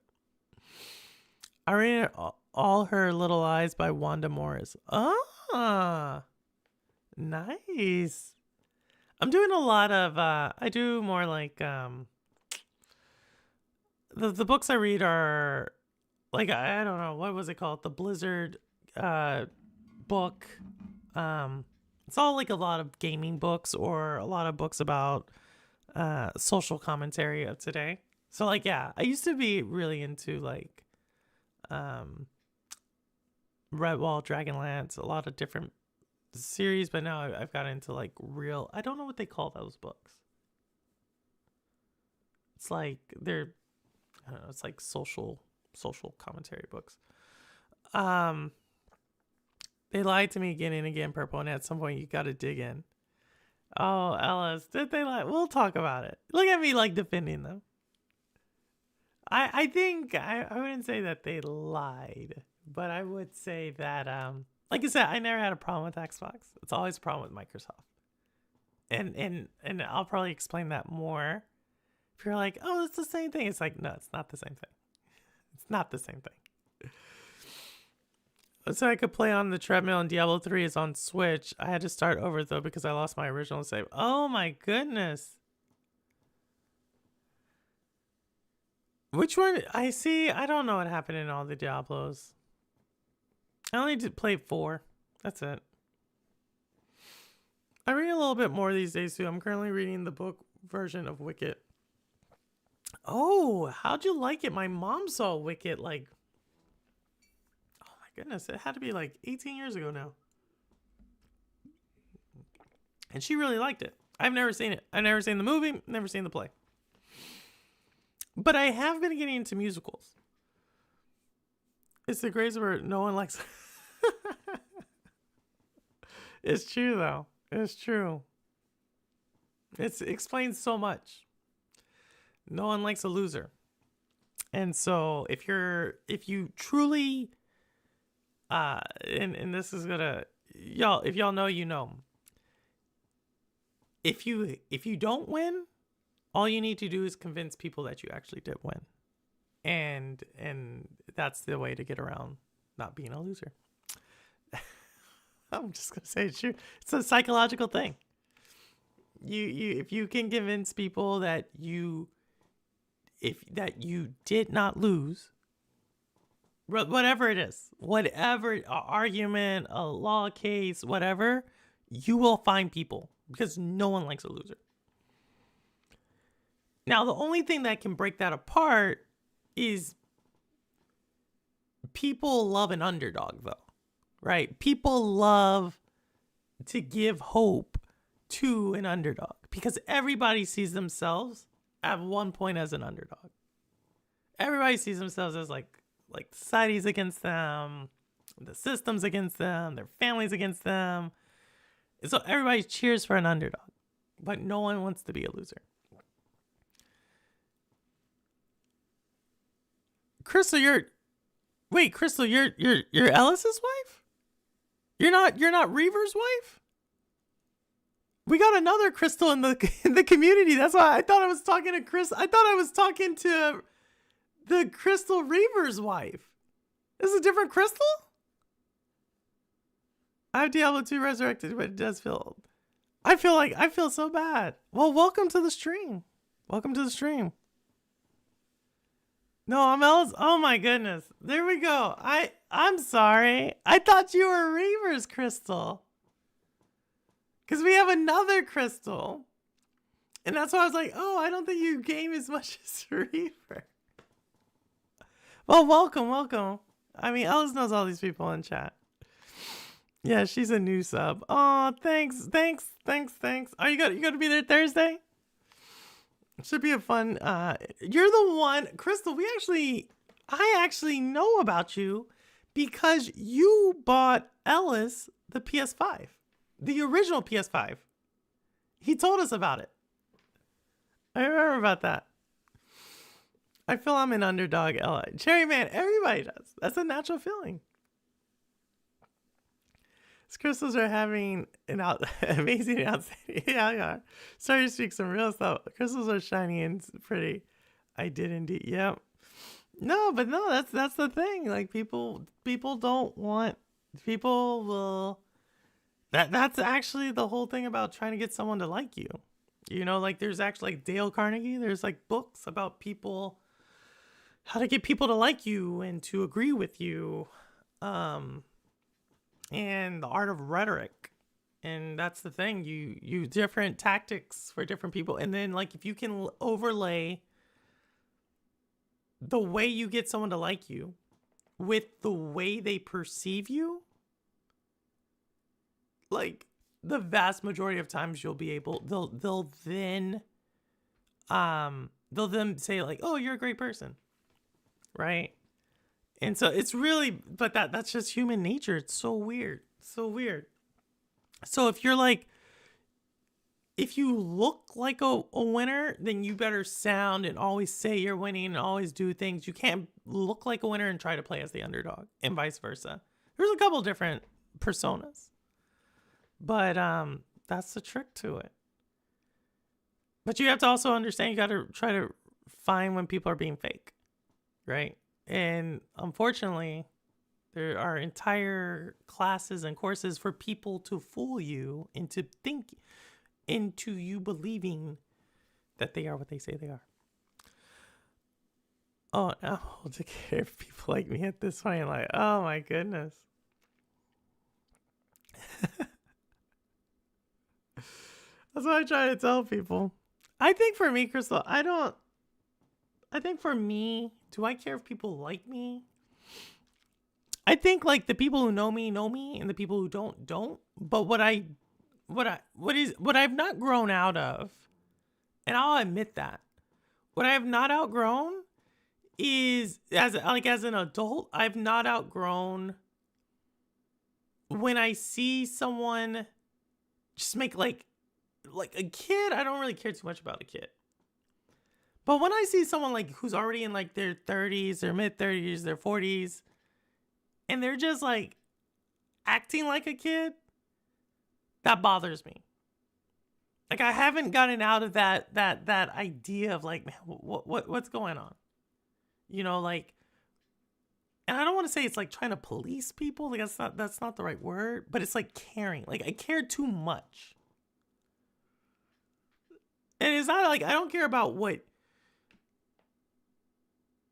I read All Her Little Eyes by Wanda Morris. Ah, nice. I'm doing a lot of, I do more like, the books I read are, like, I don't know, what was it called? The Blizzard book. It's all like a lot of gaming books or a lot of books about social commentary of today. So like, yeah, I used to be really into like Redwall, Dragonlance, a lot of different series, but now I've got into like real, I don't know what they call those books. It's like I don't know, it's like social commentary books. They lied to me again and again, Purple, and at some point you got to dig in. Oh, Ellis, did they lie? We'll talk about it. Look at me like defending them. I think I wouldn't say that they lied, but I would say that like I said, I never had a problem with Xbox. It's always a problem with Microsoft. And I'll probably explain that more If you're like, oh, it's the same thing, it's like, no, it's not the same thing. It's not the same thing. So I could play on the treadmill, and Diablo 3 is on Switch. I had to start over though because I lost my original save. Oh my goodness. Which one? I see. I don't know what happened in all the Diablos. I only did play 4. That's it. I read a little bit more these days too. I'm currently reading the book version of Wicked. Oh, how'd you like it? My mom saw Wicked like, oh my goodness, it had to be like 18 years ago now. And she really liked it. I've never seen it. I've never seen the movie, never seen the play. But I have been getting into musicals. It's the greatest where no one likes. It's true though. It's true. It explains so much. No one likes a loser. And so if you truly and this is gonna, y'all, if y'all know, you know. If you don't win, all you need to do is convince people that you actually did win. And that's the way to get around not being a loser. I'm just gonna say it's true. It's a psychological thing. You if you can convince people that you did not lose, whatever it is, whatever argument, a law case, whatever, you will find people because no one likes a loser. Now, the only thing that can break that apart is people love an underdog, though, right? People love to give hope to an underdog because everybody sees themselves at one point as an underdog. Everybody sees themselves as like society's against them, the system's against them, their family's against them. And so everybody cheers for an underdog, but no one wants to be a loser. Crystal, you're Ellis's wife? You're not Reaver's wife? We got another Crystal in the community. That's why I thought I was talking to Chris. I thought I was talking to the Crystal Reaver's wife. This is a different Crystal? I have Diablo 2 resurrected, but it does feel old. I feel so bad. Well, welcome to the stream. Welcome to the stream. No, I'm Ellis. Oh my goodness. There we go. I'm sorry. I thought you were Reaver's Crystal. Because we have another Crystal. And that's why I was like, oh, I don't think you game as much as Reaver. Well, welcome. I mean, Ellis knows all these people in chat. Yeah, she's a new sub. Oh, thanks. Are you gonna be there Thursday? Should be a fun. You're the one, Crystal. I actually know about you because you bought Ellis the PS5, the original PS5. He told us about it. I remember about that. I feel I'm an underdog, Ella. Cherry Man, everybody does. That's a natural feeling. These crystals are having an amazing and outstanding. Yeah. Sorry to speak some real stuff. Crystals are shiny and pretty. I did indeed. Yep. No, that's the thing. Like people don't want. People will. That's actually the whole thing about trying to get someone to like you. You know, like there's actually like Dale Carnegie. There's like books about people, how to get people to like you and to agree with you. And the art of rhetoric. And that's the thing. You different tactics for different people. And then like if you can overlay the way you get someone to like you with the way they perceive you, like the vast majority of times you'll be able, they'll then say like, oh, you're a great person. Right? And so it's really, but that's just human nature. It's so weird. So weird. So if you're like, if you look like a winner, then you better sound and always say you're winning and always do things. You can't look like a winner and try to play as the underdog and vice versa. There's a couple different personas, but that's the trick to it. But you have to also understand, you got to try to find when people are being fake, right? And unfortunately, there are entire classes and courses for people to fool you into you believing that they are what they say they are. Oh, now to care if people like me at this point, like, oh my goodness. That's what I try to tell people. I think for me, Crystal, I think for me, do I care if people like me? I think like the people who know me, and the people who don't. But what I've not grown out of, and I'll admit that, what I have not outgrown is as an adult, I've not outgrown when I see someone just make like a kid. I don't really care too much about a kid. But when I see someone like who's already in like their 30s, their mid 30s, their 40s, and they're just like acting like a kid, that bothers me. Like I haven't gotten out of that idea of like, man, what's going on? You know, like, and I don't want to say it's like trying to police people. Like that's not the right word, but it's like caring. Like I care too much. And it's not like I don't care about what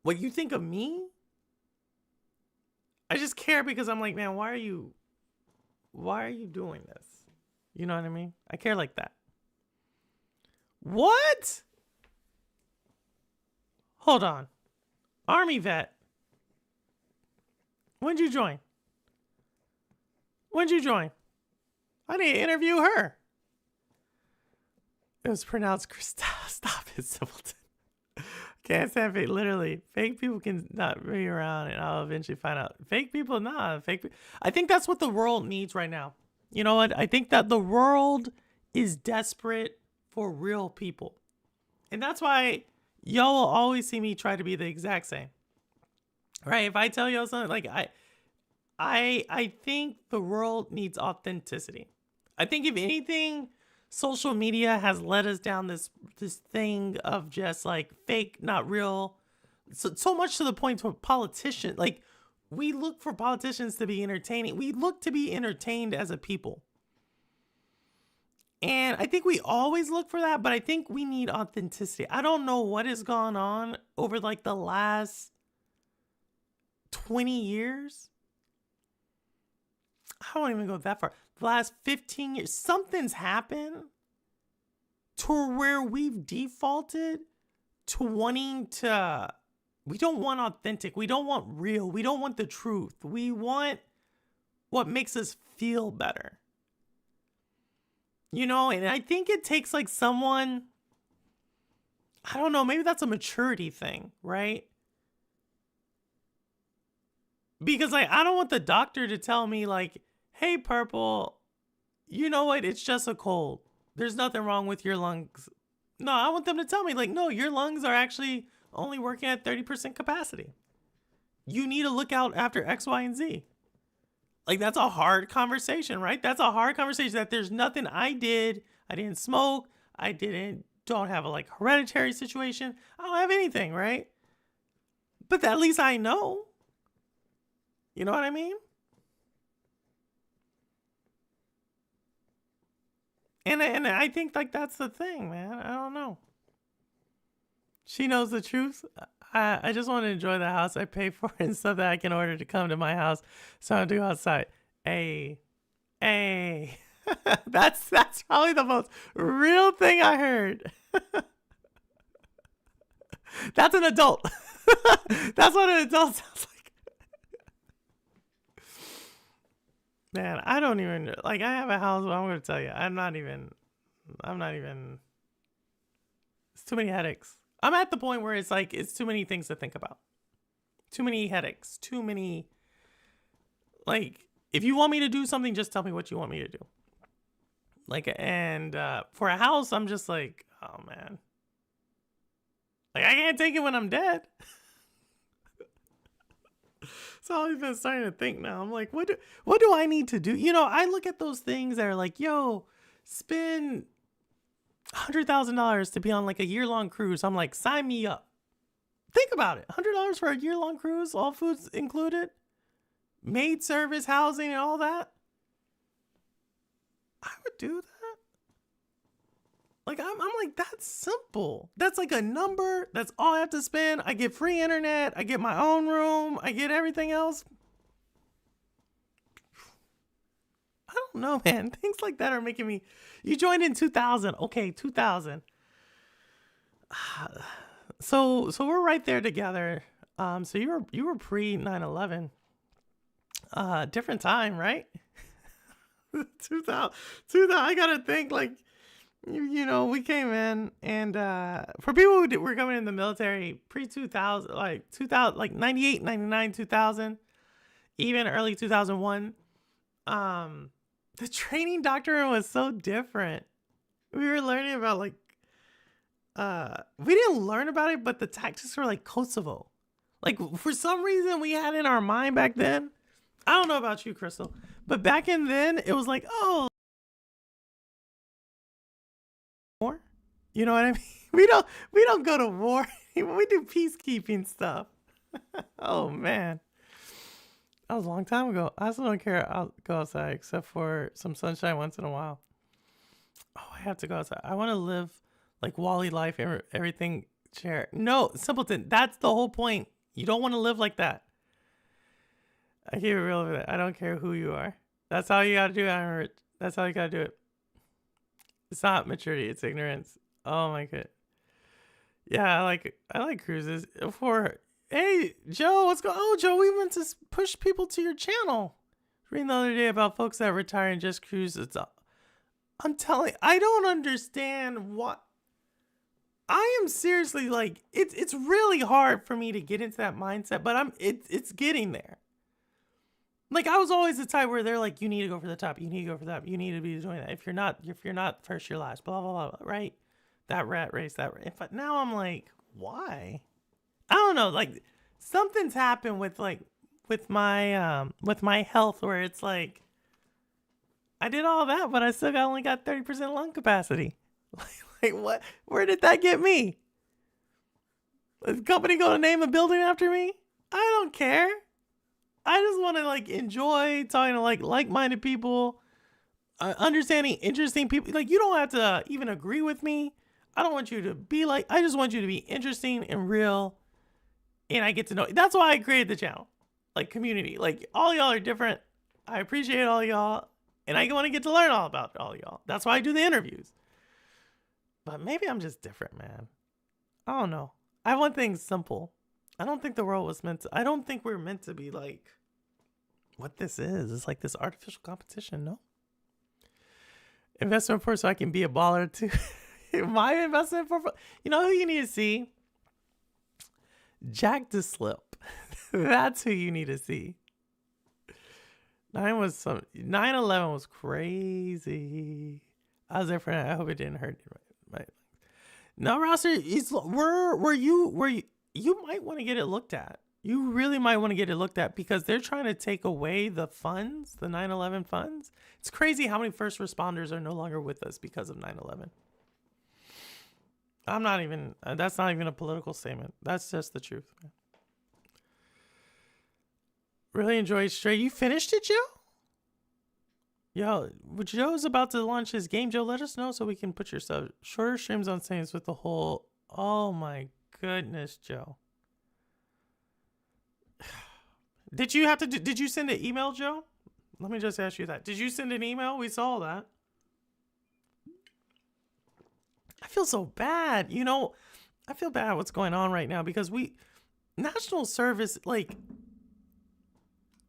you think of me. I just care because I'm like, man, why are you doing this? You know what I mean? I care like that. What? Hold on. Army vet. When'd you join? I need to interview her. It was pronounced Christelle. Stop it, Simpleton. Can't stand fake. Literally, fake people can not be around, and I'll eventually find out. Fake people, I think that's what the world needs right now. You know what? I think that the world is desperate for real people, and that's why y'all will always see me try to be the exact same. Right? If I tell y'all something, like I think the world needs authenticity. I think if anything, social media has led us down this thing of just like fake, not real. So much to the point to politicians. Like we look for politicians to be entertaining. We look to be entertained as a people. And I think we always look for that, but I think we need authenticity. I don't know what has gone on over like the last 20 years. I don't even go that far. The last 15 years, something's happened to where we've defaulted to wanting to, we don't want authentic. We don't want real. We don't want the truth. We want what makes us feel better. You know, and I think it takes like someone, I don't know, maybe that's a maturity thing, right? Because like, I don't want the doctor to tell me like, hey, Purple, you know what? It's just a cold. There's nothing wrong with your lungs. No, I want them to tell me like, no, your lungs are actually only working at 30% capacity. You need to look out after X, Y, and Z. Like, that's a hard conversation, right? That's a hard conversation that there's nothing I did. I didn't smoke. Don't have a like hereditary situation. I don't have anything, right? But at least I know. You know what I mean? And I think like that's the thing, man. I don't know. She knows the truth. I just want to enjoy the house I pay for and stuff that I can order to come to my house. So I don't do outside. Hey. That's probably the most real thing I heard. That's an adult. That's what an adult sounds like. Man, I don't even, like, I have a house, but I'm going to tell you, I'm not even, it's too many headaches. I'm at the point where it's like, it's too many things to think about. Too many headaches. Too many, like, if you want me to do something, just tell me what you want me to do. Like, and for a house, I'm just like, oh man. Like, I can't take it when I'm dead. So I've been starting to think now. I'm like, what do I need to do? You know, I look at those things that are like, yo, spend $100,000 to be on like a year-long cruise. I'm like, sign me up. Think about it. $100 for a year-long cruise, all foods included, maid service, housing, and all that. I would do that. Like, I'm like, that's simple. That's like a number. That's all I have to spend. I get free internet. I get my own room. I get everything else. I don't know, man. Things like that are making me. You joined in 2000. Okay, 2000. So we're right there together. So you were pre 9/11. Different time, right? 2000. I gotta think like, you know, we came in, and for people who were coming in the military pre 2000, like 2000, like 98, 99, 2000, even early 2001. The training doctrine was so different. We were learning about like, we didn't learn about it, but the tactics were like Kosovo. Like, for some reason we had in our mind back then, I don't know about you, Crystal, but back in then it was like, oh, war. You know what I mean? We don't go to war. We do peacekeeping stuff. Oh man. That was a long time ago. I also don't care. I'll go outside except for some sunshine once in a while. Oh, I have to go outside. I want to live like Wally life, everything share. No, simpleton. That's the whole point. You don't want to live like that. I keep it real with it. I don't care who you are. That's how you got to do it. That's how you got to do it. It's not maturity. It's ignorance. Oh my god. Yeah, I like cruises. Hey, Joe, what's going on? Oh, Joe, we went to push people to your channel. Reading the other day about folks that retire and just cruise. I'm telling, I don't understand what. I am seriously like, it's really hard for me to get into that mindset, but it's getting there. Like, I was always the type where they're like, you need to go for the top, you need to go for that, you need to be doing that. If you're not first, you're last, blah blah blah, right? That rat race, But now I'm like, why? I don't know, like something's happened with my health where it's like I did all that, but I still only got 30% lung capacity. Like what? Where did that get me? Is the company going to name a building after me? I don't care. I just want to like enjoy talking to like-minded people, understanding interesting people. Like, you don't have to even agree with me. I don't want you to be like. I just want you to be interesting and real. And I get to know. That's why I created the channel. Like, community. Like, all y'all are different. I appreciate all y'all. And I want to get to learn all about all y'all. That's why I do the interviews. But maybe I'm just different, man. I don't know. I want things simple. I don't think the world was meant to. I don't think we're meant to be like what this is. It's like this artificial competition, no? Investment for so I can be a baller too. My investment for. You know who you need to see? Jack the Slip. That's who you need to see. 9/11 was crazy. I was there for that. I hope it didn't hurt you. Right. No, Rosser, you might want to get it looked at. You really might want to get it looked at because they're trying to take away the funds, the 9/11 funds. It's crazy how many first responders are no longer with us because of 9/11. That's not even a political statement. That's just the truth, man. Really enjoyed Stray. You finished it, Joe? Yo, Joe's about to launch his game. Joe, let us know so we can put your stuff. Shorter streams on Saints with the whole. Oh my goodness, Joe. Did you send an email, Joe? Let me just ask you that. Did you send an email? We saw that. I feel so bad. You know, I feel bad what's going on right now because national service, like,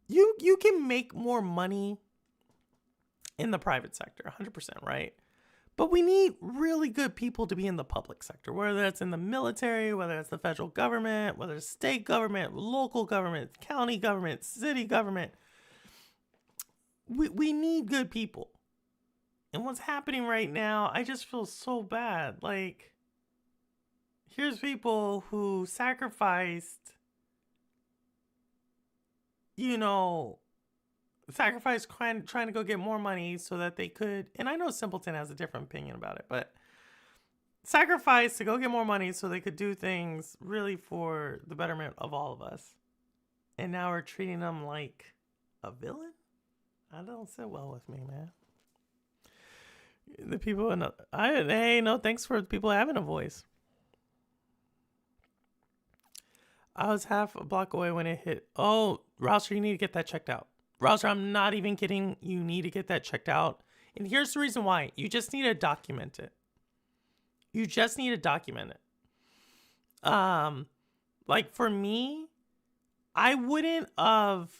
you can make more money in the private sector, 100%, right? But we need really good people to be in the public sector, whether that's in the military, whether it's the federal government, whether it's state government, local government, county government, city government. We need good people. And what's happening right now, I just feel so bad. Like, here's people who sacrificed, trying to go get more money so that they could, and I know Simpleton has a different opinion about it, but sacrificed to go get more money so they could do things really for the betterment of all of us. And now we're treating them like a villain? That don't sit well with me, man. The people in no thanks for the people having a voice. I was half a block away when it hit. Oh, Rouser, you need to get that checked out. Rouser, I'm not even kidding. You need to get that checked out. And here's the reason why. You just need to document it. You just need to document it. Like for me, I wouldn't have,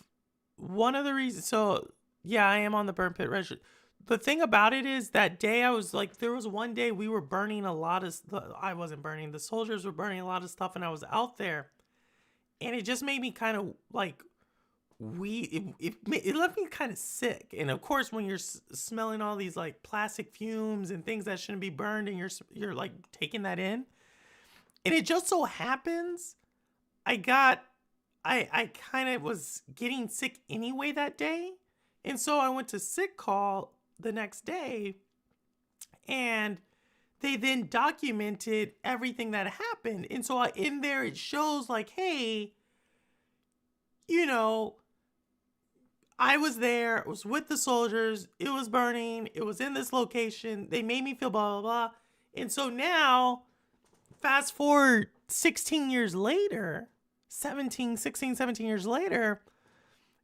one of the reasons, so yeah, I am on the burn pit registry. The thing about it is that day I was like, there was one day we were burning a lot of, I wasn't burning, the soldiers were burning a lot of stuff and I was out there and it just made me kind of like, it left me kind of sick. And of course, when you're smelling all these like plastic fumes and things that shouldn't be burned and you're like taking that in. And it just so happens, I kind of was getting sick anyway that day. And so I went to sick call the next day and they then documented everything that happened. And so in there, it shows like, hey, you know, I was there, it was with the soldiers, it was burning, it was in this location, they made me feel blah, blah, blah. And so now, fast forward 16 years later, 17 years later,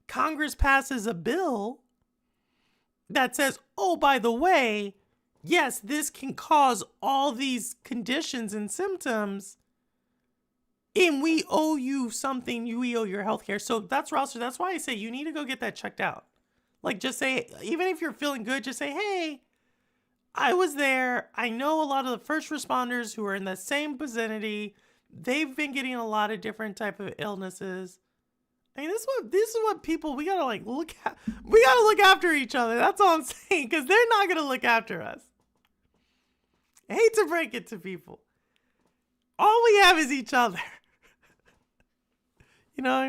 Congress passes a bill that says, oh, by the way, yes, this can cause all these conditions and symptoms, and we owe you something, we owe your health care. So that's Rouser. That's why I say you need to go get that checked out. Like, just say, even if you're feeling good, just say, hey, I was there. I know a lot of the first responders who are in the same vicinity. They've been getting a lot of different type of illnesses. I mean, this is what people, we gotta like look at. We gotta look after each other. That's all I'm saying, because they're not gonna look after us. I hate to break it to people. All we have is each other. You know what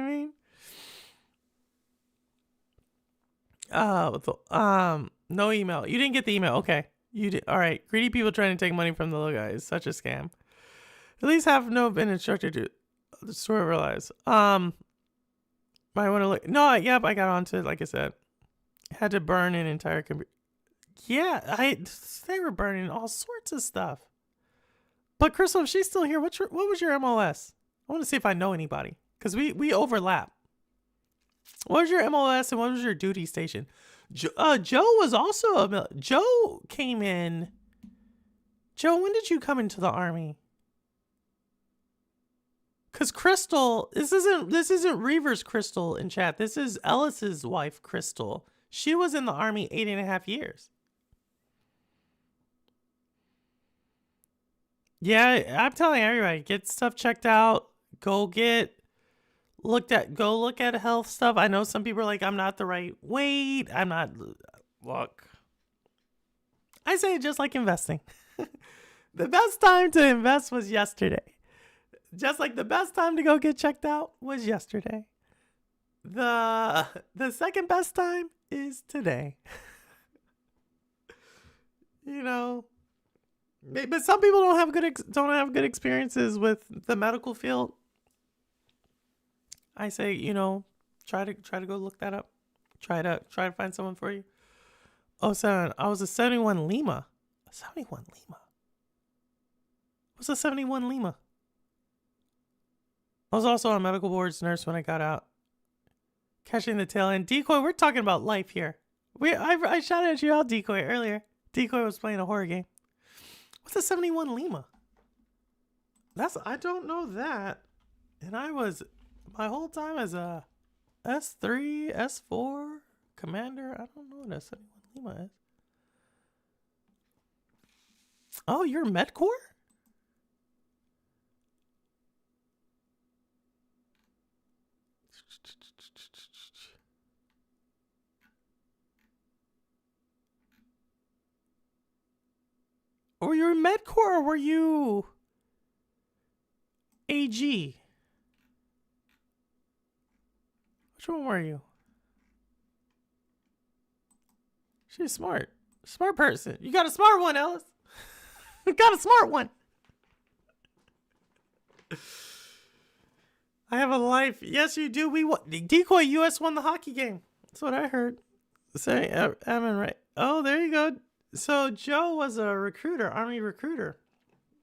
I mean? No email. You didn't get the email. Okay. You did. All right. Greedy people trying to take money from the little guy is such a scam. At least have been instructed to destroy our lives. Might want to look. No, yep, I got onto it. Like I said, had to burn an entire computer. Yeah, they were burning all sorts of stuff. But Crystal, if she's still here, what was your MOS? I want to see if I know anybody because we overlap. What was your MOS and what was your duty station? Joe was also Joe came in. Joe, when did you come into the army? Because Crystal, this isn't Reaver's Crystal in chat. This is Ellis's wife, Crystal. She was in the army 8.5 years. Yeah, I'm telling everybody, get stuff checked out. Go look at health stuff. I know some people are like, I'm not the right weight. I'm not. Look, I say it just like investing. The best time to invest was yesterday. Just like the best time to go get checked out was yesterday. The second best time is today. You know, but some people don't have good experiences with the medical field. I say, you know, try to go look that up. Try to find someone for you. Oh, 7. I was a 71 Lima. A 71 Lima. What's a 71 Lima? I was also a medical boards nurse when I got out. Catching the tail end. Decoy, we're talking about life here. I shouted at you out, Decoy, earlier. Decoy was playing a horror game. What's a 71 Lima? I don't know that. And I was, my whole time as a S3, S4 commander. I don't know what a 71 Lima is. Oh, you're MedCorps? Were you MedCorps or were you AG? Which one were you? She's smart. Smart person. You got a smart one, Ellis. You got a smart one. I have a life. Yes, you do. Decoy US won the hockey game. That's what I heard. Say, I'm right. Oh, there you go. So Joe was a recruiter, Army recruiter.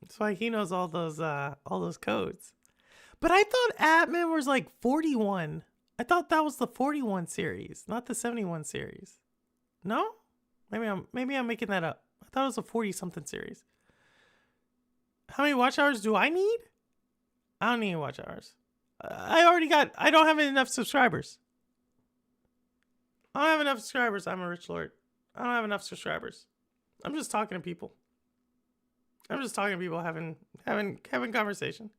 That's why he knows all those codes. But I thought admin was like 41. I thought that was the 41 series, not the 71 series. No? Maybe I'm making that up. I thought it was a 40 something series. How many watch hours do I need? I don't need watch hours. I don't have enough subscribers. I don't have enough subscribers. I'm a rich lord. I don't have enough subscribers. I'm just talking to people. Having conversation.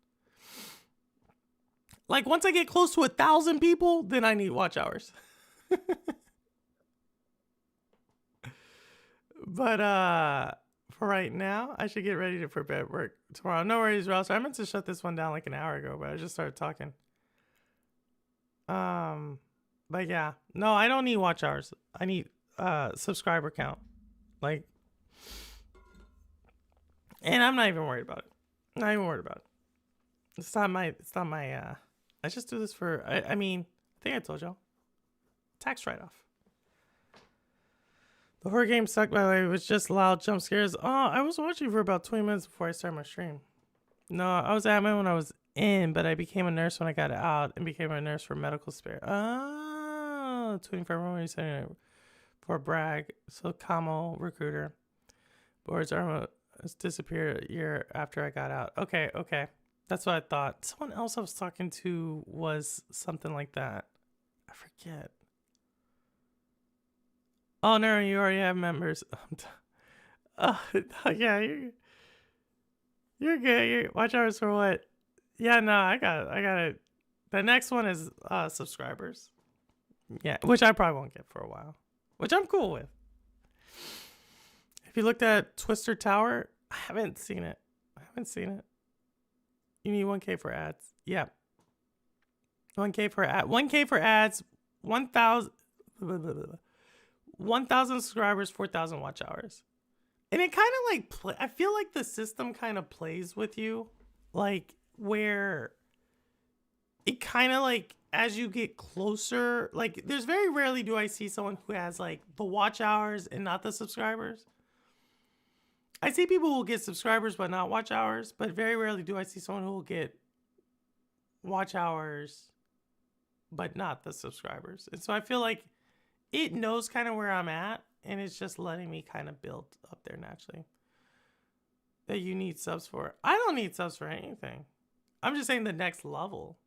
Like once I get close to 1,000 people, then I need watch hours. But for right now, I should get ready for bed work tomorrow. No worries, Ross. I meant to shut this one down like an hour ago, but I just started talking. But yeah, no, I don't need watch hours. I need subscriber count, like, and I'm not even worried about it. It's not my. I just do this for. I mean, I think I told y'all. Tax write-off. The horror game sucked, by the way. It was just loud jump scares. Oh, I was watching for about 20 minutes before I started my stream. No, I was admin when I was in, but I became a nurse when I got out and became a nurse for medical spare. Oh, 24 hours for brag. So, Camo recruiter. Boards Arma has disappeared a year after I got out. Okay. That's what I thought. Someone else I was talking to was something like that. I forget. Oh no, you already have members. Yeah, you're good. Watch hours for what? Yeah, no, I got it. The next one is subscribers. Yeah, which I probably won't get for a while, which I'm cool with. If you looked at Twister Tower, I haven't seen it. You need 1K for ads. Yeah. 1K for ads. 1,000 subscribers, 4,000 watch hours. And it kind of like, I feel like the system kind of plays with you. Like, where it kind of like, as you get closer, like, there's very rarely do I see someone who has like the watch hours and not the subscribers. I see people who will get subscribers but not watch hours, but very rarely do I see someone who will get watch hours but not the subscribers. And so I feel like it knows kind of where I'm at, and it's just letting me kind of build up there naturally. That you need subs for. I don't need subs for anything. I'm just saying the next level.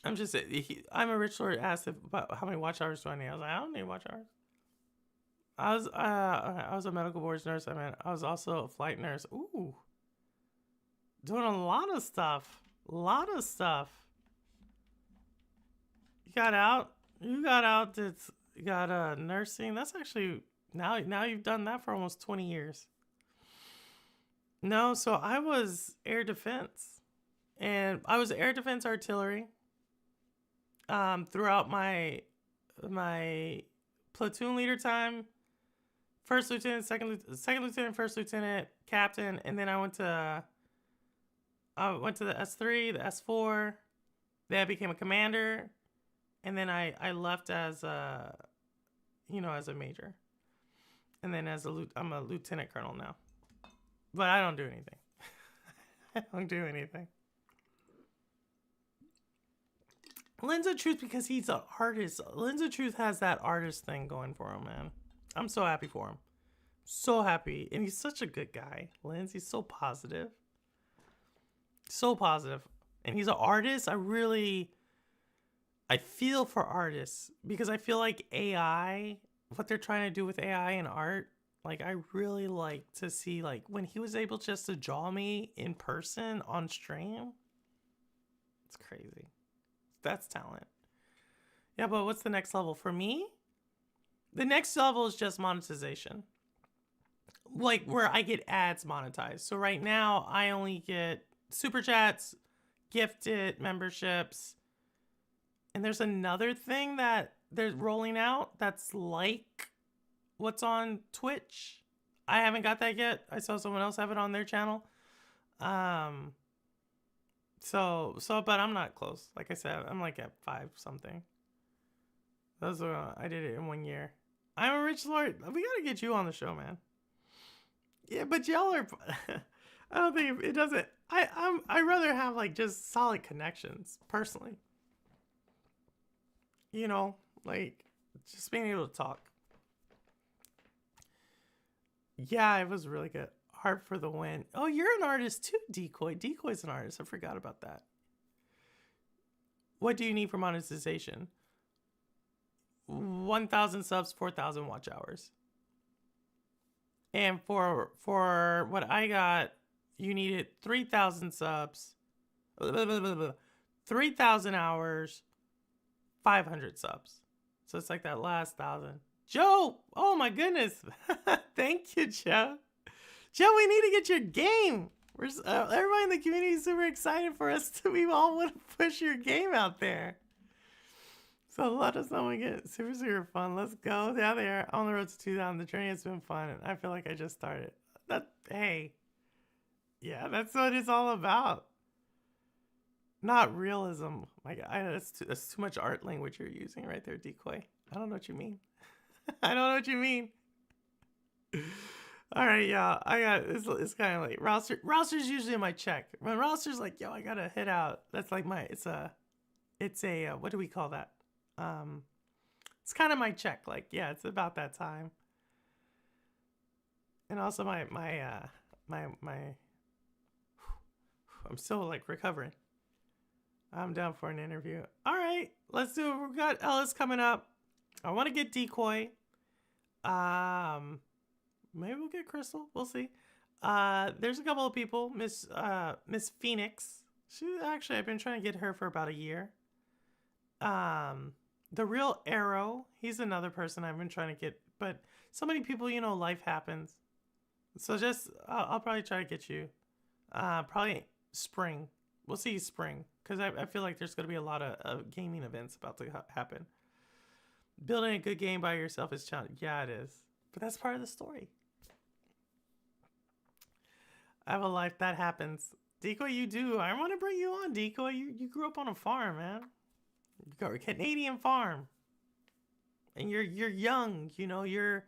I'm a rich lord asked about how many watch hours do I need. I was like, I don't need watch hours. I was a medical boards nurse. I was also a flight nurse. Ooh. Doing a lot of stuff. You got out, you got nursing. That's actually, now you've done that for almost 20 years. No, so I was air defense, and I was air defense artillery throughout my platoon leader time. First lieutenant, second lieutenant, first lieutenant, captain, and then I went to the S3, the S4. Then I became a commander, and then I left as a major, and then I'm a lieutenant colonel now. But I don't do anything. Lens of Truth, because he's an artist. Lens of Truth has that artist thing going for him, man. I'm so happy for him. So happy. And he's such a good guy. Lens, he's so positive. And he's an artist. I feel for artists, because I feel like AI, what they're trying to do with AI and art, like, I really like to see, like, when he was able just to draw me in person on stream. It's crazy. That's talent. Yeah, but what's the next level for me? The next level is just monetization. Like, where I get ads monetized. So right now, I only get super chats, gifted memberships. And there's another thing that they're rolling out that's like what's on Twitch. I haven't got that yet. I saw someone else have it on their channel. But I'm not close. Like I said, I'm like at 5 something. Those are, I did it in 1 year. I'm a rich lord. We gotta get you on the show, man. Yeah, but y'all are. I don't think it doesn't. I rather have like just solid connections personally. You know, like just being able to talk. Yeah, it was really good. Heart for the win. Oh, you're an artist too, Decoy. Decoy's an artist. I forgot about that. What do you need for monetization? 1,000 subs, 4,000 watch hours. And for what I got, you needed 3,000 subs, 3,000 hours, 500 subs. So it's like that last 1,000. Joe, oh my goodness. Thank you, Joe. Joe, we need to get your game. Everybody in the community is super excited for us. We all want to push your game out there. So let us know when we get super, super fun. Let's go down there on the road to 2,000. The journey has been fun, and I feel like I just started. Hey, yeah, that's what it's all about. Not realism. My God, that's too much art language you're using right there, Decoy. I don't know what you mean. I don't know what you mean. All right, y'all. It's kind of late. Roster's usually in my check. When Roster's like, yo, I gotta hit out. That's like it's a what do we call that? It's kind of my check. Like, yeah, it's about that time. And also my I'm still like recovering. I'm down for an interview. All right, let's do it. We've got Ellis coming up. I want to get Decoy. Maybe we'll get Crystal. We'll see. There's a couple of people. Miss Phoenix. I've been trying to get her for about a year. The Real Arrow. He's another person I've been trying to get. But so many people, life happens. So I'll probably try to get you. Probably spring. We'll see spring. Because I feel like there's going to be a lot of gaming events about to happen. Building a good game by yourself is challenging. Yeah, it is. But that's part of the story. I have a life that happens. Decoy, you do. I want to bring you on, Decoy. You grew up on a farm, man. You got a Canadian farm. And you're young, you're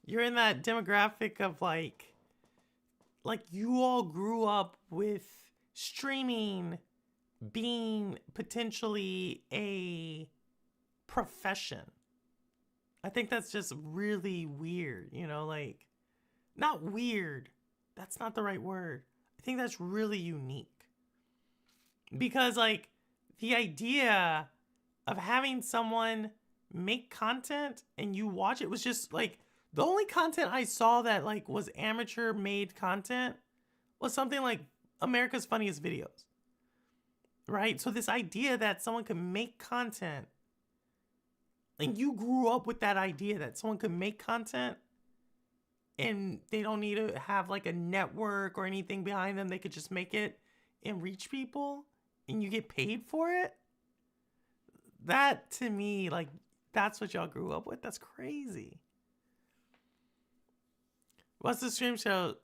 in that demographic of like you all grew up with streaming being potentially a profession. I think that's just really weird, not weird. That's not the right word. I think that's really unique. Because the idea of having someone make content and you watch it was just the only content I saw that was amateur made content was something like America's Funniest Videos. Right? So this idea that someone could make content, you grew up with that idea that someone could make content and they don't need to have a network or anything behind them. They could just make it and reach people and you get paid for it. That to me, that's what y'all grew up with. That's crazy. What's the stream show?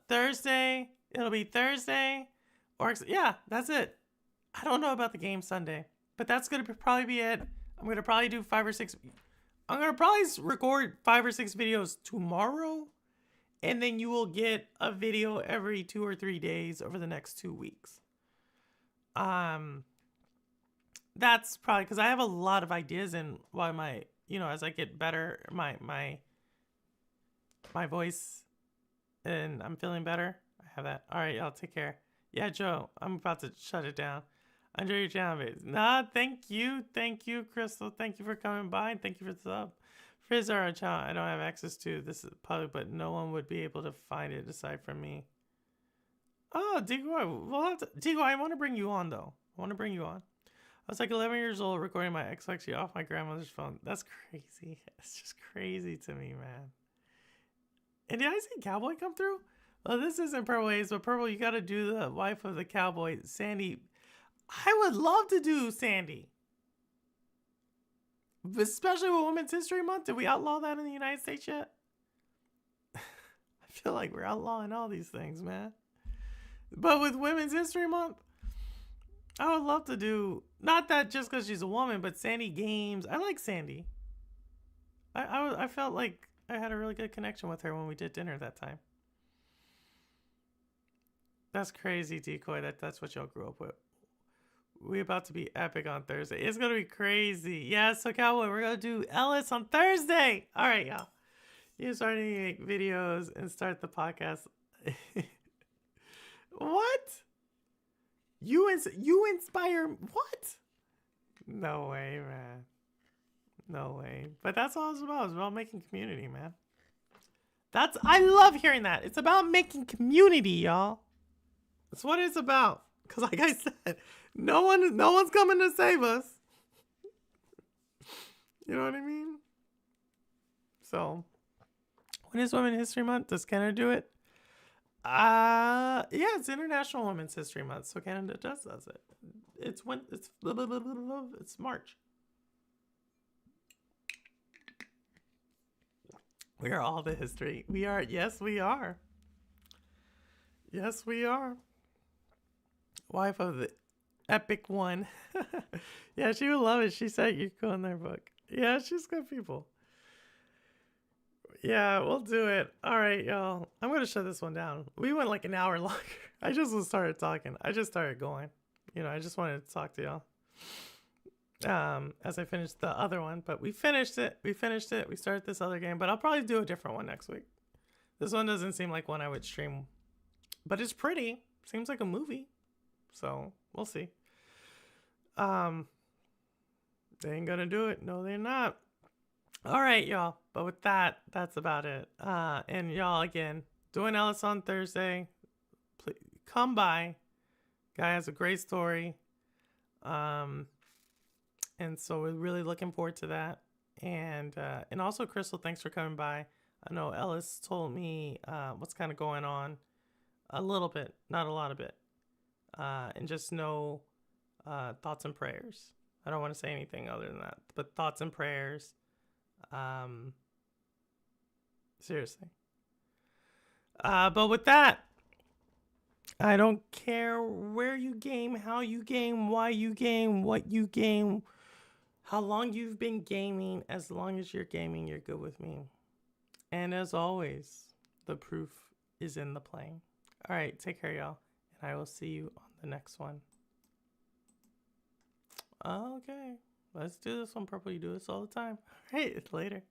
Thursday. It'll be Thursday. Yeah, that's it. I don't know about the game Sunday, but that's going to probably be it. I'm going to probably do 5 or 6. I'm going to probably record 5 or 6 videos tomorrow. And then you will get a video every 2 or 3 days over the next 2 weeks. That's probably because I have a lot of ideas and why as I get better, my voice and I'm feeling better. I have that. All right, y'all take care. Yeah, Joe, I'm about to shut it down. Enjoy your channel, babe. Nah, thank you, Crystal. Thank you for coming by. And thank you for the sub. Frizz are a channel I don't have access to. This is public, but no one would be able to find it aside from me. Oh, Decoy, I want to bring you on though. I was 11 years old recording my Xbox off my grandmother's phone. That's crazy. It's just crazy to me, man. And did I see Cowboy come through? Well, this isn't Purple Haze, but Purple, you got to do the wife of the cowboy, Sandy. I would love to do Sandy. Especially with Women's History Month. Did we outlaw that in the United States yet? I feel like we're outlawing all these things, man. But with Women's History Month, I would love to do, not that just because she's a woman, but Sandy Games. I like Sandy. I felt like I had a really good connection with her when we did dinner that time. That's crazy, Decoy. That's what y'all grew up with. We about to be epic on Thursday. It's gonna be crazy. Yeah, so Cowboy, we're gonna do Ellis on Thursday. All right, y'all. You starting to make videos and start the podcast. What? You inspire what? No way, man. No way. But that's all it's about. It's about making community, man. I love hearing that. It's about making community, y'all. That's what it's about. Cause like I said, no one's coming to save us. You know what I mean? So, when is Women's History Month? Does Canada do it? Yeah, it's International Women's History Month, so Canada does it. It's March. We are all the history. We are. Yes, we are. Yes, we are. Wife of the epic one. Yeah, she would love it. She said you go in their book. Yeah, she's good people. Yeah, we'll do it. All right, y'all. I'm going to shut this one down. We went like an hour longer. I just started talking. I just started going. You know, I just wanted to talk to y'all. As I finished the other one, but we finished it. We started this other game, but I'll probably do a different one next week. This one doesn't seem like one I would stream, but it's pretty. Seems like a movie. So we'll see. They ain't gonna do it. No, they're not. All right, y'all. But with that, that's about it. And y'all, again, doing Ellis on Thursday. Please come by. Guy has a great story. And so we're really looking forward to that. And also, Crystal, thanks for coming by. I know Ellis told me what's kind of going on a little bit, not a lot of it. And just know thoughts and prayers. I don't want to say anything other than that, but thoughts and prayers. Seriously. But with that, I don't care where you game, how you game, why you game, what you game, how long you've been gaming. As long as you're gaming, you're good with me. And as always, the proof is in the playing. All right, take care, y'all. And I will see you on the next one. Okay, let's do this one, Purple. You do this all the time. All right, later.